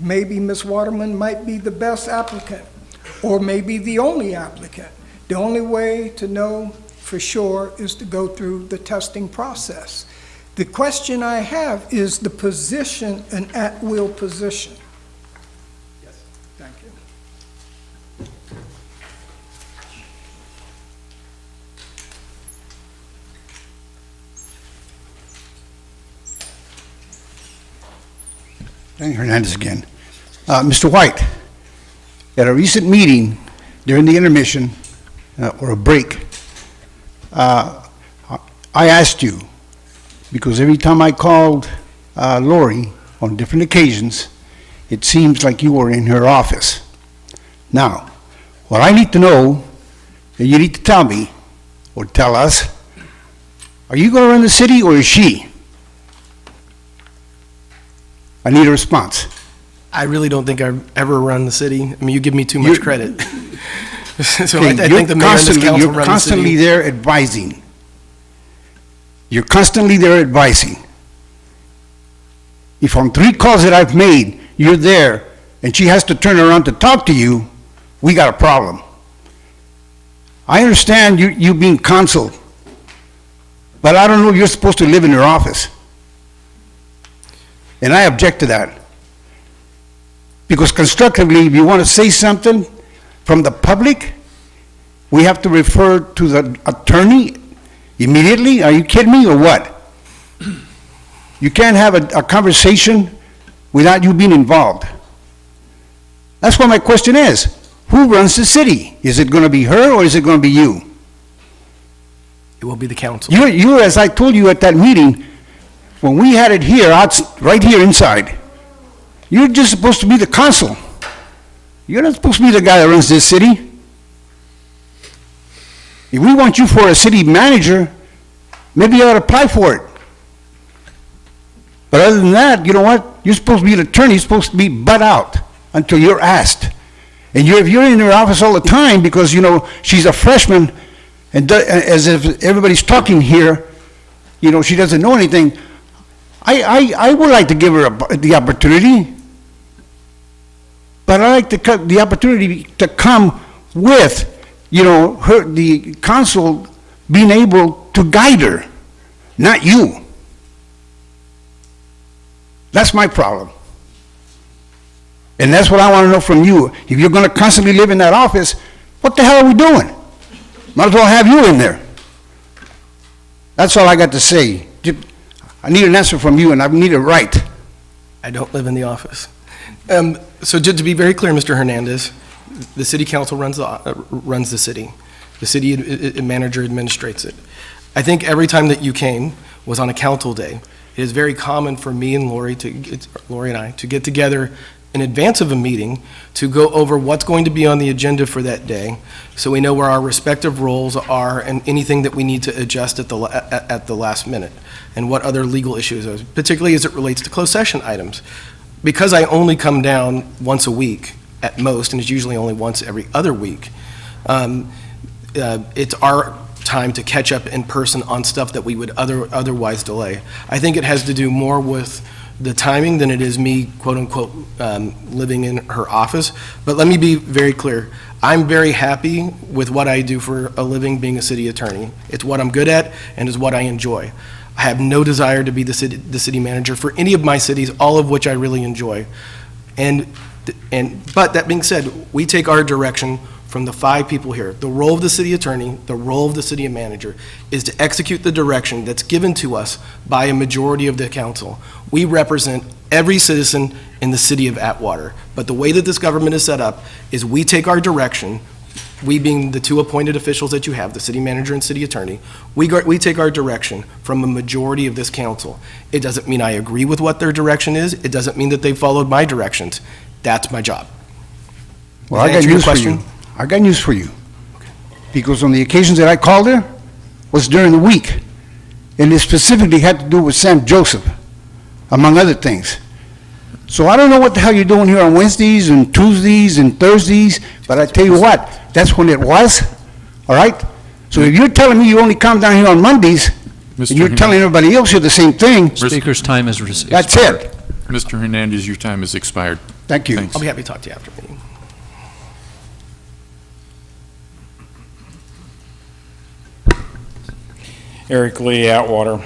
Maybe Ms. Waterman might be the best applicant, or maybe the only applicant. The only way to know for sure is to go through the testing process. The question I have is the position an at-will position. Yes, thank you. Danny Hernandez again. Mr. White, at a recent meeting during the intermission or a break, I asked you, because every time I called Lori on different occasions, it seems like you were in her office. Now, what I need to know, and you need to tell me, or tell us, are you going to run the city or is she? I need a response. I really don't think I've ever run the city. I mean, you give me too much credit. So Okay, I think the mayor and this council you're run the constantly city. there advising. You're constantly there advising. If on 3 calls that I've made, you're there, and she has to turn around to talk to you, we got a problem. I understand you being counsel, but I don't know if you're supposed to live in her office. And I object to that. Because constructively, if you want to say something from the public, we have to refer to the attorney immediately? Are you kidding me or what? You can't have a conversation without you being involved. That's what my question is. Who runs the city? Is it going to be her or is it going to be you? It will be the council. You, as I told you at that meeting, when we had it here, right here inside, you're just supposed to be the counsel. You're not supposed to be the guy that runs this city. If we want you for a city manager, maybe you ought to apply for it. But other than that, you know what? You're supposed to be an attorney. You're supposed to be butt out until you're asked. And if you're in her office all the time because, you know, she's a freshman, and as if everybody's talking here, you know, she doesn't know anything, I would like to give her the opportunity. But I like the opportunity to come with, you know, the council being able to guide her, not you. That's my problem. And that's what I want to know from you. If you're going to constantly live in that office, what the hell are we doing? Might as well have you in there. That's all I got to say. I need an answer from you, and I need it right. I don't live in the office. So to be very clear, Mr. Hernandez, the city council runs the city. The city manager administrates it. I think every time that you came was on a council day. It is very common for me and Lori and I to get together in advance of a meeting to go over what's going to be on the agenda for that day, so we know where our respective roles are and anything that we need to adjust at the last minute, and what other legal issues are, particularly as it relates to closed session items. Because I only come down once a week at most, and it's usually only once every other week, it's our time to catch up in person on stuff that we would otherwise delay. I think it has to do more with the timing than it is me, quote-unquote, living in her office. But let me be very clear. I'm very happy with what I do for a living being a city attorney. It's what I'm good at and is what I enjoy. I have no desire to be the city manager for any of my cities, all of which I really enjoy. But that being said, we take our direction from the 5 people here. The role of the city attorney, the role of the city manager, is to execute the direction that's given to us by a majority of the council. We represent every citizen in the city of Atwater. But the way that this government is set up is we take our direction, we being the 2 appointed officials that you have, the city manager and city attorney, we take our direction from a majority of this council. It doesn't mean I agree with what their direction is. It doesn't mean that they followed my directions. That's my job. Well, I got news for you. I got news for you. Because on the occasions that I called her was during the week. And it specifically had to do with St. Joseph, among other things. So I don't know what the hell you're doing here on Wednesdays and Tuesdays and Thursdays, but I tell you what, that's when it was, all right? So if you're telling me you only come down here on Mondays, and you're telling everybody else here the same thing. Speaker's time is expired. That's it. Mr. Hernandez, your time has expired. Thank you. Thanks. I'll be happy to talk to you after the meeting. Eric Lee, Atwater.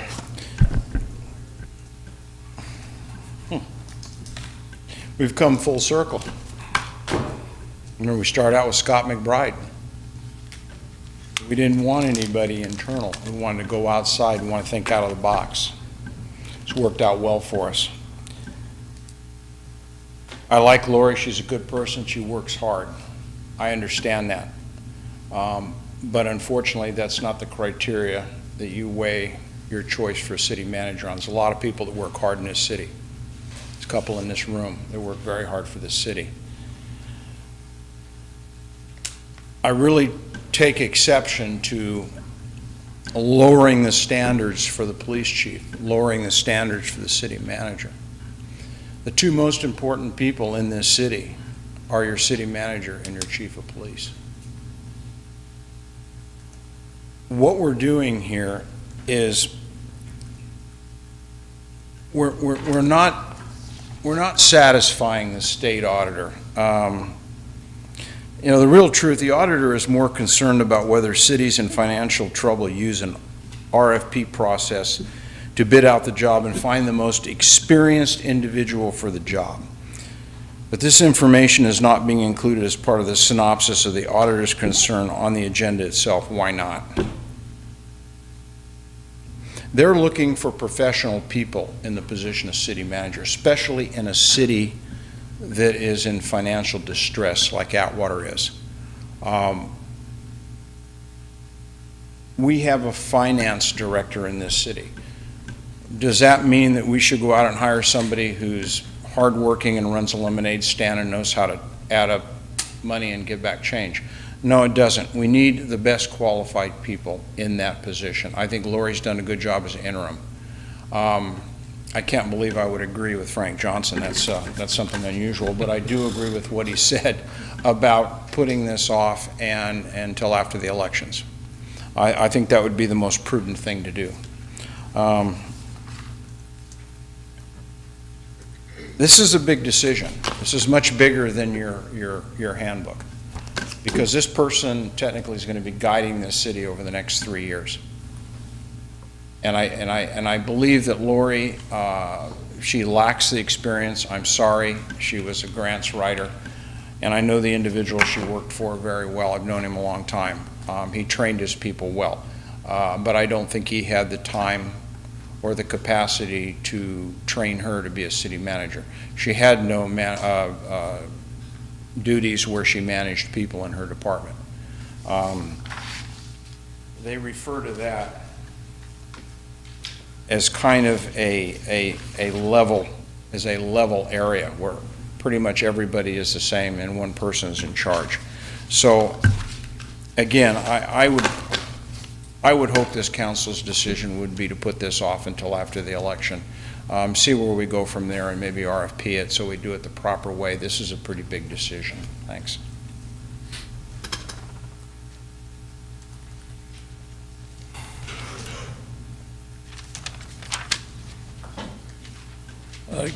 We've come full circle. Remember, we started out with Scott McBride. We didn't want anybody internal. We wanted to go outside. We want to think out of the box. It's worked out well for us. I like Lori. She's a good person. She works hard. I understand that. But unfortunately, that's not the criteria that you weigh your choice for a city manager on. There's a lot of people that work hard in this city. There's a couple in this room that work very hard for this city. I really take exception to lowering the standards for the police chief, lowering the standards for the city manager. The 2 most important people in this city are your city manager and your chief of police. What we're doing here is we're not satisfying the state auditor. You know, the real truth, the auditor is more concerned about whether cities in financial trouble use an RFP process to bid out the job and find the most experienced individual for the job. But this information is not being included as part of the synopsis of the auditor's concern on the agenda itself. Why not? They're looking for professional people in the position of city manager, especially in a city that is in financial distress like Atwater is. We have a finance director in this city. Does that mean that we should go out and hire somebody who's hardworking and runs a lemonade stand and knows how to add up money and give back change? No, it doesn't. We need the best qualified people in that position. I think Lori's done a good job as an interim. I can't believe I would agree with Frank Johnson. That's something unusual, but I do agree with what he said about putting this off until after the elections. I think that would be the most prudent thing to do. This is a big decision. This is much bigger than your handbook, because this person technically is going to be guiding this city over the next 3 years. And I believe that Lori, she lacks the experience. I'm sorry. She was a grants writer, and I know the individual she worked for very well. I've known him a long time. He trained his people well, but I don't think he had the time or the capacity to train her to be a city manager. She had no duties where she managed people in her department. They refer to that as kind of a level area where pretty much everybody is the same and one person is in charge. So again, I would hope this council's decision would be to put this off until after the election. See where we go from there and maybe RFP it so we do it the proper way. This is a pretty big decision. Thanks.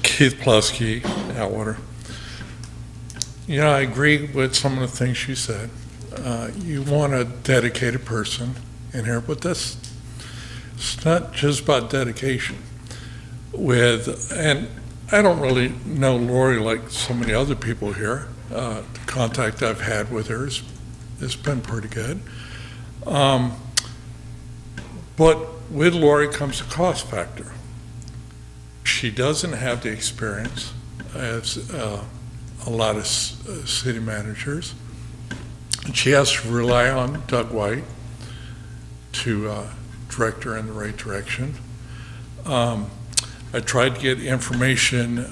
Keith Plosky, Atwater. Yeah, I agree with some of the things you said. You want a dedicated person in here, but It's not just about dedication. And I don't really know Lori like so many other people here. The contact I've had with her has been pretty good. But with Lori comes a cost factor. She doesn't have the experience as a lot of city managers. And she has to rely on Doug White to direct her in the right direction. I tried to get information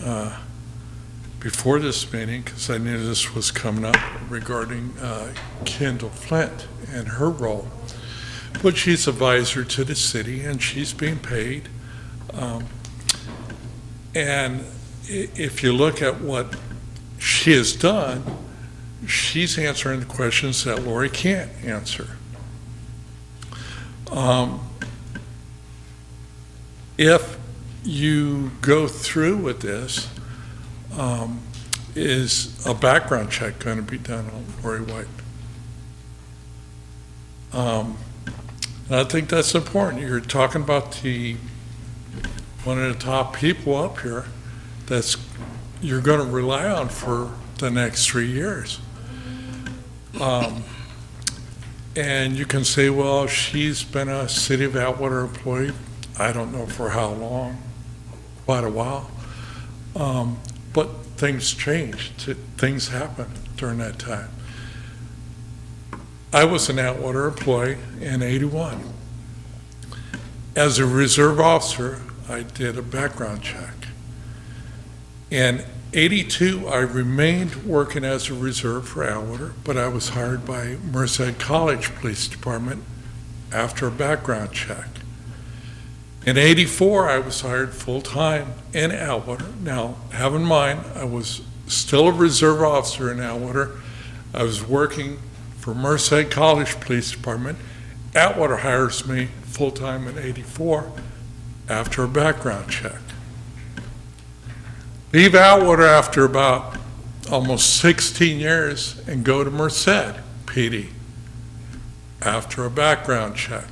before this meeting because I knew this was coming up regarding Kendall Flint and her role. But she's advisor to the city and she's being paid. And if you look at what she has done, she's answering the questions that Lori can't answer. If you go through with this, is a background check going to be done on Lori White? I think that's important. You're talking about one of the top people up here that's you're going to rely on for the next 3 years. And you can say, well, she's been a City of Atwater employee. I don't know for how long, quite a while. But things changed. Things happened during that time. I was an Atwater employee in '81. As a reserve officer, I did a background check. In '82, I remained working as a reserve for Atwater, but I was hired by Merced College Police Department after a background check. In '84, I was hired full-time in Atwater. Now, have in mind, I was still a reserve officer in Atwater. I was working for Merced College Police Department. Atwater hires me full-time in '84 after a background check. Leave Atwater after about almost 16 years and go to Merced PD after a background check.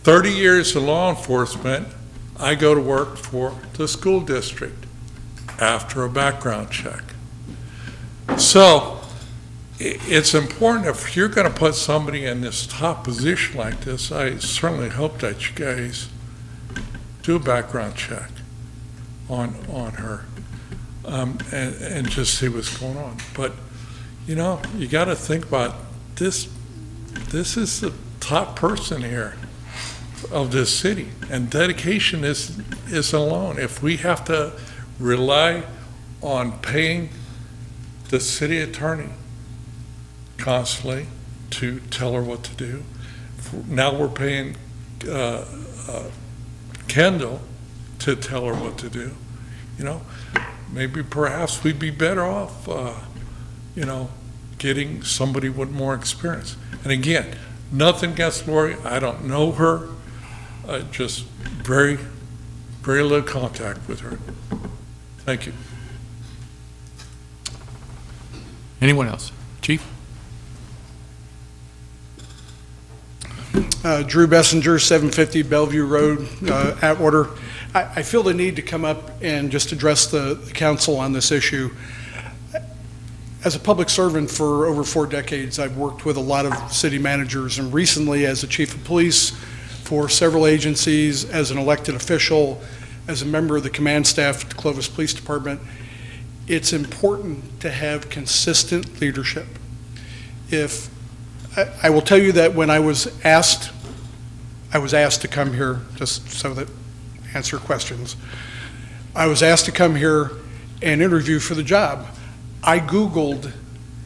30 years in law enforcement, I go to work for the school district after a background check. So it's important if you're going to put somebody in this top position like this, I certainly hope that you guys do a background check on her and just see what's going on. But, you know, you got to think about this. This is the top person here of this city, and dedication is alone. If we have to rely on paying the city attorney constantly to tell her what to do, now we're paying Kendall to tell her what to do, you know, maybe perhaps we'd be better off, you know, getting somebody with more experience. And again, nothing against Lori. I don't know her. Just very, very little contact with her. Thank you. Anyone else? Chief? Drew Bessinger, 750 Bellevue Road, Atwater. I feel the need to come up and just address the council on this issue. As a public servant for over 4 decades, I've worked with a lot of city managers, and recently as a chief of police for several agencies, as an elected official, as a member of the command staff at the Clovis Police Department. It's important to have consistent leadership. I will tell you that when I was asked to come here, just so that answer questions, I was asked to come here and interview for the job. I Googled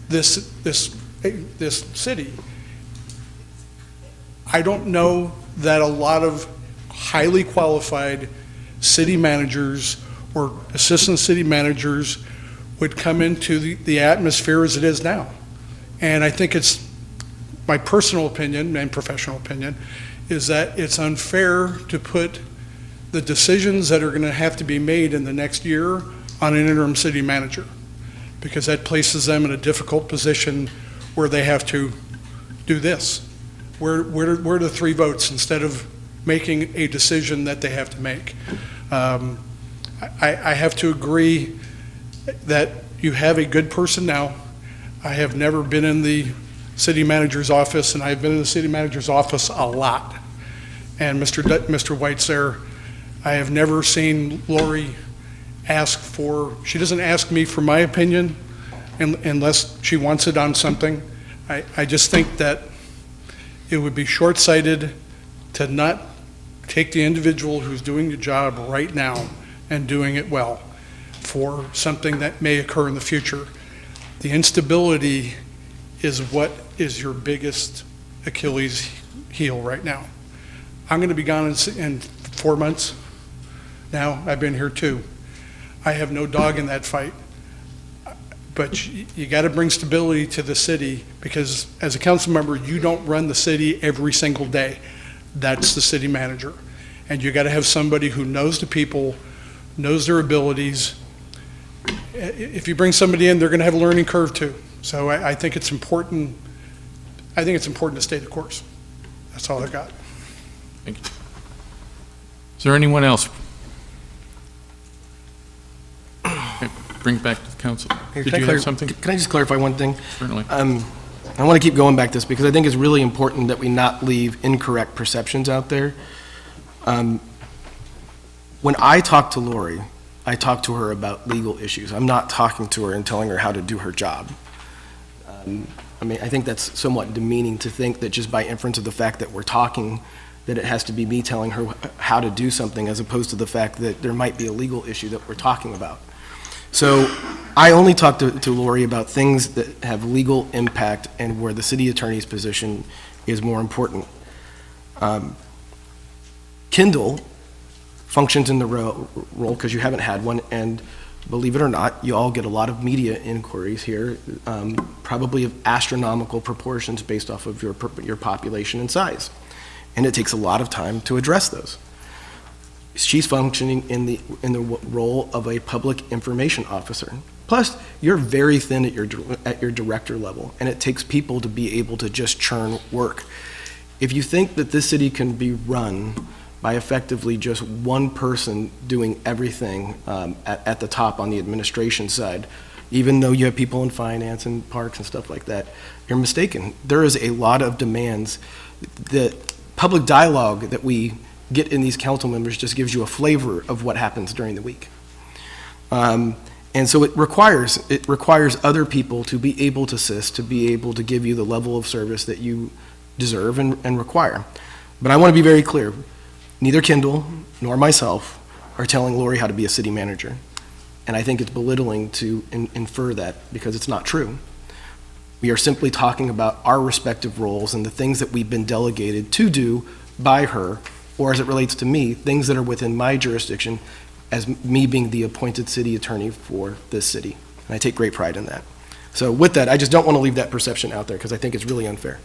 this city. I don't know that a lot of highly qualified city managers or assistant city managers would come into the atmosphere as it is now. And I think it's my personal opinion and professional opinion is that it's unfair to put the decisions that are going to have to be made in the next year on an interim city manager, because that places them in a difficult position where they have to do this. Where are the 3 votes instead of making a decision that they have to make. I have to agree that you have a good person now. I have never been in the city manager's office, and I've been in the city manager's office a lot. And Mr. White's there. I have never seen Lori she doesn't ask me for my opinion unless she wants it on something. I just think that it would be short-sighted to not take the individual who's doing the job right now and doing it well for something that may occur in the future. The instability is what is your biggest Achilles heel right now. I'm going to be gone in 4 months now. I've been here 2. I have no dog in that fight. But you got to bring stability to the city, because as a council member, you don't run the city every single day. That's the city manager. And you got to have somebody who knows the people, knows their abilities. If you bring somebody in, they're going to have a learning curve too. So I think it's important. I think it's important to stay the course. That's all I got. Thank you. Is there anyone else? Okay, bring it back to the council. Did you have something? Can I just clarify one thing? Certainly. I want to keep going back to this because I think it's really important that we not leave incorrect perceptions out there. When I talk to Lori, I talk to her about legal issues. I'm not talking to her and telling her how to do her job. I think that's somewhat demeaning to think that just by inference of the fact that we're talking, that it has to be me telling her how to do something, as opposed to the fact that there might be a legal issue that we're talking about. So I only talk to Lori about things that have legal impact and where the city attorney's position is more important. Kendall functions in the role because you haven't had one, and believe it or not, you all get a lot of media inquiries here, probably of astronomical proportions based off of your population and size. And it takes a lot of time to address those. She's functioning in the role of a public information officer. Plus, you're very thin at your director level, and it takes people to be able to just churn work. If you think that this city can be run by effectively just one person doing everything at the top on the administration side, even though you have people in finance and parks and stuff like that, you're mistaken. There is a lot of demands. The public dialogue that we get in these council members just gives you a flavor of what happens during the week. And so it requires other people to be able to assist, to be able to give you the level of service that you deserve and require. But I want to be very clear. Neither Kendall nor myself are telling Lori how to be a city manager. And I think it's belittling to infer that, because it's not true. We are simply talking about our respective roles and the things that we've been delegated to do by her, or as it relates to me, things that are within my jurisdiction as me being the appointed city attorney for this city. And I take great pride in that. So with that, I just don't want to leave that perception out there because I think it's really unfair.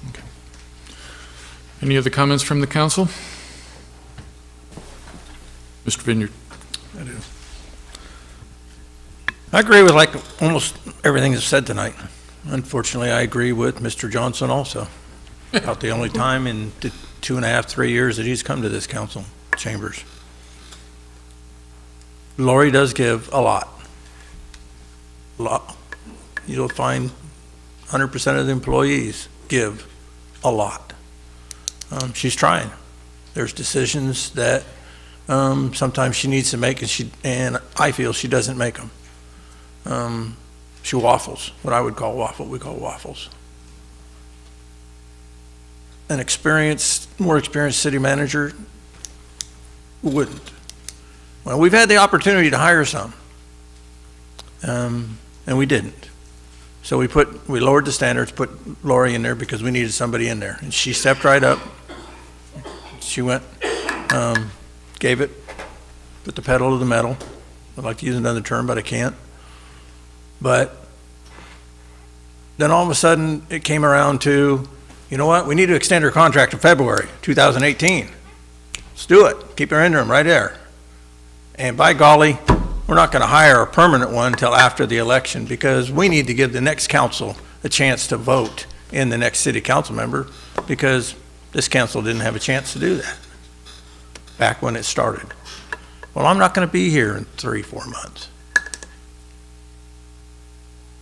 Okay. Any other comments from the council? Mr. Vineyard. I do. I agree with almost everything that's said tonight. Unfortunately, I agree with Mr. Johnson also. About the only time in the 2.5, 3 years that he's come to this council chambers. Lori does give a lot. You'll find 100% of the employees give a lot. She's trying. There's decisions that sometimes she needs to make, and I feel she doesn't make them. She waffles, what I would call we call waffles. An more experienced city manager wouldn't. Well, we've had the opportunity to hire some, and we didn't. So we lowered the standards, put Lori in there because we needed somebody in there. And she stepped right up. She went, gave it, put the pedal to the metal. I'd like to use another term, but I can't. But then all of a sudden it came around to, you know what, we need to extend her contract to February 2018. Let's do it. Keep her interim right there. And by golly, we're not going to hire a permanent one until after the election, because we need to give the next council a chance to vote in the next city council member, because this council didn't have a chance to do that. back when it started. Well, I'm not going to be here in 3-4 months.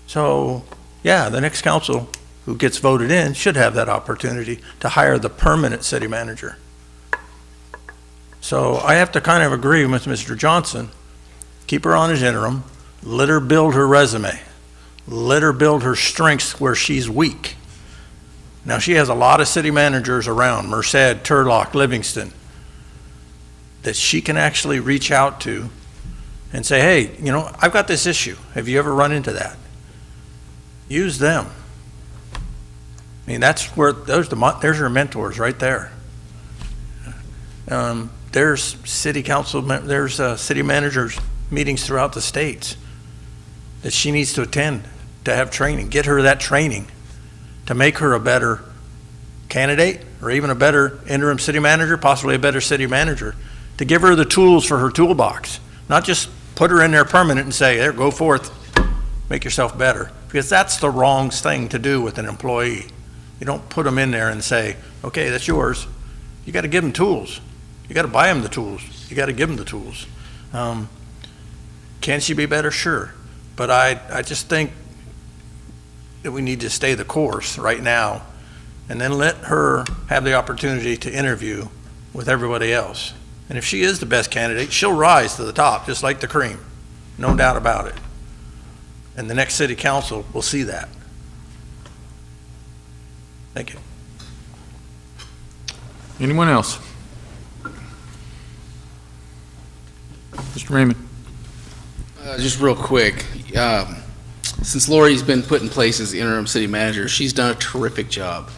So, yeah, the next council who gets voted in should have that opportunity to hire the permanent city manager. So I have to kind of agree with Mr. Johnson. Keep her on as interim. Let her build her resume. Let her build her strengths where she's weak. Now, she has a lot of city managers around, Merced, Turlock, Livingston, that she can actually reach out to and say, hey, you know, I've got this issue. Have you ever run into that? Use them. I mean, that's where, there's your mentors right there. There's city council, there's city managers meetings throughout the states that she needs to attend to have training. Get her that training to make her a better candidate or even a better interim city manager, possibly a better city manager, to give her the tools for her toolbox, not just put her in there permanent and say, there, go forth, make yourself better. Because that's the wrong thing to do with an employee. You don't put them in there and say, okay, that's yours. You got to give them tools. You got to buy them the tools. You got to give them the tools. Can she be better? Sure. But I just think that we need to stay the course right now and then let her have the opportunity to interview with everybody else. And if she is the best candidate, she'll rise to the top, just like the cream. No doubt about it. And the next city council will see that. Thank you. Anyone else? Mr. Raymond. Just real quick, since Lori's been put in place as interim city manager, she's done a terrific job.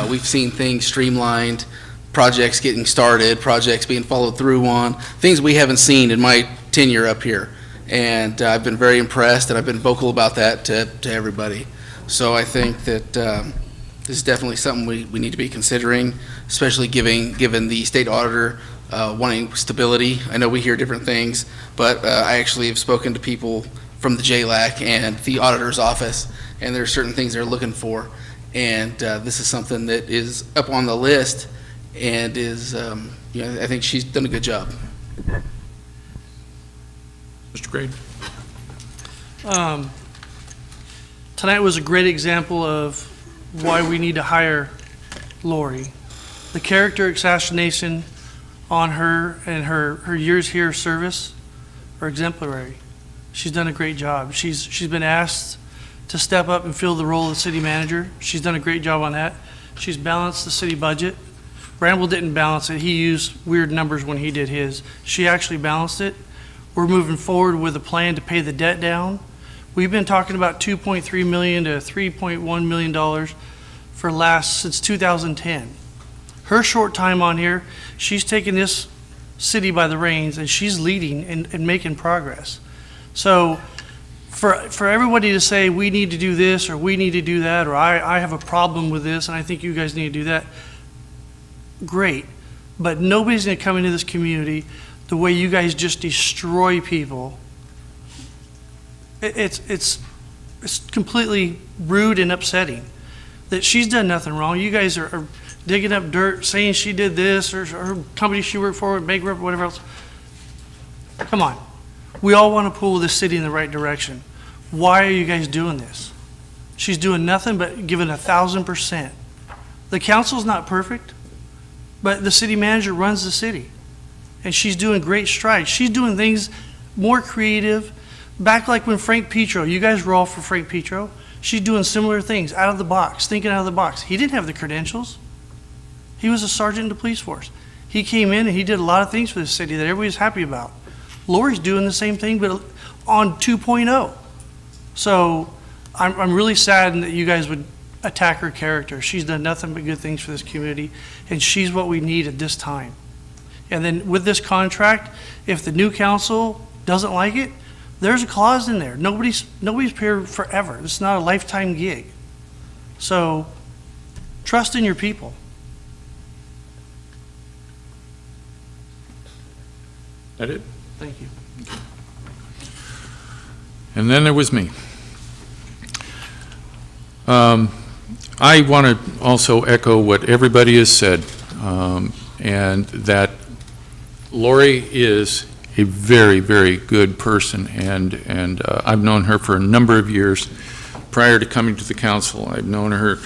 We've seen things streamlined, projects getting started, projects being followed through on, things we haven't seen in my tenure up here. And I've been very impressed, and I've been vocal about that to everybody. So I think that this is definitely something we need to be considering, especially given the state auditor wanting stability. I know we hear different things, but I actually have spoken to people from the JLAC and the auditor's office, and there are certain things they're looking for. And this is something that is up on the list and is, I think she's done a good job. Mr. Grade. Tonight was a great example of why we need to hire Lori. The character assassination on her and her years here of service are exemplary. She's done a great job. She's been asked to step up and fill the role of city manager. She's done a great job on that. She's balanced the city budget. Bramble didn't balance it. He used weird numbers when he did his. She actually balanced it. We're moving forward with a plan to pay the debt down. We've been talking about $2.3 million to $3.1 million since 2010. Her short time on here, she's taken this city by the reins and she's leading and making progress. So for everybody to say we need to do this or we need to do that or I have a problem with this and I think you guys need to do that, great. But nobody's going to come into this community the way you guys just destroy people. It's completely rude and upsetting that she's done nothing wrong. You guys are digging up dirt, saying she did this, or her company she worked for, Baker, whatever else. Come on. We all want to pull this city in the right direction. Why are you guys doing this? She's doing nothing but giving 1,000%. The council's not perfect, but the city manager runs the city. And she's doing great strides. She's doing things more creative. Back like when Frank Petro, you guys were all for Frank Petro. She's doing similar things, out of the box, thinking out of the box. He didn't have the credentials. He was a sergeant in the police force. He came in and he did a lot of things for the city that everybody's happy about. Lori's doing the same thing, but on 2.0. So I'm really saddened that you guys would attack her character. She's done nothing but good things for this community, and she's what we need at this time. And then with this contract, if the new council doesn't like it, there's a clause in there. Nobody's here forever. It's not a lifetime gig. So trust in your people. That it? Thank you. And then there was me. I want to also echo what everybody has said, and that Lori is a very, very good person, and I've known her for a number of years. Prior to coming to the council, I've known her.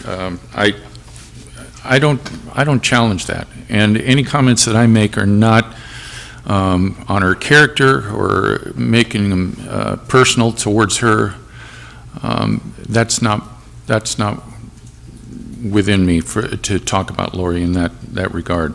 I don't challenge that, and any comments that I make are not on her character or making them personal towards her. That's not within me to talk about Lori in that regard.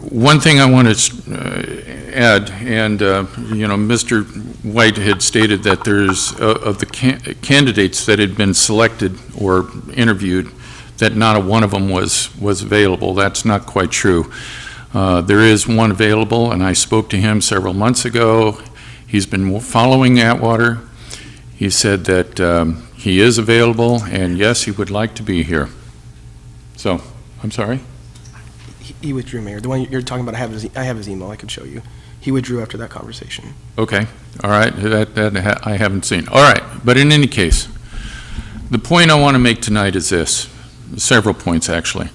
One thing I want to add, and Mr. White had stated that there's of the candidates that had been selected or interviewed, that not a one of them was available. That's not quite true. There is one available, and I spoke to him several months ago. He's been following Atwater. He said that he is available, and yes, he would like to be here. So, I'm sorry? He withdrew, Mayor. The one you're talking about, I have his email. I could show you. He withdrew after that conversation. Okay, all right, that I haven't seen. All right, but in any case, the point I want to make tonight is this, several points actually.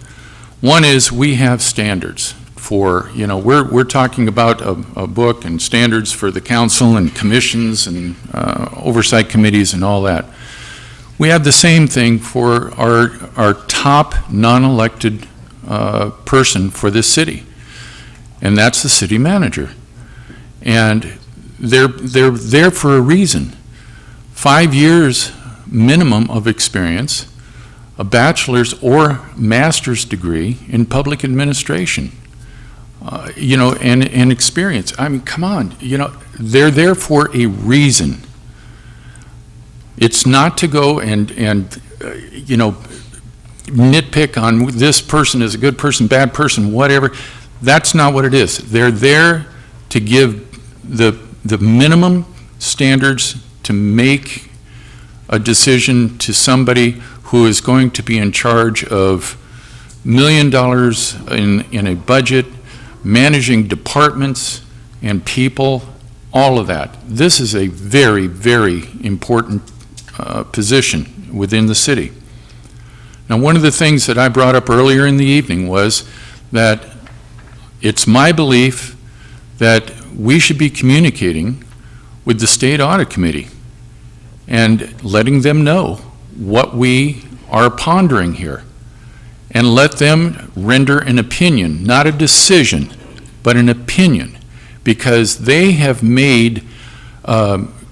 One is we have standards for, we're talking about a book and standards for the council and commissions and oversight committees and all that. We have the same thing for our top non-elected person for this city, and that's the city manager. And they're there for a reason. 5 years minimum of experience, a bachelor's or master's degree in public administration, and experience. I mean, come on, they're there for a reason. It's not to go and nitpick on this person is a good person, bad person, whatever. That's not what it is. They're there to give the minimum standards to make a decision to somebody who is going to be in charge of $1 million in a budget, managing departments and people, all of that. This is a very, very important position within the city. Now, one of the things that I brought up earlier in the evening was that it's my belief that we should be communicating with the State Audit Committee and letting them know what we are pondering here, and let them render an opinion, not a decision, but an opinion, because they have made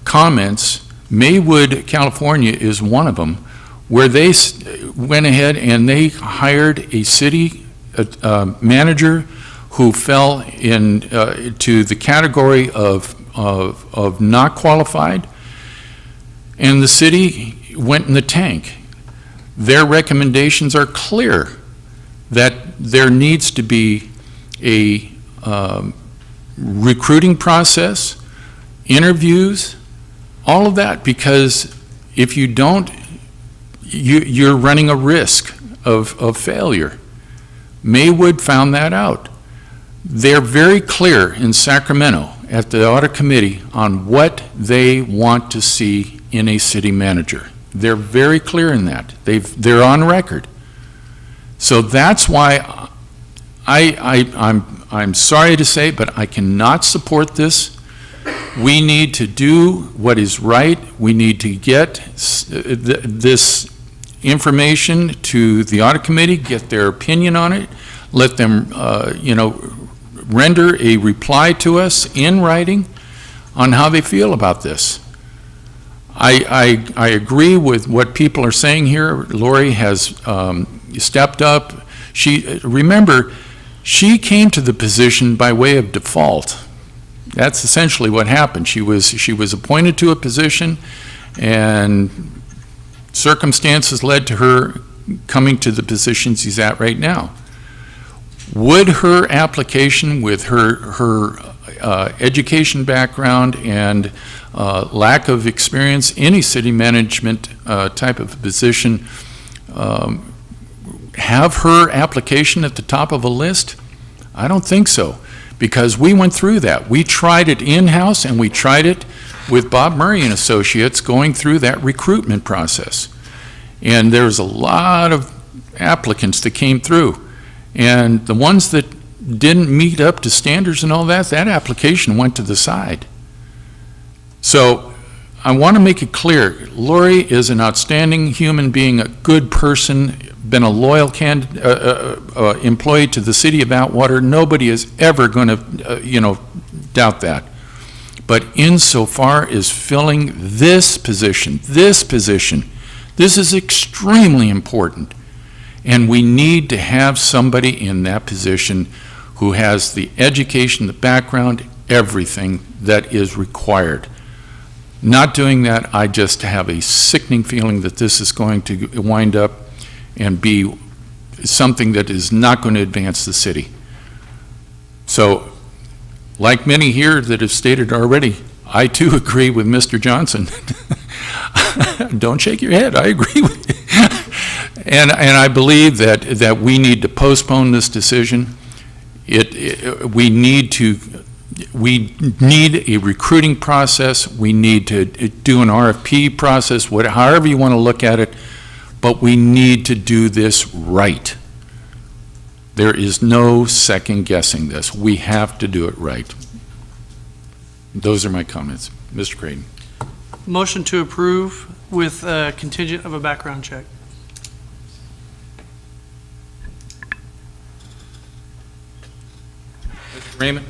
comments. Maywood, California is one of them, where they went ahead and they hired a city manager who fell to the category of not qualified, and the city went in the tank. Their recommendations are clear that there needs to be a recruiting process, interviews, all of that, because if you don't, you're running a risk of failure. Maywood found that out. They're very clear in Sacramento at the audit committee on what they want to see in a city manager. They're very clear in that. They're on record. So that's why I'm sorry to say, but I cannot support this. We need to do what is right. We need to get this information to the audit committee, get their opinion on it, let them, render a reply to us in writing on how they feel about this. I agree with what people are saying here. Lori has stepped up. Remember, she came to the position by way of default. That's essentially what happened. She was appointed to a position, and circumstances led to her coming to the position she's at right now. Would her application with her education background and lack of experience in a city management type of position have her application at the top of a list? I don't think so, because we went through that. We tried it in-house, and we tried it with Bob Murray and Associates going through that recruitment process. And there's a lot of applicants that came through. And the ones that didn't meet up to standards and all that, that application went to the side. So I want to make it clear, Lori is an outstanding human being, a good person, been a loyal employee to the city of Atwater. Nobody is ever going to, doubt that. But insofar as filling this position, this is extremely important. And we need to have somebody in that position who has the education, the background, everything that is required. Not doing that, I just have a sickening feeling that this is going to wind up and be something that is not going to advance the city. So, like many here that have stated already, I too agree with Mr. Johnson. Don't shake your head, I agree with you. And I believe that we need to postpone this decision. We need a recruiting process. We need to do an RFP process, however you want to look at it, but we need to do this right. There is no second guessing this. We have to do it right. Those are my comments. Mr. Creighton. Motion to approve with contingent of a background check. Mr. Raymond?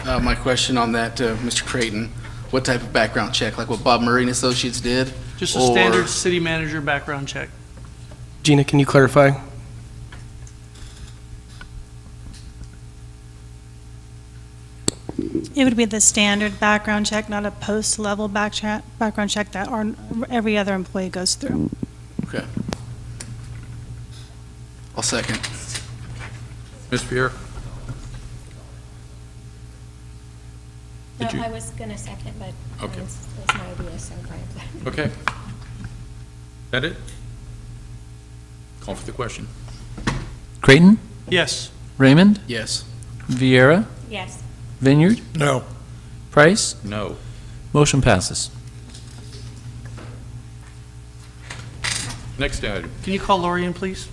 My question on that, Mr. Creighton, what type of background check? Like what Bob Murray and Associates did? Just a standard city manager background check. Gina, can you clarify? It would be the standard background check, not a post-level background check that every other employee goes through. Okay. I'll second. Ms. Pierre? No, Did you? I was going to second, but Okay. it was my idea, so Brian. Okay. That it? Call for the question. Creighton? Yes. Raymond? Yes. Vieira? Yes. Vineyard? No. Price? No. Motion passes. Next item. Can you call Lori in, please?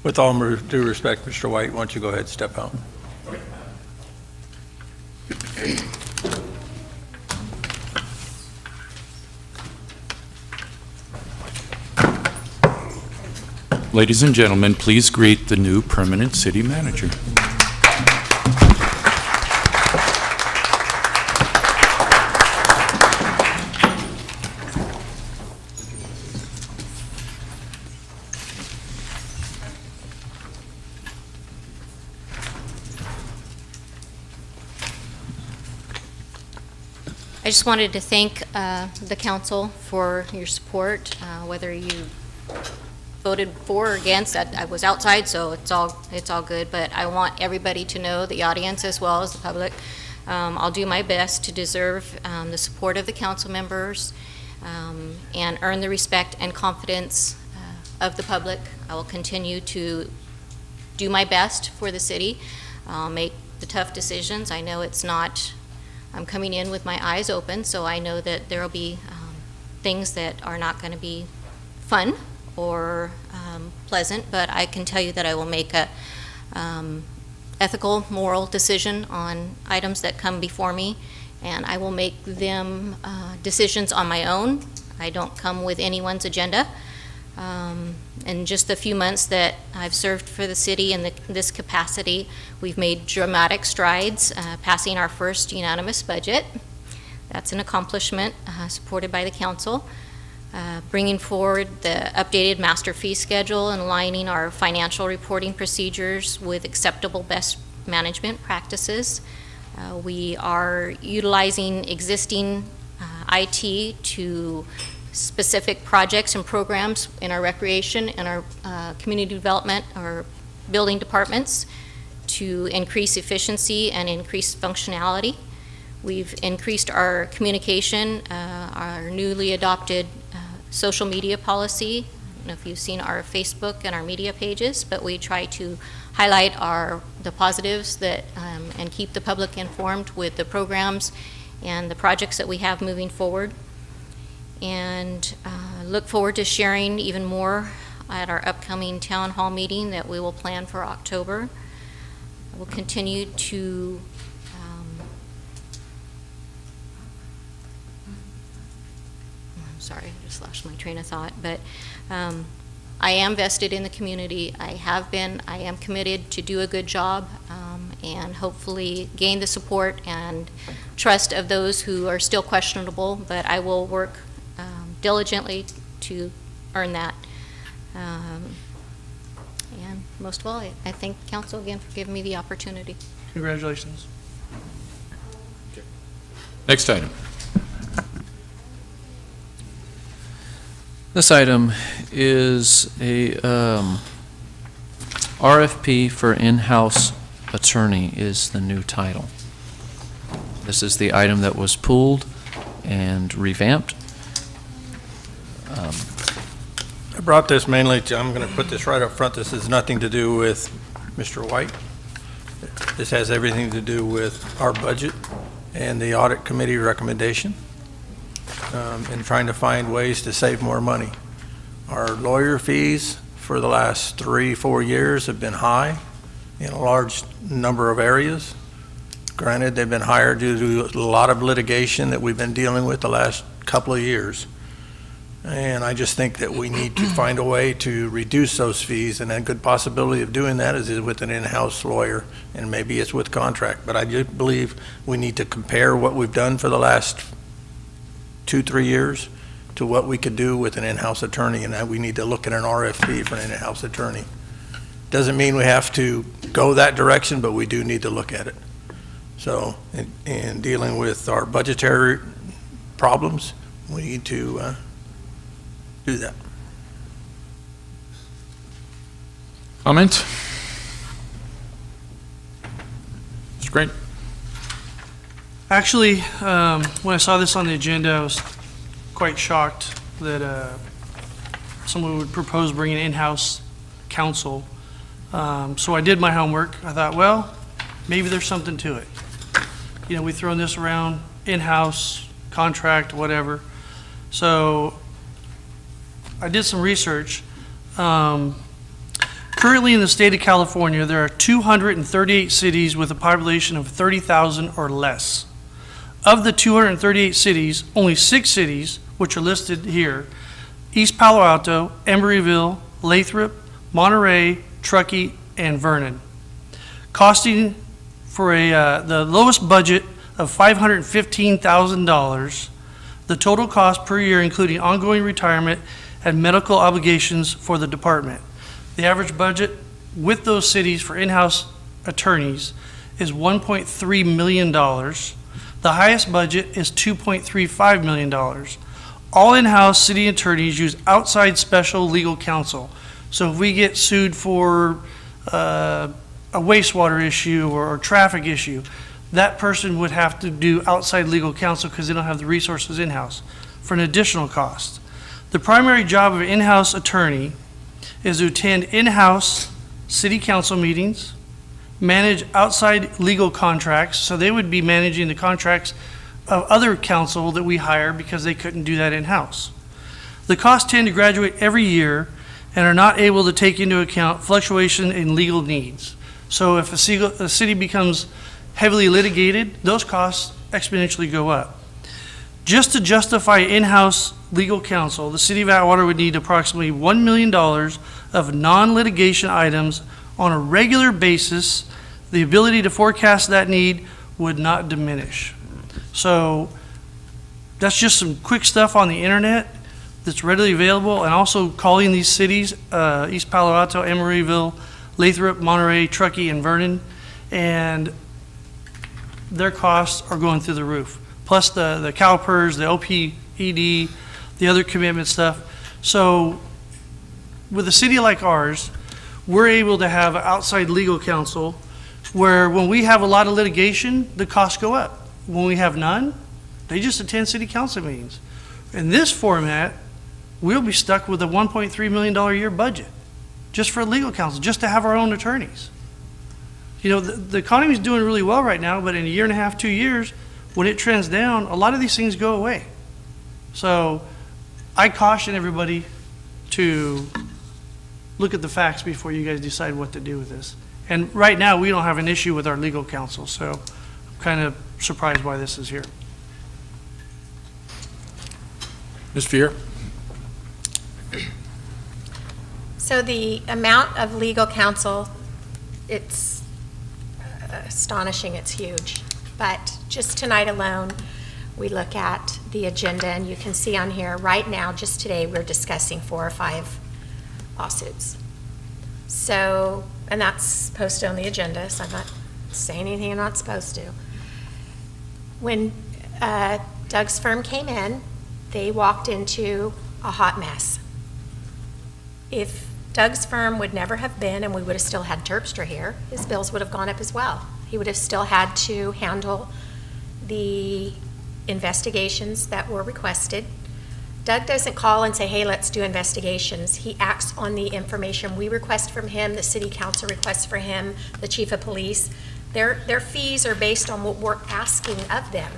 With all due respect, Mr. White, why don't you go ahead and step out? Ladies and gentlemen, please greet the new permanent city manager. I just wanted to thank the council for your support, whether you voted for or against. I was outside, so it's all good, but I want everybody to know, the audience as well as the public, I'll do my best to deserve the support of the council members and earn the respect and confidence of the public. I will continue to do my best for the city, make the tough decisions. I know it's not, I'm coming in with my eyes open, so I know that there will be things that are not going to be fun or pleasant, but I can tell you that I will make a ethical, moral decision on items that come before me, and I will make them decisions on my own. I don't come with anyone's agenda. In just the few months that I've served for the city in this capacity, we've made dramatic strides, passing our first unanimous budget. That's an accomplishment supported by the council. Bringing forward the updated master fee schedule and aligning our financial reporting procedures with acceptable best management practices. We are utilizing existing IT to specific projects and programs in our recreation and our community development, our building departments, to increase efficiency and increase functionality. We've increased our communication, our newly adopted social media policy. I don't know if you've seen our Facebook and our media pages, but we try to highlight the positives that and keep the public informed with the programs and the projects that we have moving forward. and look forward to sharing even more at our upcoming town hall meeting that we will plan for October. I will continue to I'm sorry, I just lost my train of thought, but I am vested in the community. I have been. I am committed to do a good job and hopefully gain the support and trust of those who are still questionable, but I will work diligently to earn that. And most of all, I thank council again for giving me the opportunity. Congratulations. Next item. This item is a RFP for in-house attorney is the new title. This is the item that was pulled and revamped. I brought this mainly to, I'm going to put this right up front, this has nothing to do with Mr. White. This has everything to do with our budget and the audit committee recommendation, and trying to find ways to save more money. Our lawyer fees for the last 3-4 years have been high in a large number of areas. Granted, they've been higher due to a lot of litigation that we've been dealing with the last couple of years. And I just think that we need to find a way to reduce those fees, and a good possibility of doing that is with an in-house lawyer, and maybe it's with contract. But I do believe we need to compare what we've done for the last 2-3 years to what we could do with an in-house attorney, and that we need to look at an RFP for an in-house attorney. Doesn't mean we have to go that direction, but we do need to look at it. So, in dealing with our budgetary problems, we need to do that. Comment? It's great. Actually, when I saw this on the agenda, I was quite shocked that someone would propose bringing in-house counsel. So I did my homework. I thought, well, maybe there's something to it. You know, we've thrown this around, in-house, contract, whatever. So I did some research. Currently in the state of California, there are 238 cities with a population of 30,000 or less. Of the 238 cities, only 6 cities, which are listed here, East Palo Alto, Embryville, Lathrop, Monterey, Truckee, and Vernon, costing for the lowest budget of $515,000, the total cost per year, including ongoing retirement and medical obligations for the department. The average budget with those cities for in-house attorneys is $1.3 million. The highest budget is $2.35 million. All in-house city attorneys use outside special legal counsel. So if we get sued for a wastewater issue or traffic issue, that person would have to do outside legal counsel because they don't have the resources in-house for an additional cost. The primary job of an in-house attorney is to attend in-house city council meetings, manage outside legal contracts, so they would be managing the contracts of other counsel that we hire because they couldn't do that in-house. The costs tend to graduate every year and are not able to take into account fluctuation in legal needs. So if a city becomes heavily litigated, those costs exponentially go up. Just to justify in-house legal counsel, the city of Atwater would need approximately $1 million of non-litigation items on a regular basis. The ability to forecast that need would not diminish. So that's just some quick stuff on the internet that's readily available, and also calling these cities, East Palo Alto, Emeryville, Lathrop, Monterey, Truckee, and Vernon, and their costs are going through the roof. Plus the CalPERS, the OPED, the other commitment stuff. So with a city like ours, we're able to have outside legal counsel where when we have a lot of litigation, the costs go up. When we have none, they just attend city council meetings. In this format, we'll be stuck with a $1.3 million a year budget just for legal counsel, just to have our own attorneys. You know, the economy's doing really well right now, but in a year and a half, 2 years, when it trends down, a lot of these things go away. So I caution everybody to look at the facts before you guys decide what to do with this. And right now, we don't have an issue with our legal counsel, so I'm kind of surprised why this is here. Ms. Vier? So the amount of legal counsel, it's astonishing, it's huge. But just tonight alone, we look at the agenda, and you can see on here, right now, just today, we're discussing 4 or 5 lawsuits. So, and that's posted on the agenda, so I'm not saying anything I'm not supposed to. When Doug's firm came in, they walked into a hot mess. If Doug's firm would never have been, and we would have still had Terpstra here, his bills would have gone up as well. He would have still had to handle the investigations that were requested. Doug doesn't call and say, hey, let's do investigations. He acts on the information we request from him, the city council requests for him, the chief of police. Their fees are based on what we're asking of them.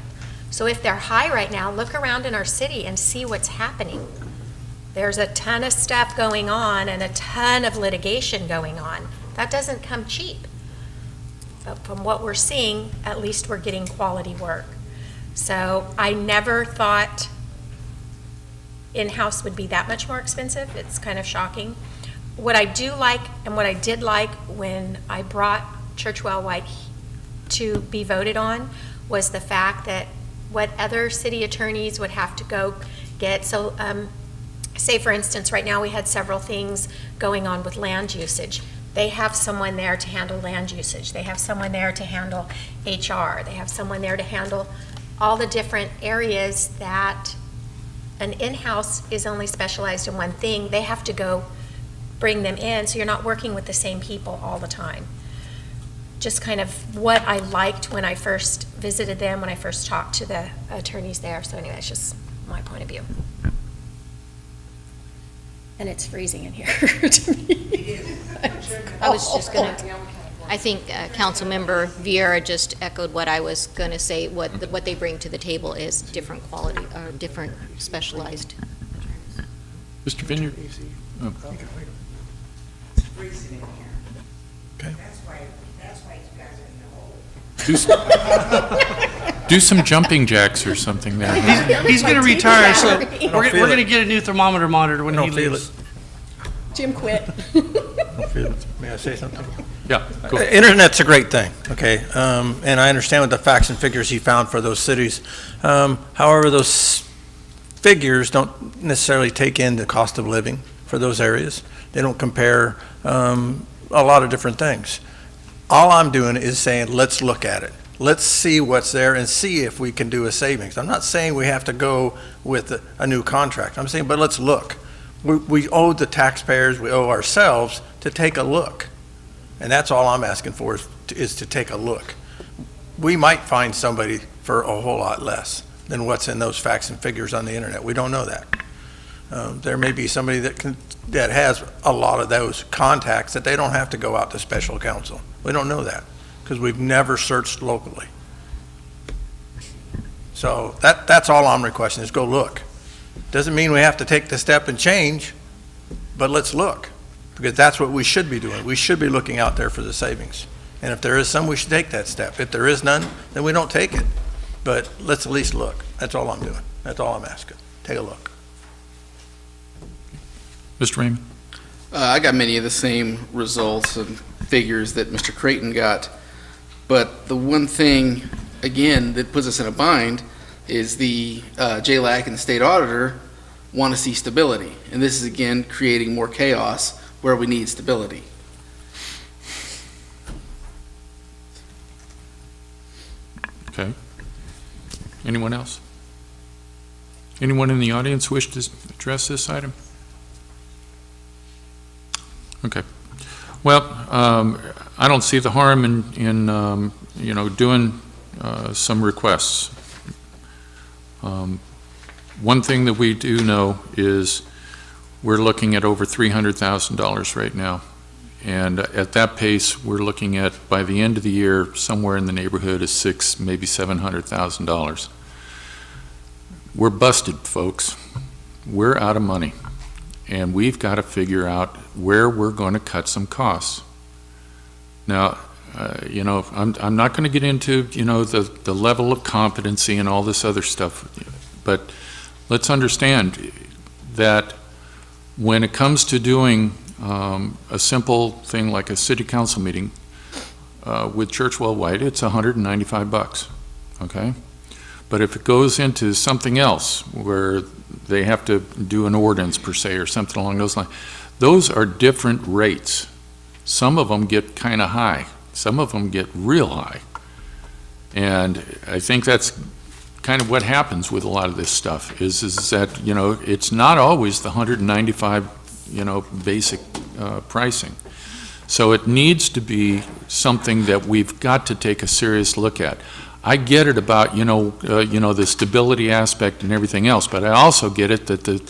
So if they're high right now, look around in our city and see what's happening. There's a ton of stuff going on and a ton of litigation going on. That doesn't come cheap. But from what we're seeing, at least we're getting quality work. So I never thought in-house would be that much more expensive. It's kind of shocking. What I do like, and what I did like when I brought Churchwell White to be voted on, was the fact that what other city attorneys would have to go get. So say, for instance, right now we had several things going on with land usage. They have someone there to handle land usage. They have someone there to handle HR. They have someone there to handle all the different areas that an in-house is only specialized in one thing. They have to go bring them in, so you're not working with the same people all the time. Just kind of what I liked when I first visited them, when I first talked to the attorneys there. So anyway, that's just my point of view. And it's freezing in here to me. I was just going to, I think Councilmember Vieira just echoed what I was going to say. What they bring to the table is different quality, or different specialized. Mr. Vineyard? Oh. It's freezing in here. Okay. That's why you guys are in the hole. Do some jumping jacks or something there. He's going to retire, so we're going to get a new thermometer monitor when he leaves. Jim quit. May I say something? Yeah, go. Internet's a great thing, okay? And I understand what the facts and figures he found for those cities. However, those figures don't necessarily take in the cost of living for those areas. They don't compare a lot of different things. All I'm doing is saying, let's look at it. Let's see what's there and see if we can do a savings. I'm not saying we have to go with a new contract. I'm saying, but let's look. We owe the taxpayers, we owe ourselves to take a look. And that's all I'm asking for is to take a look. We might find somebody for a whole lot less than what's in those facts and figures on the internet. We don't know that. There may be somebody that has a lot of those contacts that they don't have to go out to special counsel. We don't know that because we've never searched locally. So that's all I'm requesting is go look. Doesn't mean we have to take the step and change, but let's look, because that's what we should be doing. We should be looking out there for the savings. And if there is some, we should take that step. If there is none, then we don't take it. But let's at least look. That's all I'm doing. That's all I'm asking. Take a look. Mr. Raymond? I got many of the same results and figures that Mr. Creighton got. But the one thing, again, that puts us in a bind is the JLAC and the state auditor want to see stability. And this is, again, creating more chaos where we need stability. Okay. Anyone else? Anyone in the audience wish to address this item? Okay. Well, I don't see the harm in doing some requests. One thing that we do know is we're looking at over $300,000 right now. And at that pace, we're looking at, by the end of the year, somewhere in the neighborhood of $600,000, maybe $700,000. We're busted, folks. we're out of money, and we've got to figure out where we're going to cut some costs. Now, I'm not going to get into, the level of competency and all this other stuff, but let's understand that when it comes to doing a simple thing like a city council meeting with Churchwell White, it's $195, okay? But if it goes into something else where they have to do an ordinance per se or something along those lines, those are different rates. Some of them get kind of high. Some of them get real high. And I think that's kind of what happens with a lot of this stuff is that, it's not always the 195, basic pricing. So it needs to be something that we've got to take a serious look at. I get it about, the stability aspect and everything else, but I also get it that the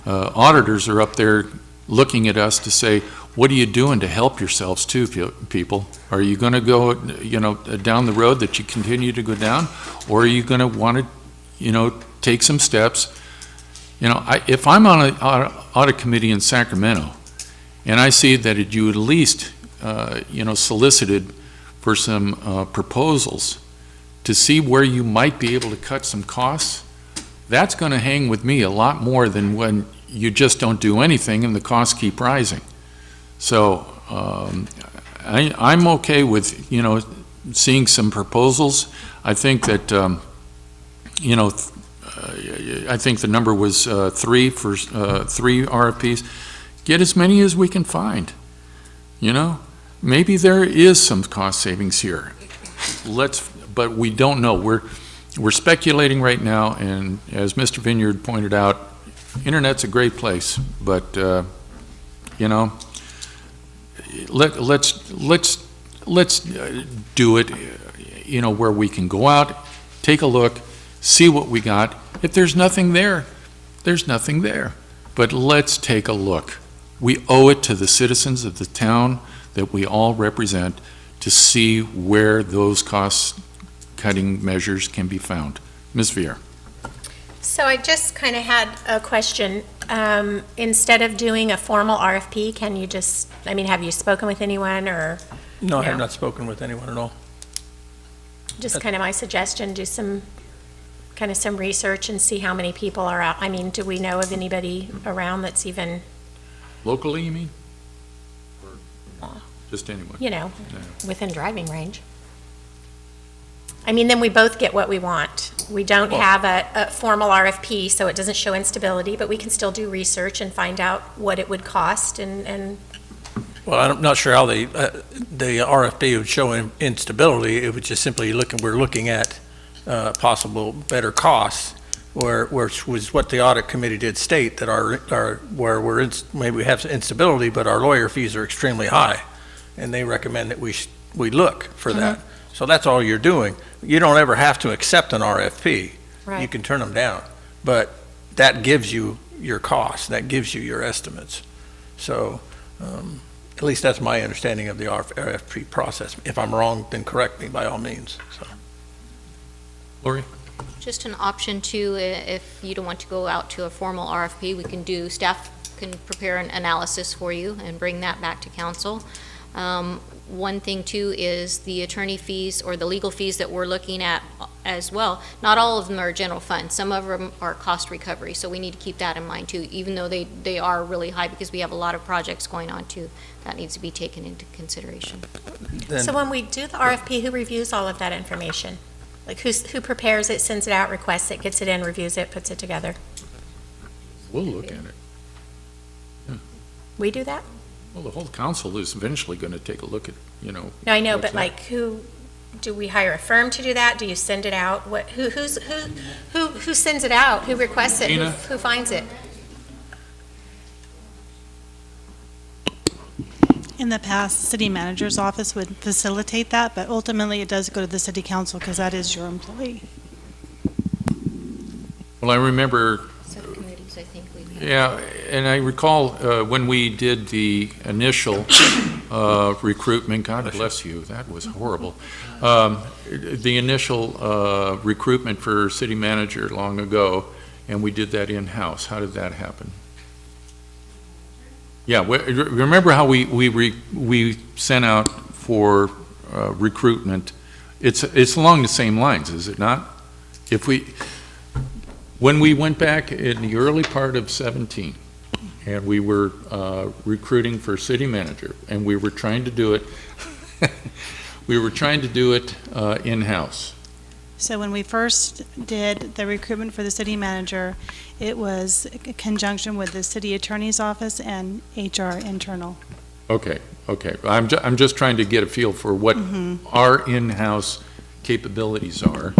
auditors are up there looking at us to say, what are you doing to help yourselves too, people? Are you going to go, down the road that you continue to go down? Or are you going to want to, take some steps? If I'm on an audit committee in Sacramento, and I see that you at least, solicited for some proposals to see where you might be able to cut some costs, that's going to hang with me a lot more than when you just don't do anything and the costs keep rising. So I'm okay with, seeing some proposals. I think that, I think the number was 3 for 3 RFPs. Get as many as we can find. Maybe there is some cost savings here. But we don't know. We're speculating right now, and as Mr. Vineyard pointed out, internet's a great place, but let's do it, where we can go out, take a look, see what we got. If there's nothing there, there's nothing there. But let's take a look. We owe it to the citizens of the town that we all represent to see where those cost-cutting measures can be found. Ms. Vier. So I just kind of had a question. Instead of doing a formal RFP, can you just, have you spoken with anyone or? No, I have not spoken with anyone at all. Just kind of my suggestion, do some research and see how many people are out. Do we know of anybody around that's even? Locally, you mean? Or just anyone? Within driving range. Then we both get what we want. We don't have a formal RFP, so it doesn't show instability, but we can still do research and find out what it would cost and. Well, I'm not sure how the RFP would show instability. It would just simply we're looking at possible better costs, which was what the audit committee did state, that maybe we have instability, but our lawyer fees are extremely high, and they recommend that we look for that. So that's all you're doing. You don't ever have to accept an RFP. Right. You can turn them down, but that gives you your costs, that gives you your estimates. So at least that's my understanding of the RFP process. If I'm wrong, then correct me by all means. So. Lori? Just an option too, if you don't want to go out to a formal RFP, staff can prepare an analysis for you and bring that back to council. One thing too is the attorney fees or the legal fees that we're looking at as well. Not all of them are general fund. Some of them are cost recovery, so we need to keep that in mind too, even though they are really high because we have a lot of projects going on too. That needs to be taken into consideration. So when we do the RFP, who reviews all of that information? Like who prepares it, sends it out, requests it, gets it in, reviews it, puts it together? We'll look at it. Yeah. We do that? Well, the whole council is eventually going to take a look at, No, I know, but who, do we hire a firm to do that? Do you send it out? Who sends it out? Who requests it? Who finds it? In the past, the city manager's office would facilitate that, but ultimately it does go to the city council because that is your employee. Well, I remember. Subcommittees, I think we've had. Yeah, and I recall when we did the initial recruitment, God bless you, that was horrible. The initial recruitment for city manager long ago, and we did that in-house. How did that happen? Yeah, remember how we sent out for recruitment? It's along the same lines, is it not? When we went back in the early part of 17, and we were recruiting for city manager, and we were trying to do it, in-house. So when we first did the recruitment for the city manager, it was a conjunction with the city attorney's office and HR internal. Okay. I'm just trying to get a feel for what our in-house capabilities are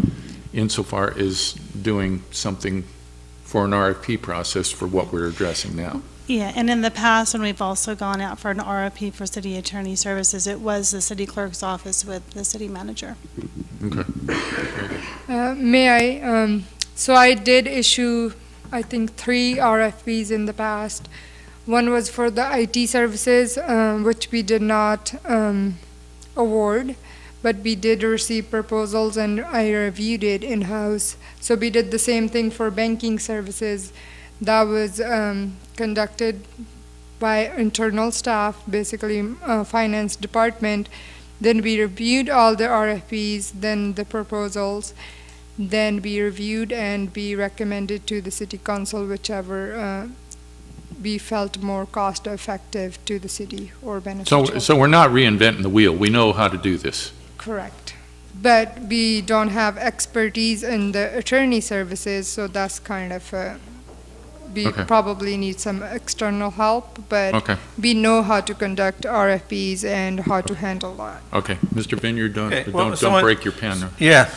insofar as doing something for an RFP process for what we're addressing now. Yeah, and in the past, when we've also gone out for an RFP for city attorney services, it was the city clerk's office with the city manager. Okay. May I? So I did issue, I think, 3 RFPs in the past. One was for the IT services, which we did not award, but we did receive proposals and I reviewed it in-house. So we did the same thing for banking services. That was conducted by internal staff, basically finance department. Then we reviewed all the RFPs, then the proposals. Then we reviewed and we recommended to the city council whichever we felt more cost effective to the city or beneficial. So we're not reinventing the wheel. We know how to do this. Correct. But we don't have expertise in the attorney services, so that's kind of, we probably need some external help, but we know how to conduct RFPs and how to handle that. Okay, Mr. Vineyard, don't break your pen. Yeah.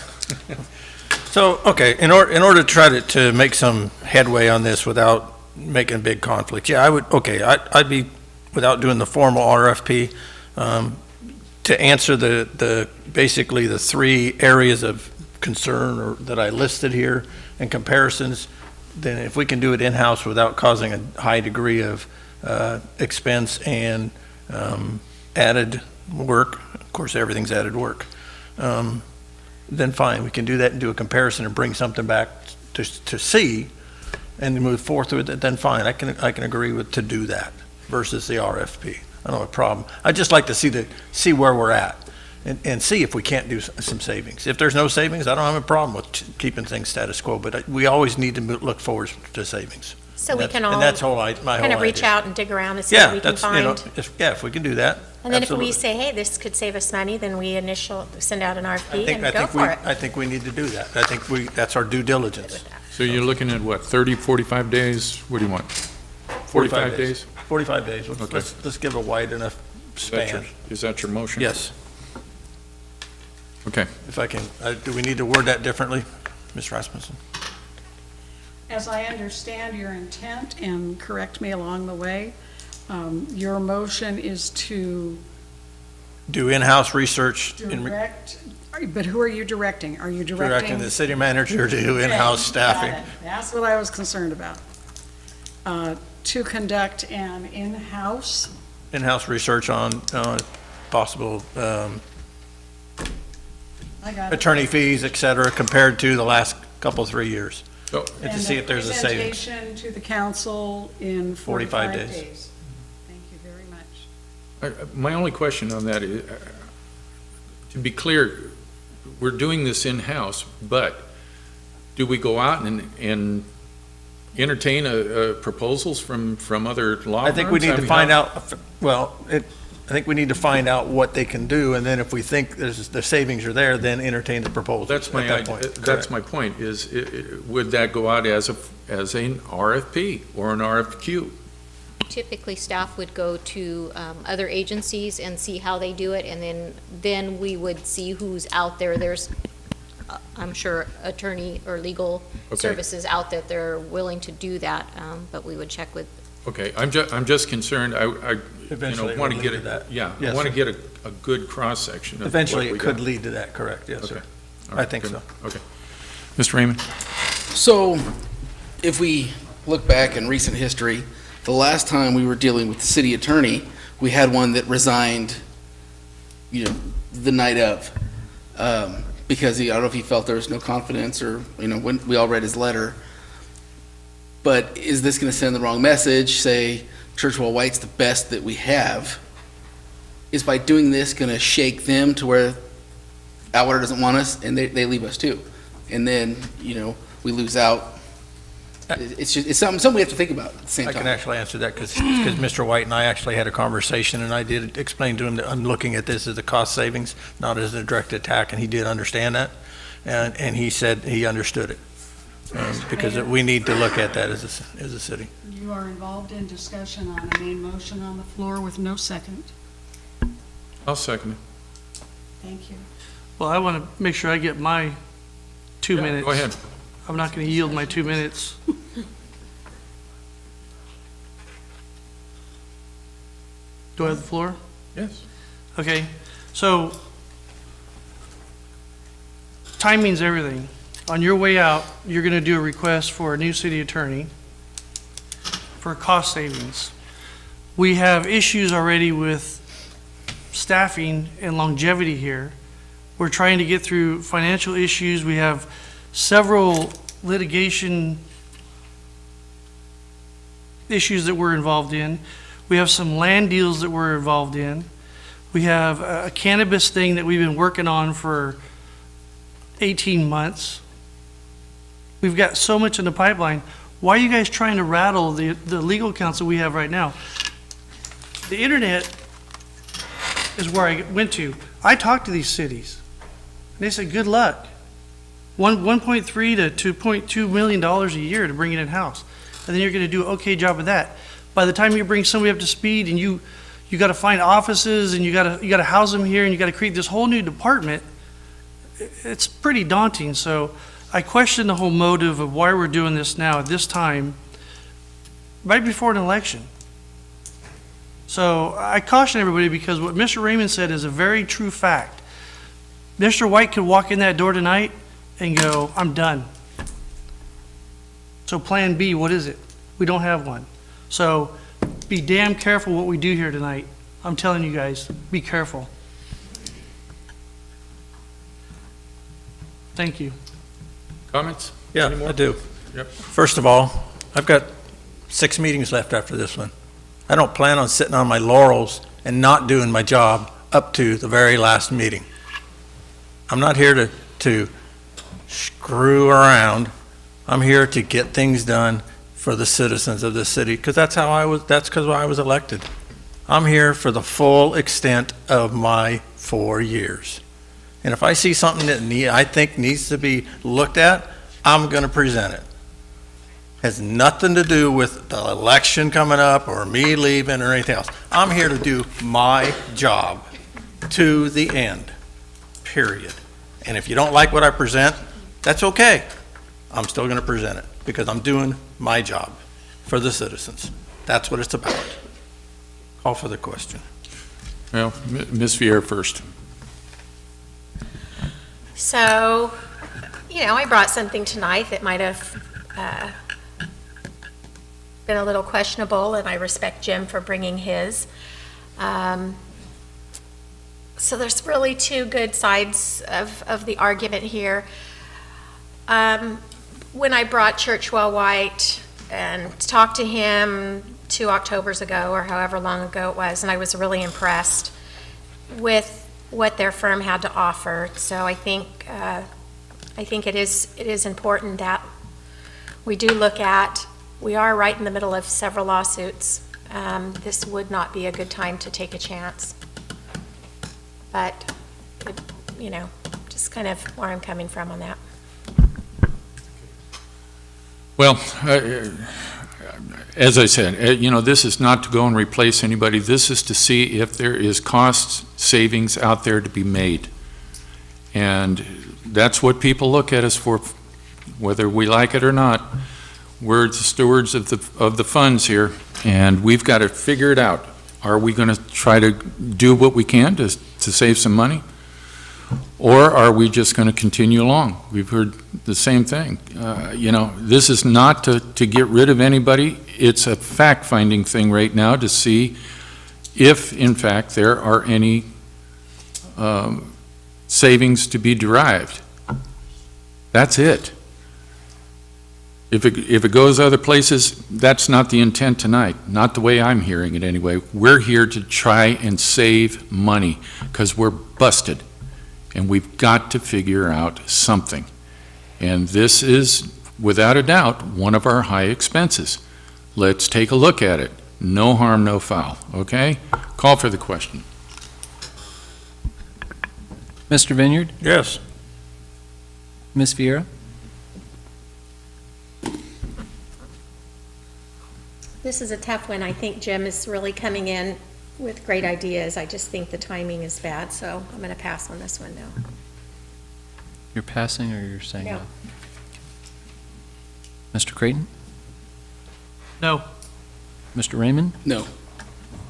So, okay, in order to try to make some headway on this without making a big conflict, yeah, I'd be, without doing the formal RFP, to answer basically the 3 areas of concern that I listed here and comparisons, then if we can do it in-house without causing a high degree of expense and added work, of course, everything's added work, then fine, we can do that and do a comparison and bring something back to see and move forth with it, then fine, I can agree with to do that versus the RFP. I don't have a problem. I'd just like to see where we're at and see if we can't do some savings. If there's no savings, I don't have a problem with keeping things status quo, but we always need to look forward to savings. So we can all and that's my whole kind of reach idea. out and dig around and see what we can find. If we can do that. And then absolutely. if we say, hey, this could save us money, then we send out an RFP and go for it. I think we need to do that. I think that's our due diligence. So you're looking at what, 30, 45 days? What do you want? 45 days? 45 days. Okay. Let's give a wide enough span. Is that your motion? Yes. Okay. If I can, do we need to word that differently, Ms. Rasmussen? As I understand your intent, and correct me along the way, your motion is to do in-house research. Direct, but who are you directing? Are you Directing the city manager to do in-house staffing. That's what I was concerned about. To conduct an in-house research on possible attorney fees, et cetera, compared to the last couple, 3 years. And to see if there's a savings. Presentation to the council in 45 days. Thank you very much. My only question on that is, to be clear, we're doing this in-house, but do we go out and entertain proposals from other law firms? I think we need to find out, I think we need to find out what they can do, and then if we think the savings are there, then entertain the proposal. That's my idea. That's my point, is would that go out as an RFP or an RFQ? Typically, staff would go to other agencies and see how they do it, and then we would see who's out there. There's, I'm sure, attorney or legal services out there that are willing to do that, but we would check with. Okay, I'm just concerned. I want to get it. Yes, I want to get a good cross section. Eventually, it could lead to that. Correct. Yes, sir. Right, I think so. Okay, Mr. Raymond. So, if we look back in recent history, the last time we were dealing with the city attorney, we had one that resigned, the night of, because I don't know if he felt there was no confidence or, when we all read his letter. but is this going to send the wrong message? Say Churchwell White's the best that we have. Is by doing this going to shake them to where Atwater doesn't want us and they leave us too? And then, we lose out. It's something we have to think about at the same time. I can actually answer that because Mr. White and I actually had a conversation, and I did explain to him that I'm looking at this as a cost savings, not as a direct attack, and he did understand that. And he said he understood it, because we need to look at that as a city. You are involved in discussion on a main motion on the floor with no second. I'll second it. Thank you. Well, I want to make sure I get my 2 minutes. Go ahead. I'm not going to yield my 2 minutes. Do I have the floor? Yes. Okay, so timing's everything. On your way out, you're going to do a request for a new city attorney for cost savings. We have issues already with staffing and longevity here. We're trying to get through financial issues. We have several litigation issues that we're involved in. We have some land deals that we're involved in. We have a cannabis thing that we've been working on for 18 months. We've got so much in the pipeline. Why are you guys trying to rattle the legal counsel we have right now? The internet is where I went to. I talked to these cities. And they said, good luck. $1.3 to $2.2 million a year to bring it in-house. And then you're going to do an okay job of that. By the time you bring somebody up to speed and you got to find offices and you got to house them here and you got to create this whole new department, it's pretty daunting. So I question the whole motive of why we're doing this now at this time, right before an election. So I caution everybody because what Mr. Raymond said is a very true fact. Mr. White could walk in that door tonight and go, I'm done. So plan B, what is it? We don't have one. So be damn careful what we do here tonight. I'm telling you guys, be careful. Thank you. Comments? Yeah, Any more? I do. Yep. First of all, I've got 6 meetings left after this one. I don't plan on sitting on my laurels and not doing my job up to the very last meeting. I'm not here to screw around. I'm here to get things done for the citizens of this city, because that's because I was elected. I'm here for the full extent of my 4 years. And if I see something that I think needs to be looked at, I'm going to present it. Has nothing to do with the election coming up or me leaving or anything else. I'm here to do my job to the end, period. And if you don't like what I present, that's okay. I'm still going to present it because I'm doing my job for the citizens. That's what it's about. Call for the question. Well, Ms. Vieira first. So, I brought something tonight that might have been a little questionable, and I respect Jim for bringing his. So there's really two good sides of the argument here. When I brought Churchwell White and talked to him 2 Octobers ago, or however long ago it was, and I was really impressed with what their firm had to offer. So I think it is important that we do look at. We are right in the middle of several lawsuits. This would not be a good time to take a chance. But, just kind of where I'm coming from on that. Well, as I said, this is not to go and replace anybody. This is to see if there is cost savings out there to be made. And that's what people look at us for, whether we like it or not. We're the stewards of the funds here, and we've got to figure it out. Are we going to try to do what we can to save some money? Or are we just going to continue along? We've heard the same thing. This is not to get rid of anybody. It's a fact-finding thing right now to see if, in fact, there are any savings to be derived. That's it. If it goes other places, that's not the intent tonight, not the way I'm hearing it anyway. We're here to try and save money, because we're busted, and we've got to figure out something. And this is, without a doubt, one of our high expenses. Let's take a look at it. No harm, no foul, okay? Call for the question. Mr. Vineyard? Yes. Ms. Vieira? This is a tough one. I think Jim is really coming in with great ideas. I just think the timing is bad, so I'm going to pass on this one now. You're passing or you're saying No. no? Mr. Creighton? No. Mr. Raymond? No.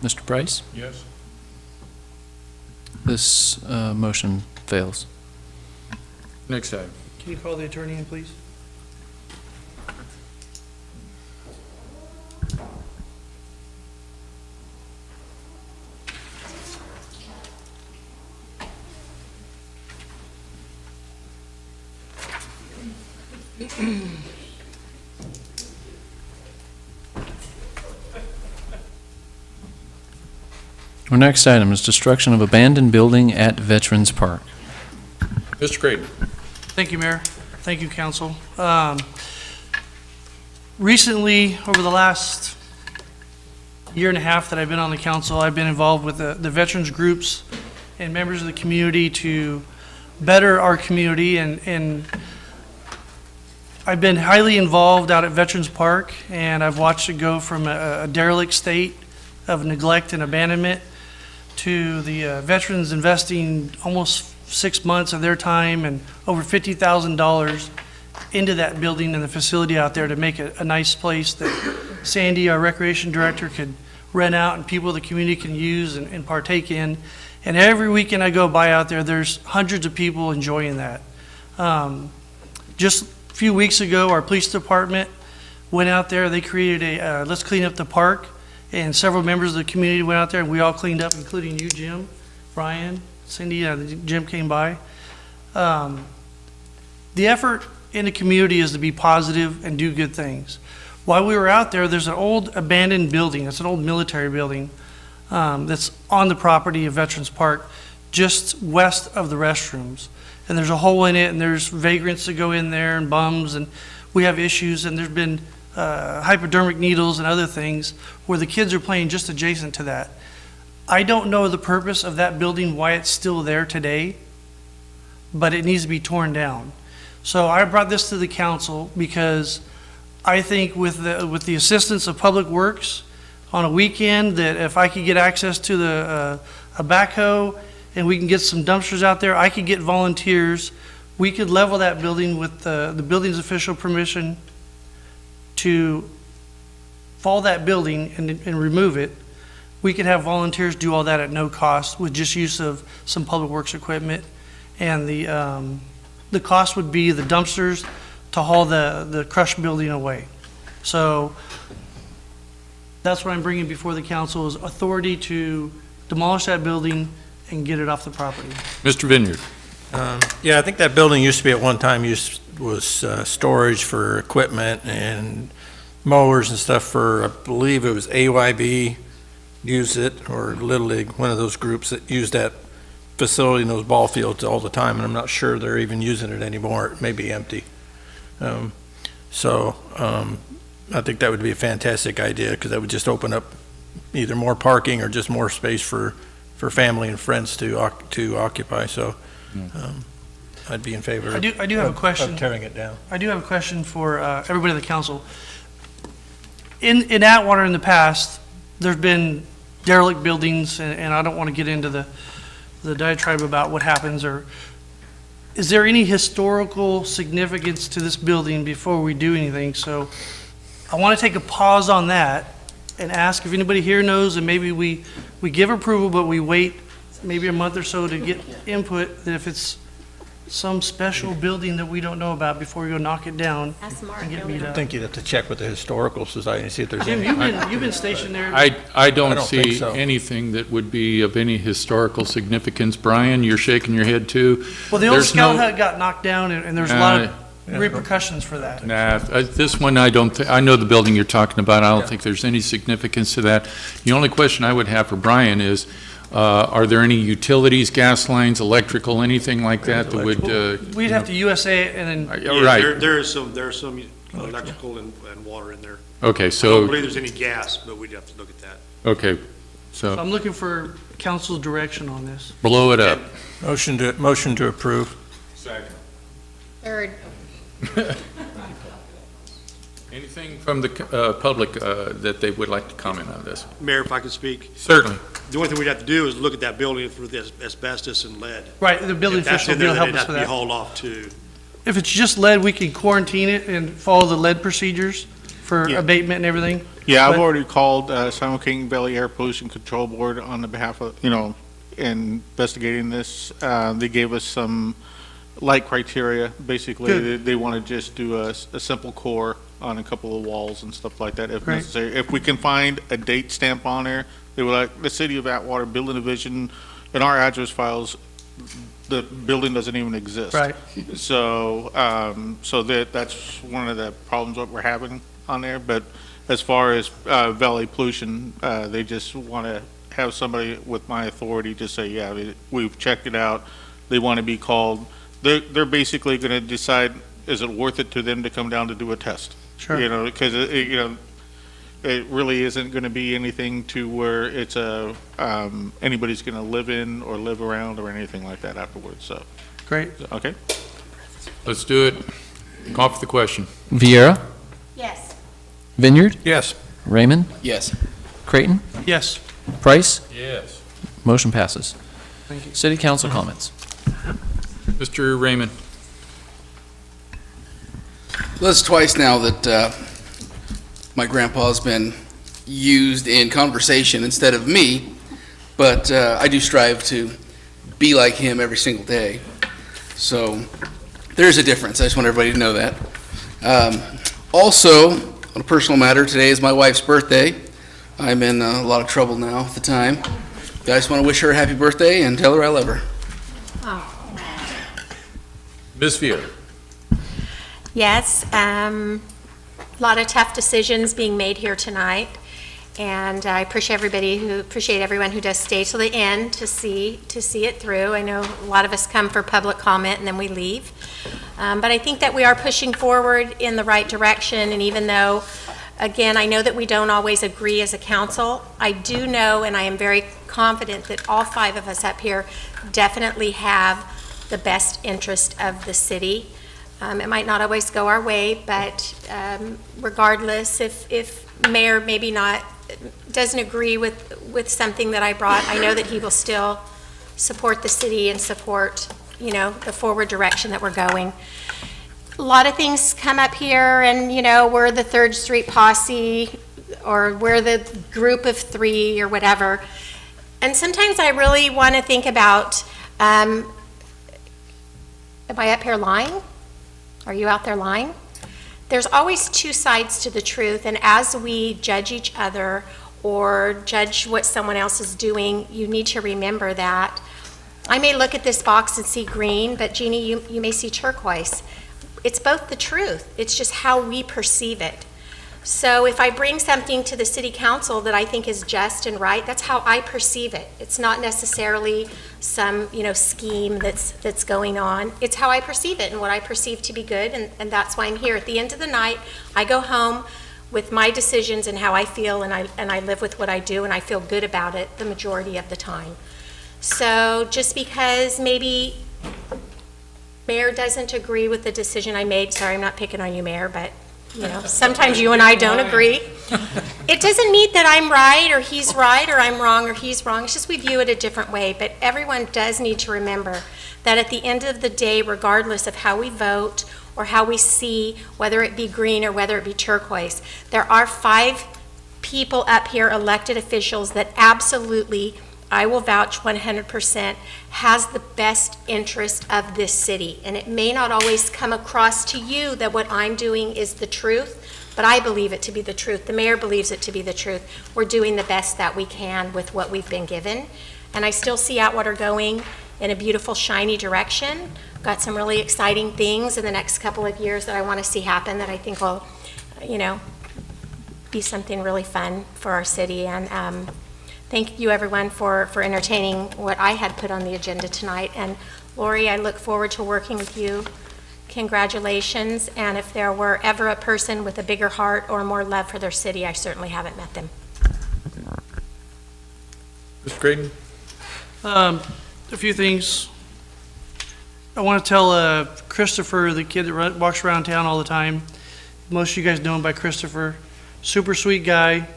Mr. Price? Yes. This motion fails. Next item. Can you call the attorney in, please? Our next item is destruction of abandoned building at Veterans Park. Mr. Creighton. Thank you, Mayor. Thank you, Council. Recently, over the last year and a half that I've been on the council, I've been involved with the veterans groups and members of the community to better our community, and I've been highly involved out at Veterans Park, and I've watched it go from a derelict state of neglect and abandonment to the veterans investing almost 6 months of their time and over $50,000 into that building and the facility out there to make it a nice place that Sandy, our recreation director, could rent out and people of the community can use and partake in. And every weekend I go by out there, there's hundreds of people enjoying that. Just a few weeks ago, our police department went out there. They created a Let's Clean Up the Park, and several members of the community went out there, and we all cleaned up, including you, Jim, Brian, Cindy, Jim came by. The effort in the community is to be positive and do good things. While we were out there, there's an old abandoned building. It's an old military building that's on the property of Veterans Park, just west of the restrooms. And there's a hole in it, and there's vagrants that go in there and bums, and we have issues, and there's been hypodermic needles and other things where the kids are playing just adjacent to that. I don't know the purpose of that building, why it's still there today, but it needs to be torn down. So I brought this to the council because I think with the assistance of Public Works on a weekend, that if I could get access to a backhoe and we can get some dumpsters out there, I could get volunteers. We could level that building with the building's official permission to fall that building and remove it. We could have volunteers do all that at no cost with just use of some Public Works equipment. And the cost would be the dumpsters to haul the crushed building away. So that's what I'm bringing before the council, is authority to demolish that building and get it off the property. Mr. Vineyard. Yeah, I think that building used to be at one time was storage for equipment and mowers and stuff for, I believe it was AYB used it, or Little League, one of those groups that used that facility in those ball fields all the time, and I'm not sure they're even using it anymore. It may be empty. I think that would be a fantastic idea, because that would just open up either more parking or just more space for family and friends to occupy. So I'd be in favor I do have a question. Of tearing it down. I do have a question for everybody in the council. In Atwater in the past, there's been derelict buildings, and I don't want to get into the diatribe about what happens, or is there any historical significance to this building before we do anything? So I want to take a pause on that and ask if anybody here knows, and maybe we give approval, but we wait maybe a month or so to get input, that if it's some special building that we don't know about before we go knock it down and get it beat I up. think you'd have to check with the Historical Society and see if there's Jim, any. you've been stationed there. I don't think see so. anything that would be of any historical significance. Brian, you're shaking your head too. Well, the old There's scout no- hut got knocked down, and there's a lot of repercussions for that. Nah, this one, I know the building you're talking about. I don't think there's any significance to that. The only question I would have for Brian is, are there any utilities, gas lines, electrical, anything like that that would? We'd have to USA it and then. Right. There's some electrical and water in there. Okay, I so. don't believe there's any gas, but we'd have to look at that. Okay, So so I'm looking for council's direction on this. blow it up. Motion to approve. Third. Anything from the public that they would like to comment on this? Mayor, if I could speak, Certainly. the only thing we'd have to do is look at that building for the asbestos and lead. Right, the building If that's official in will there, help then us it'd with have to be that. hauled off too. If it's just lead, we can quarantine it and follow the lead procedures for Yeah. abatement and everything. Yeah, I've But- already called San Joaquin Valley Air Pollution Control Board on the behalf of, investigating this. They gave us some light criteria. Basically, Good. they want to just do a simple core on a couple of walls and stuff like that if Great. necessary. If we can find a date stamp on there, they were like, the City of Atwater Building Division, in our address files, the building doesn't even exist. Right. So, that's one of the problems that we're having on there. But as far as valley pollution, they just want to have somebody with my authority just say, yeah, we've checked it out. They want to be called. They're basically going to decide, is it worth it to them to come down to do a test? Sure. Because it really isn't going to be anything to where it's anybody's going to live in or live around or anything like that afterwards. So, Great. okay. Let's do it. Call for the question. Viera, Yes. Vineyard, Yes. Raymond, Yes. Creighton, Yes. Price. Yes. Motion passes. Thank you. City Council comments. Mr. Raymond. Well, it's twice now that my grandpa's been used in conversation instead of me, but I do strive to be like him every single day. So there's a difference. I just want everybody to know that. Also, on a personal matter, today is my wife's birthday. I'm in a lot of trouble now at the time. I just want to wish her a happy birthday and tell her I love her. Ms. Viera. Yes, a lot of tough decisions being made here tonight, and I appreciate everyone who does stay till the end to see it through. I know a lot of us come for public comment and then we leave, but I think that we are pushing forward in the right direction, and even though, again, I know that we don't always agree as a council, I do know, and I am very confident that all five of us up here definitely have the best interest of the city. It might not always go our way, but regardless, if Mayor maybe doesn't agree with something that I brought, I know that he will still support the city and support, the forward direction that we're going. A lot of things come up here, and, we're the Third Street Posse, or we're the group of three, or whatever. And sometimes I really want to think about, am I up here lying? Are you out there lying? There's always two sides to the truth, and as we judge each other or judge what someone else is doing, you need to remember that. I may look at this box and see green, but Jeannie, you may see turquoise. It's both the truth. It's just how we perceive it. So if I bring something to the city council that I think is just and right, that's how I perceive it. It's not necessarily some, scheme that's going on. It's how I perceive it and what I perceive to be good, and that's why I'm here. At the end of the night, I go home with my decisions and how I feel, and I live with what I do, and I feel good about it the majority of the time. So just because maybe Mayor doesn't agree with the decision I made, sorry, I'm not picking on you, Mayor, but sometimes you and I don't agree. It doesn't mean that I'm right or he's right or I'm wrong or he's wrong. It's just we view it a different way. But everyone does need to remember that at the end of the day, regardless of how we vote or how we see, whether it be green or whether it be turquoise, there are 5 people up here, elected officials, that absolutely, I will vouch 100%, has the best interest of this city. And it may not always come across to you that what I'm doing is the truth, but I believe it to be the truth. The mayor believes it to be the truth. We're doing the best that we can with what we've been given. And I still see Atwater going in a beautiful, shiny direction. Got some really exciting things in the next couple of years that I want to see happen that I think will, be something really fun for our city. And thank you, everyone, for entertaining what I had put on the agenda tonight. And Lori, I look forward to working with you. Congratulations. And if there were ever a person with a bigger heart or more love for their city, I certainly haven't met them. Mr. Graydon? A few things. I want to tell Christopher, the kid that walks around town all the time. Most of you guys know him by Christopher. Super sweet guy.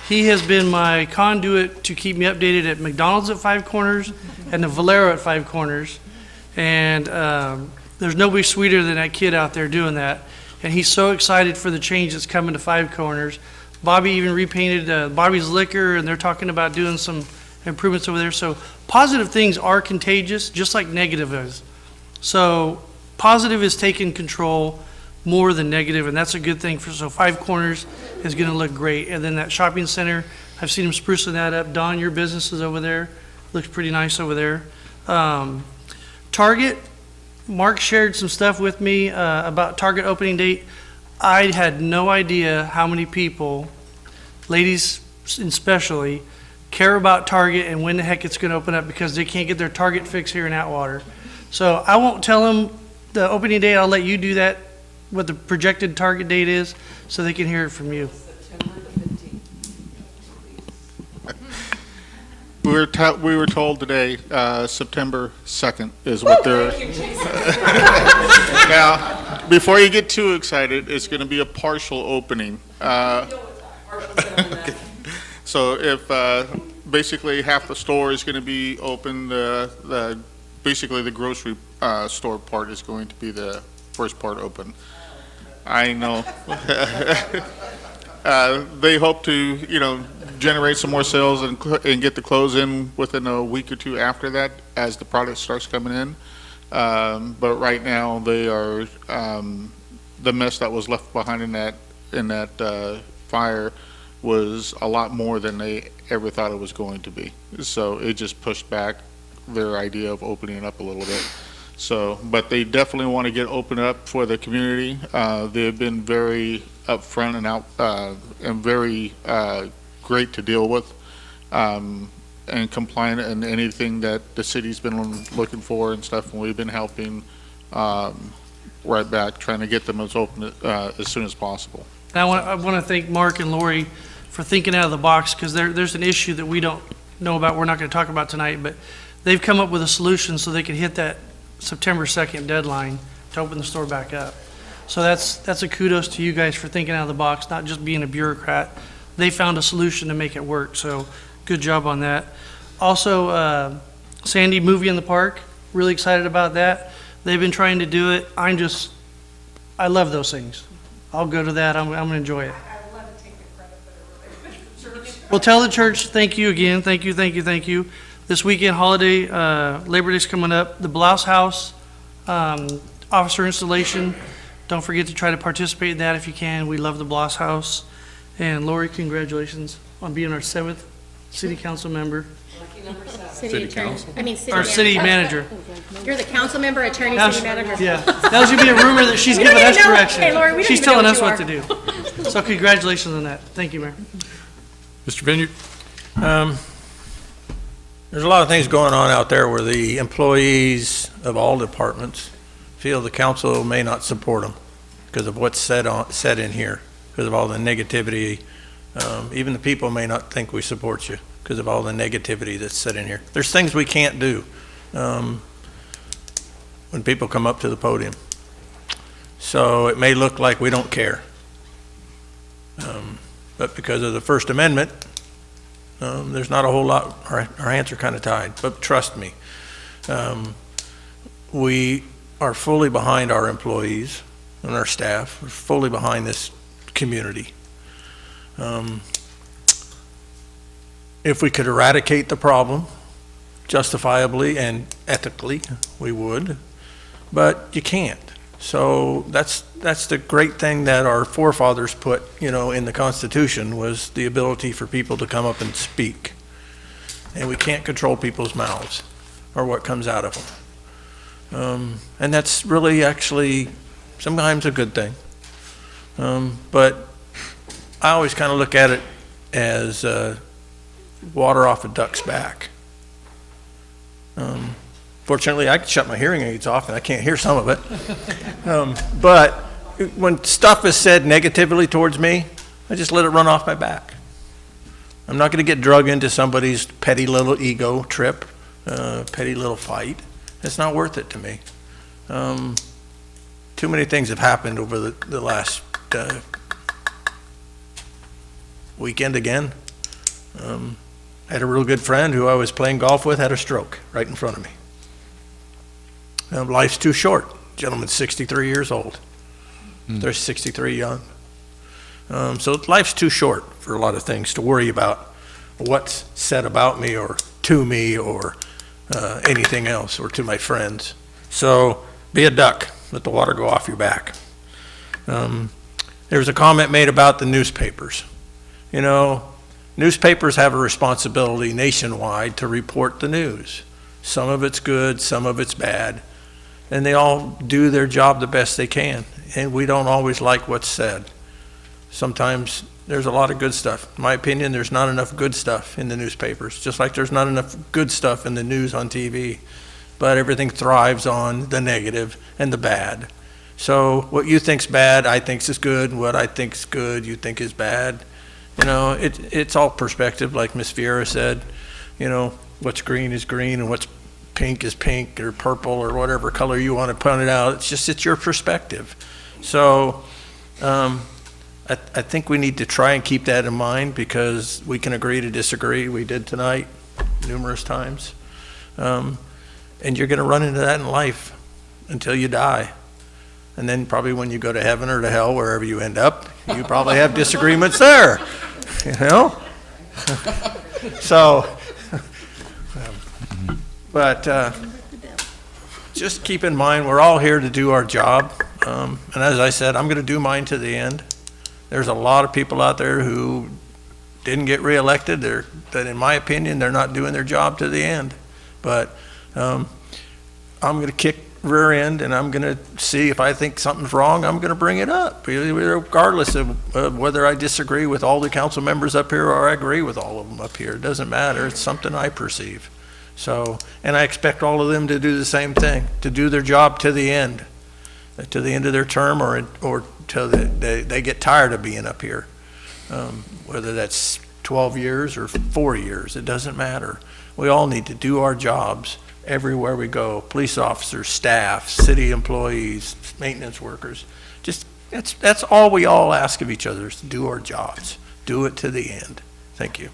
He has been my conduit to keep me updated at McDonald's at Five Corners and the Valero at Five Corners. And there's nobody sweeter than that kid out there doing that. And he's so excited for the change that's coming to Five Corners. Bobby even repainted Bobby's Liquor, and they're talking about doing some improvements over there. So positive things are contagious, just like negative is. So positive is taking control more than negative, and that's a good thing. So Five Corners is going to look great. And then that shopping center, I've seen them sprucing that up. Don, your business is over there. Looks pretty nice over there. Target, Mark shared some stuff with me about Target opening date. I had no idea how many people, ladies especially, care about Target and when the heck it's going to open up because they can't get their Target fix here in Atwater. So I won't tell them the opening date. I'll let you do that, what the projected Target date is, so they can hear it from you. We were told today, September 2nd is what they're. Now, before you get too excited, it's going to be a partial opening. So if basically half the store is going to be open, basically the grocery store part is going to be the first part open. I know. They hope to, generate some more sales and get the clothes in within a week or two after that as the product starts coming in. But right now they are, the mess that was left behind in that fire was a lot more than they ever thought it was going to be. So it just pushed back their idea of opening it up a little bit. So, but they definitely want to get open up for the community. They've been very upfront and very great to deal with, and compliant and anything that the city's been looking for and stuff, and we've been helping right back, trying to get them as open as soon as possible. And I want to thank Mark and Lori for thinking out of the box, because there's an issue that we don't know about, we're not going to talk about tonight, but they've come up with a solution so they can hit that September 2nd deadline to open the store back up. So that's a kudos to you guys for thinking out of the box, not just being a bureaucrat. They found a solution to make it work, so good job on that. Also, Sandy Movie in the Park, really excited about that. They've been trying to do it. I love those things. I'll go to that. I'm going to enjoy it. Well, tell the church thank you again. Thank you, thank you, thank you. This weekend, holiday, Labor Day's coming up. The Blouse House, officer installation. Don't forget to try to participate in that if you can. We love the Blouse House. And Lori, congratulations on being our 7th city council member. City attorney. council? I mean, city Our city manager. You're the council member, attorney, Now city she- manager. Yeah, that was gonna be a rumor that she's We don't giving us even know- direction. Hey, Lori, we don't She's even know telling what us you what to do. So congratulations on that. Thank you, Mayor. Mr. Vineyard? There's a lot of things going on out there where the employees of all departments feel the council may not support them because of what's said in here, because of all the negativity. Even the people may not think we support you because of all the negativity that's said in here. There's things we can't do when people come up to the podium. So it may look like we don't care. But because of the First Amendment, there's not a whole lot, our hands are kind of tied. But trust me, we are fully behind our employees and our staff. We're fully behind this community. If we could eradicate the problem justifiably and ethically, we would, but you can't. So that's the great thing that our forefathers put, in the Constitution, was the ability for people to come up and speak. And we can't control people's mouths. or what comes out of them. And that's really actually sometimes a good thing. But I always kind of look at it as water off a duck's back. Fortunately, I can shut my hearing aids off and I can't hear some of it. But when stuff is said negatively towards me, I just let it run off my back. I'm not going to get drug into somebody's petty little ego trip, petty little fight. It's not worth it to me. Too many things have happened over the last weekend again. I had a real good friend who I was playing golf with had a stroke right in front of me. Life's too short. Gentleman's 63 years old. They're 63 young. So life's too short for a lot of things to worry about what's said about me or to me or anything else or to my friends. So be a duck. Let the water go off your back. There was a comment made about the newspapers. You know, newspapers have a responsibility nationwide to report the news. Some of it's good, some of it's bad, and they all do their job the best they can, and we don't always like what's said. Sometimes there's a lot of good stuff. In my opinion, there's not enough good stuff in the newspapers, just like there's not enough good stuff in the news on TV, but everything thrives on the negative and the bad. So what you think's bad, I think is good, what I think's good, you think is bad. You know, it's all perspective, like Miss Vieira said. You know, what's green is green and what's pink is pink or purple or whatever color you want to put it out. It's your perspective. So I think we need to try and keep that in mind because we can agree to disagree. We did tonight numerous times. And you're going to run into that in life until you die. And then probably when you go to heaven or to hell, wherever you end up, you probably have disagreements there, you know? So, but just keep in mind, we're all here to do our job. And as I said, I'm going to do mine to the end. There's a lot of people out there who didn't get reelected. That, in my opinion, they're not doing their job to the end. But I'm going to kick rear end, and I'm going to see if I think something's wrong. I'm going to bring it up, regardless of whether I disagree with all the council members up here or I agree with all of them up here. It doesn't matter. It's something I perceive. So, and I expect all of them to do the same thing, to do their job to the end of their term, or till they get tired of being up here. Whether that's 12 years or 4 years, it doesn't matter. We all need to do our jobs everywhere we go. Police officers, staff, city employees, maintenance workers. Just that's all we all ask of each other, is to do our jobs. Do it to the end. Thank you.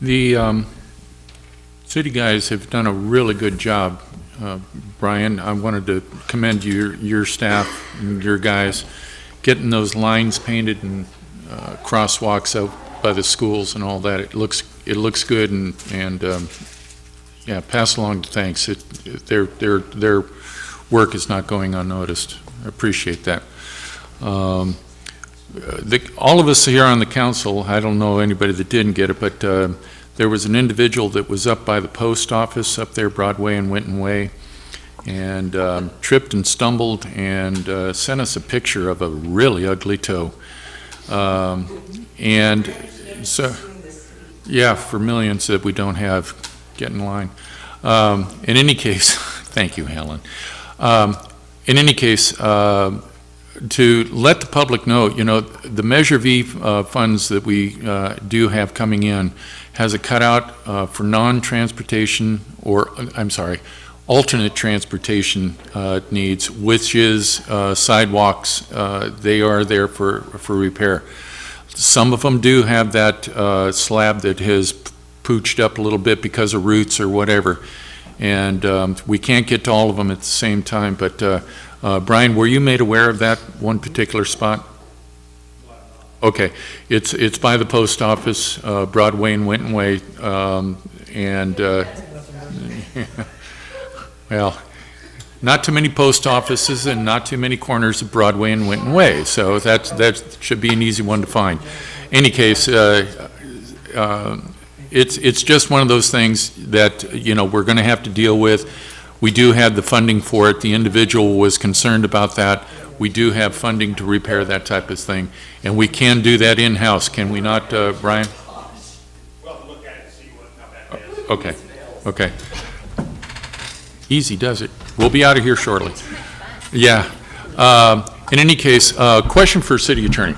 The city guys have done a really good job. Brian, I wanted to commend your staff and your guys getting those lines painted and crosswalks out by the schools and all that. It looks good, and yeah, pass along the thanks. Their work is not going unnoticed. I appreciate that. All of us here on the council, I don't know anybody that didn't get it, but there was an individual that was up by the post office up there, Broadway and Winton Way, and tripped and stumbled and sent us a picture of a really ugly toe. And so, yeah, for millions that we don't have, get in line. In any case, thank you, Helen. In any case, to let the public know, you know, the Measure V funds that we do have coming in has a cutout for non-transportation, or I'm sorry, alternate transportation needs, which is sidewalks. They are there for repair. Some of them do have that slab that has pooched up a little bit because of roots or whatever, and we can't get to all of them at the same time. But Brian, were you made aware of that one particular spot? Okay, it's by the post office, Broadway and Winton Way, and well, not too many post offices and not too many corners of Broadway and Winton Way, so that should be an easy one to find. Any case, it's just one of those things that, you know, we're going to have to deal with. We do have the funding for it. The individual was concerned about that. We do have funding to repair that type of thing, and we can do that in-house, can we not, Brian? Okay, okay. Easy does it. We'll be out of here shortly. Yeah. In any case, question for City Attorney.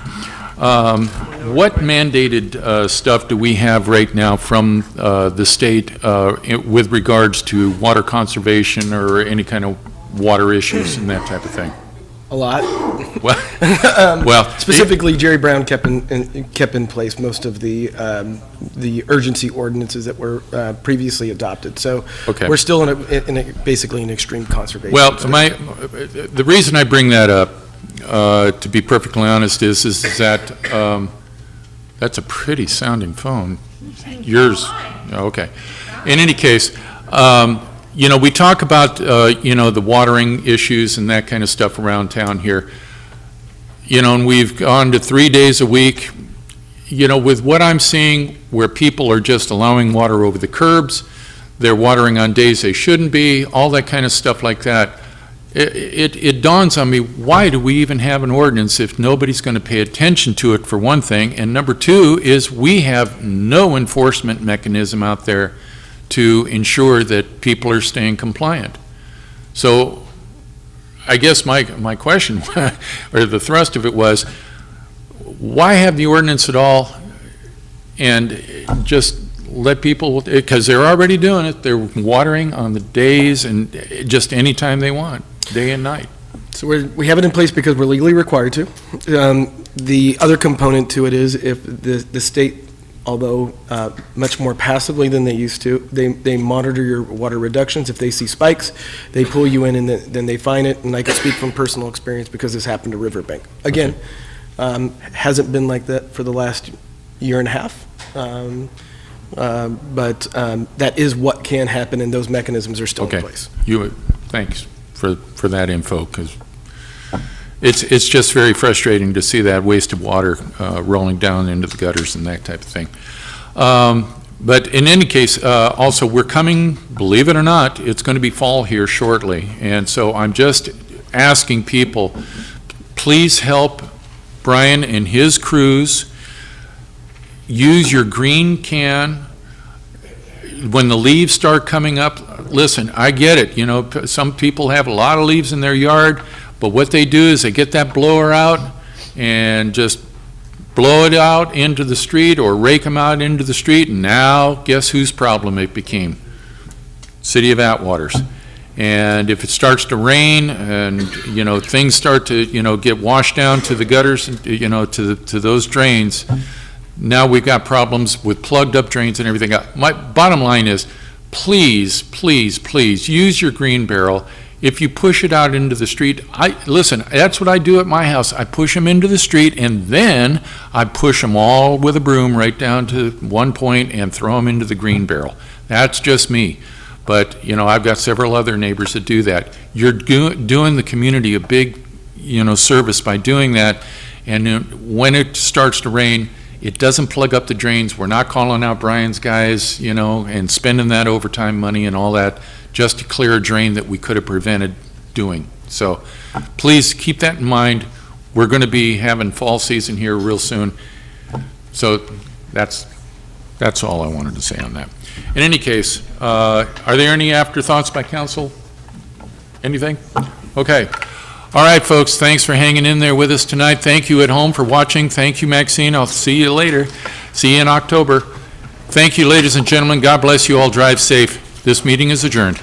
What mandated stuff do we have right now from the state with regards to water conservation or any kind of water issues and that type of thing? A lot. Well, specifically, Jerry Brown kept in place most of the urgency ordinances that were previously adopted. So okay. We're still in basically an extreme conservation. Well, the reason I bring that up, to be perfectly honest, is that that's a pretty sounding phone. Yours, okay. In any case, you know, we talk about, you know, the watering issues and that kind of stuff around town here. You know, and we've gone to 3 days a week. You know, with what I'm seeing where people are just allowing water over the curbs, they're watering on days they shouldn't be, all that kind of stuff like that. It dawns on me, why do we even have an ordinance if nobody's going to pay attention to it, for one thing? And number two is we have no enforcement mechanism out there to ensure that people are staying compliant. So I guess my question, or the thrust of it was, why have the ordinance at all and just let people, because they're already doing it, they're watering on the days and just any time they want, day and night. So we have it in place because we're legally required to. The other component to it is if the state, although much more passively than they used to, they monitor your water reductions. If they see spikes, they pull you in and then they fine it. And I can speak from personal experience because this happened to Riverbank. Again, hasn't been like that for the last year and a half. But that is what can happen, and those mechanisms are still in place. Thanks for that info, because it's just very frustrating to see that waste of water rolling down into the gutters and that type of thing. But in any case, also we're coming, believe it or not, it's going to be fall here shortly. And so I'm just asking people, please help Brian and his crews use your green can. When the leaves start coming up, listen, I get it. You know, some people have a lot of leaves in their yard, but what they do is they get that blower out and just blow it out into the street or rake them out into the street, and now guess whose problem it became? City of Atwater's. And if it starts to rain and, you know, things start to, you know, get washed down to the gutters, you know, to those drains, now we've got problems with plugged up drains and everything. My bottom line is, please, please, please use your green barrel. If you push it out into the street, listen, that's what I do at my house. I push them into the street, and then I push them all with a broom right down to one point and throw them into the green barrel. That's just me. But, you know, I've got several other neighbors that do that. You're doing the community a big, you know, service by doing that. And when it starts to rain, it doesn't plug up the drains. We're not calling out Brian's guys, you know, and spending that overtime money and all that just to clear a drain that we could have prevented doing. So please keep that in mind. We're going to be having fall season here real soon. So that's all I wanted to say on that. In any case, are there any afterthoughts by council? Anything? Okay. All right, folks, thanks for hanging in there with us tonight. Thank you at home for watching. Thank you, Maxine. I'll see you later. See you in October. Thank you, ladies and gentlemen. God bless you all. Drive safe. This meeting is adjourned.